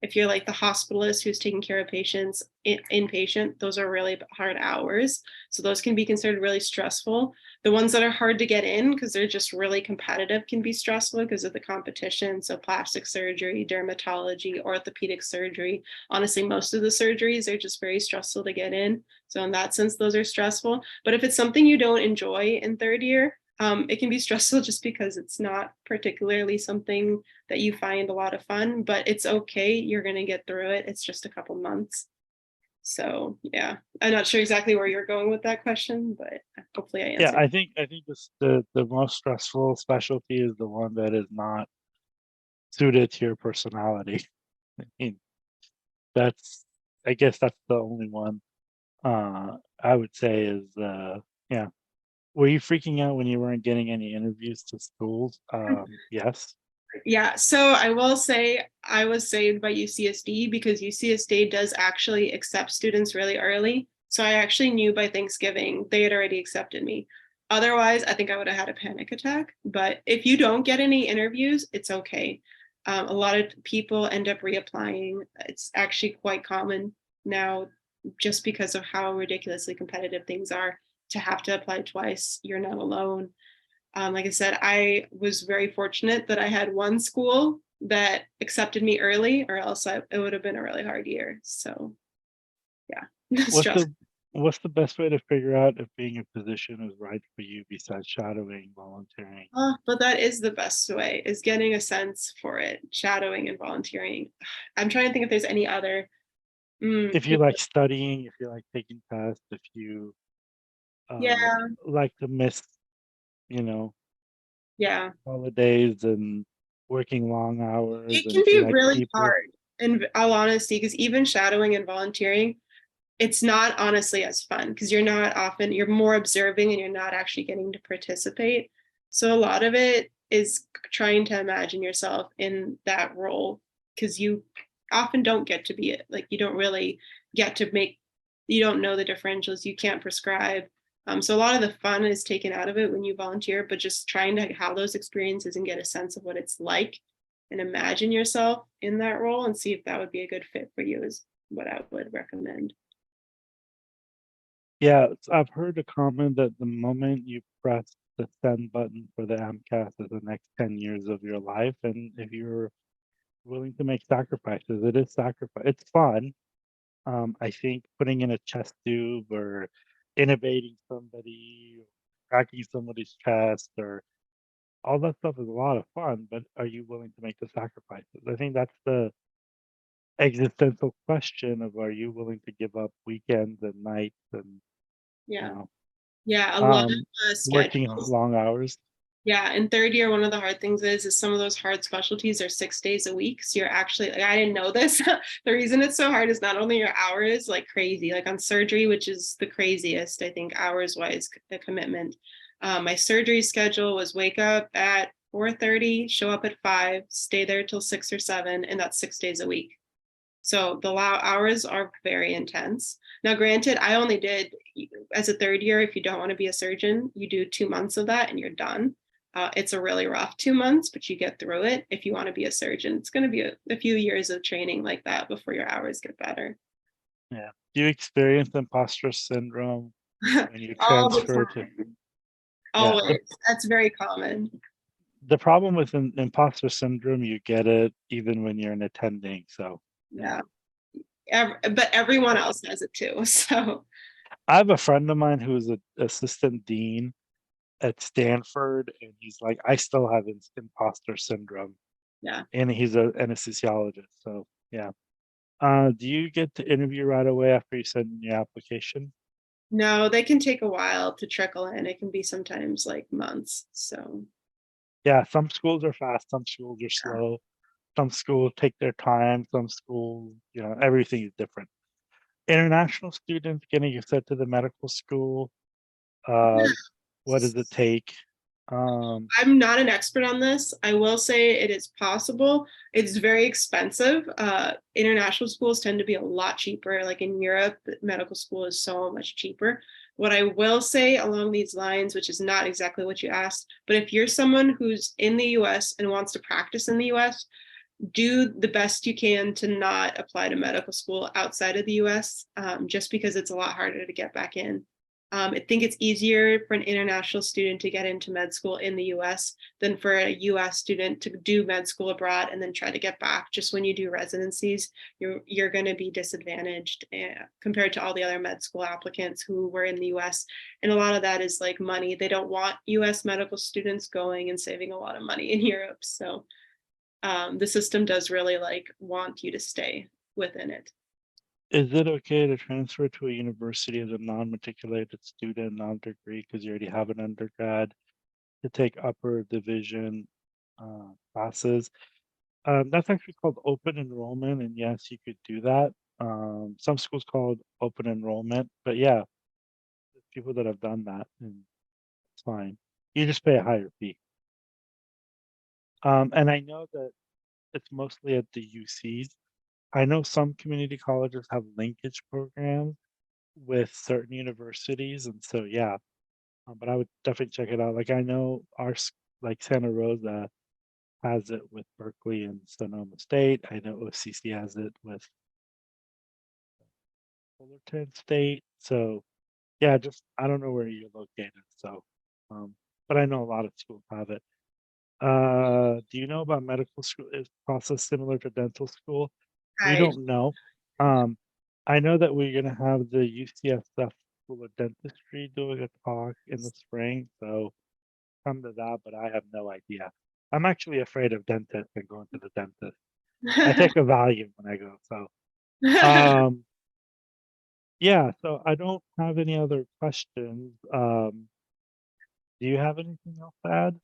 If you're like the hospitalist who's taking care of patients, inpatient, those are really hard hours. So those can be considered really stressful. The ones that are hard to get in because they're just really competitive can be stressful because of the competition. So plastic surgery, dermatology, orthopedic surgery. Honestly, most of the surgeries are just very stressful to get in. So in that sense, those are stressful. But if it's something you don't enjoy in third year, it can be stressful just because it's not particularly something that you find a lot of fun, but it's okay. You're going to get through it. It's just a couple months. So yeah, I'm not sure exactly where you're going with that question, but hopefully I Yeah, answered. I think this the most stressful specialty is the one that is not suited to your personality. I mean, that's I guess that's the only one I would say is yeah. Were you freaking out when you weren't getting any interviews to schools? Yes. Yeah, so I will say I was saved by UCSD because UCSD does actually accept students really early. So I actually knew by Thanksgiving they had already accepted me. Otherwise, I think I would have had a panic attack. But if you don't get any interviews, it's okay. A lot of people end up reapplying. It's actually quite common now, just because of how ridiculously competitive things are. To have to apply twice, you're not alone. Like I said, I was very fortunate that I had one school that accepted me early, or else it would have been a really hard year. So yeah, no What's stress. the what's the best way to figure out if being a physician is right for you besides shadowing, volunteering? But that is the best way, is getting a sense for it, shadowing and volunteering. I'm trying to think if there's any other. If you like studying, if you like taking tests, if you uh Yeah, like to miss, you know, yeah. holidays and working long hours, It and can if you be like really people. hard, in all honesty, because even shadowing and volunteering, it's not honestly as fun because you're more observing and you're not actually getting to participate. So a lot of it is trying to imagine yourself in that role because you often don't get to be it. Like you don't really get to make, you don't know the differentials, you can't prescribe. So a lot of the fun is taken out of it when you volunteer, but just trying to have those experiences and get a sense of what it's like and imagine yourself in that role and see if that would be a good fit for you is what I would recommend. Yeah, I've heard a comment that the moment you press the send button for the MCAS is the next 10 years of your life, and if you're willing to make sacrifices, it is sacrifice. It's fun. I think putting in a chest tube or innovating somebody, cracking somebody's chest, or all that stuff is a lot of fun, but are you willing to make the sacrifices? I think that's the existential question of are you willing to give up weekends and nights and, you Yeah. know, Yeah, a lot of um, working schedules. long hours. Yeah, in third year, one of the hard things is some of those hard specialties are 6 days a week. So you're actually like, I didn't know this. The reason it's so hard is not only your hours like crazy, like on surgery, which is the craziest, I think, hours wise, the commitment. My surgery schedule was wake up at 4:30, show up at 5, stay there till 6 or 7, and that's 6 days a week. So the hours are very intense. Now, granted, I only did as a third year, if you don't want to be a surgeon, you do 2 months of that and you're done. It's a really rough 2 months, but you get through it. If you want to be a surgeon, it's going to be a few years of training like that before your hours get better. Yeah. Do you experience imposter syndrome when you All the transfer to? time, Yeah. always. That's very common. The problem with imposter syndrome, you get it even when you're an attending. So yeah. Yeah. But everyone else has it too. So I have a friend of mine who's an assistant dean at Stanford, and he's like, I still have imposter syndrome, yeah. and he's a anesthesiologist. So yeah. Do you get to interview right away after you send in your application? No, they can take a while to trickle in. It can be sometimes like months. So Yeah, some schools are fast, some schools are yeah. slow, some schools take their time, some schools, everything is different. International students getting accepted to the medical school, uh, what does it take? Um, I'm not an expert on this. I will say it is possible. It's very expensive. International schools tend to be a lot cheaper. Like in Europe, medical school is so much cheaper. What I will say along these lines, which is not exactly what you asked, but if you're someone who's in the US and wants to practice in the US, do the best you can to not apply to medical school outside of the US, just because it's a lot harder to get back in. I think it's easier for an international student to get into med school in the US than for a US student to do med school abroad and then try to get back. Just when you do residencies, you're going to be disadvantaged compared to all the other med school applicants who were in the US. And a lot of that is like money. They don't want US medical students going and saving a lot of money in Europe. So the system does really like want you to stay within it. Is it okay to transfer to a university as a non-matriculated student, non-degree, because you already have an undergrad, to take upper division classes? That's actually called open enrollment, and yes, you could do that. Some schools call it open enrollment, but yeah, there's people that have done that, and it's fine. You just pay a higher fee. And I know that it's mostly at the UCs. I know some community colleges have linkage programs with certain universities, and so yeah, but I would definitely check it out. Like I know like Santa Rosa has it with Berkeley and Sonoma State. I know OCC has it with Fullerton State. So yeah, just I don't know where you're located. So, but I know a lot of schools have it. Do you know about medical school? Is process similar to dental school? We I don't know. Um, I know that we're gonna have the UCSF School of Dentistry doing a talk in the spring, so come to that, but I have no idea. I'm actually afraid of dentists and going to the dentist. I take a Valium when I go, so, um, yeah, so I don't have any other questions. Do you have anything else to add?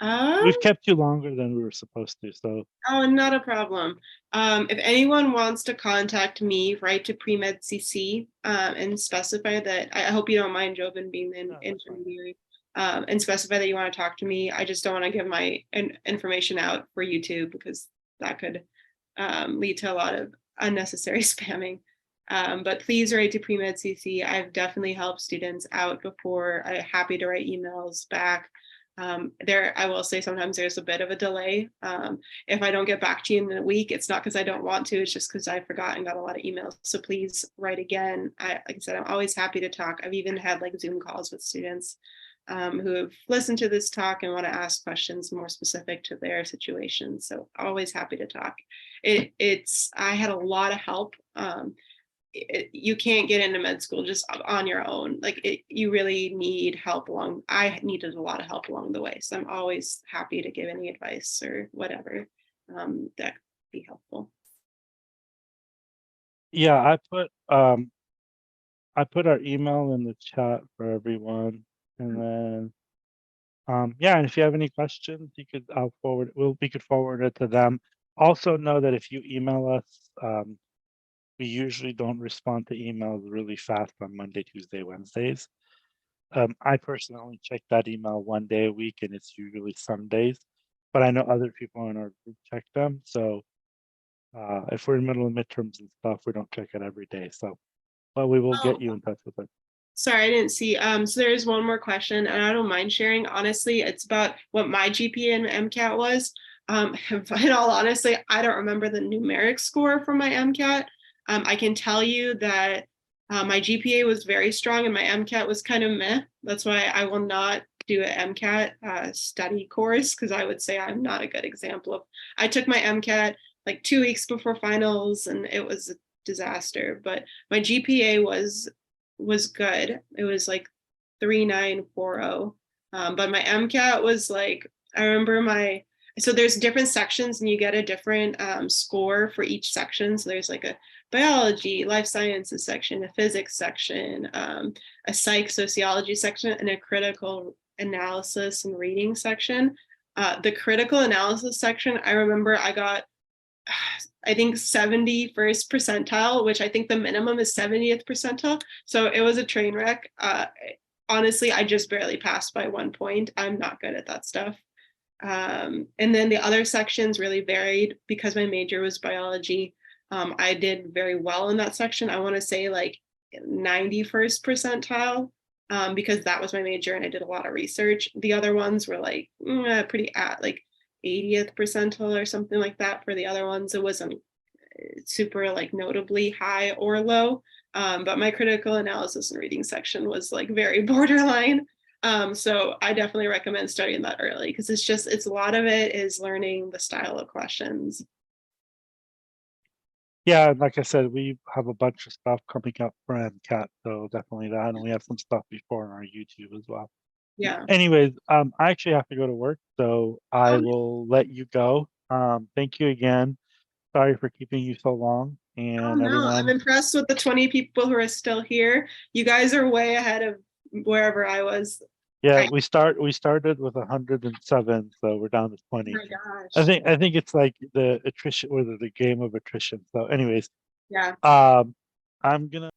um, We've kept you longer than we were supposed to, so oh, not a problem. If anyone wants to contact me, write to PreMedCC and specify that. I hope you don't mind Jobin being the no, that's fine. intermediary, and specify that you want to talk to me. I just don't want to give my information out for YouTube because that could lead to a lot of unnecessary spamming. But please write to PreMedCC. I've definitely helped students out before. I'm happy to write emails back. I will say sometimes there's a bit of a delay. If I don't get back to you in a week, it's not because I don't want to, it's just because I forgot and got a lot of emails. So please write again. Like I said, I'm always happy to talk. I've even had like Zoom calls with students who have listened to this talk and want to ask questions more specific to their situation. So always happy to talk. I had a lot of help. You can't get into med school just on your own. You really need help I needed a lot of help along the way. So I'm always happy to give any advice or whatever that could be helpful. Yeah, I put our email in the chat for everyone, and then yeah, and if you have any questions, we could forward it to them. Also know that if you email us, we usually don't respond to emails really fast on Monday, Tuesday, Wednesdays. I personally check that email 1 day a week, and it's usually Sundays, but I know other people in our group check them. So if we're in the middle of midterms and stuff, we don't check it every day. So, but we will get Oh, you in touch with it. sorry, I didn't see. So there is one more question, and I don't mind sharing. Honestly, it's about what my GPA and MCAT was. In all honesty, I don't remember the numeric score for my MCAT. I can tell you that my GPA was very strong and my MCAT was kind of meh. That's why I will not do an MCAT study course because I would say I'm not a good example of. I took my MCAT like 2 weeks before finals and it was a disaster. But my GPA was good. It was like 3.940. But my MCAT was like, I remember so there's different sections and you get a different score for each section. So there's like a biology, life sciences section, a physics section, a psych sociology section, and a critical analysis and reading section. The critical analysis section, I remember I got I think 71st percentile, which I think the minimum is 70th percentile. So it was a train wreck. Honestly, I just barely passed by 1 point. I'm not good at that stuff. And then the other sections really varied because my major was biology. I did very well in that section. I want to say like 91st percentile because that was my major and I did a lot of research. The other ones were like pretty like 80th percentile or something like that. For the other ones, it wasn't super like notably high or low. But my critical analysis and reading section was like very borderline. So I definitely recommend starting that early because it's a lot of it is learning the style of questions. Yeah, and like I said, we have a bunch of stuff coming up for MCAT, so definitely that, and we have some stuff before on our YouTube as well. Yeah. Anyways, I actually have to go to work, so I will let you go. Thank you again. Sorry for keeping you so long, Oh and no, I'm everyone. impressed with the 20 people who are still here. You guys are way ahead of wherever I was. Yeah, I, we started with 107, so we're down to oh 20. my I gosh. think I think it's like the attrition or the game of attrition. So anyways, Yeah. um I'm gonna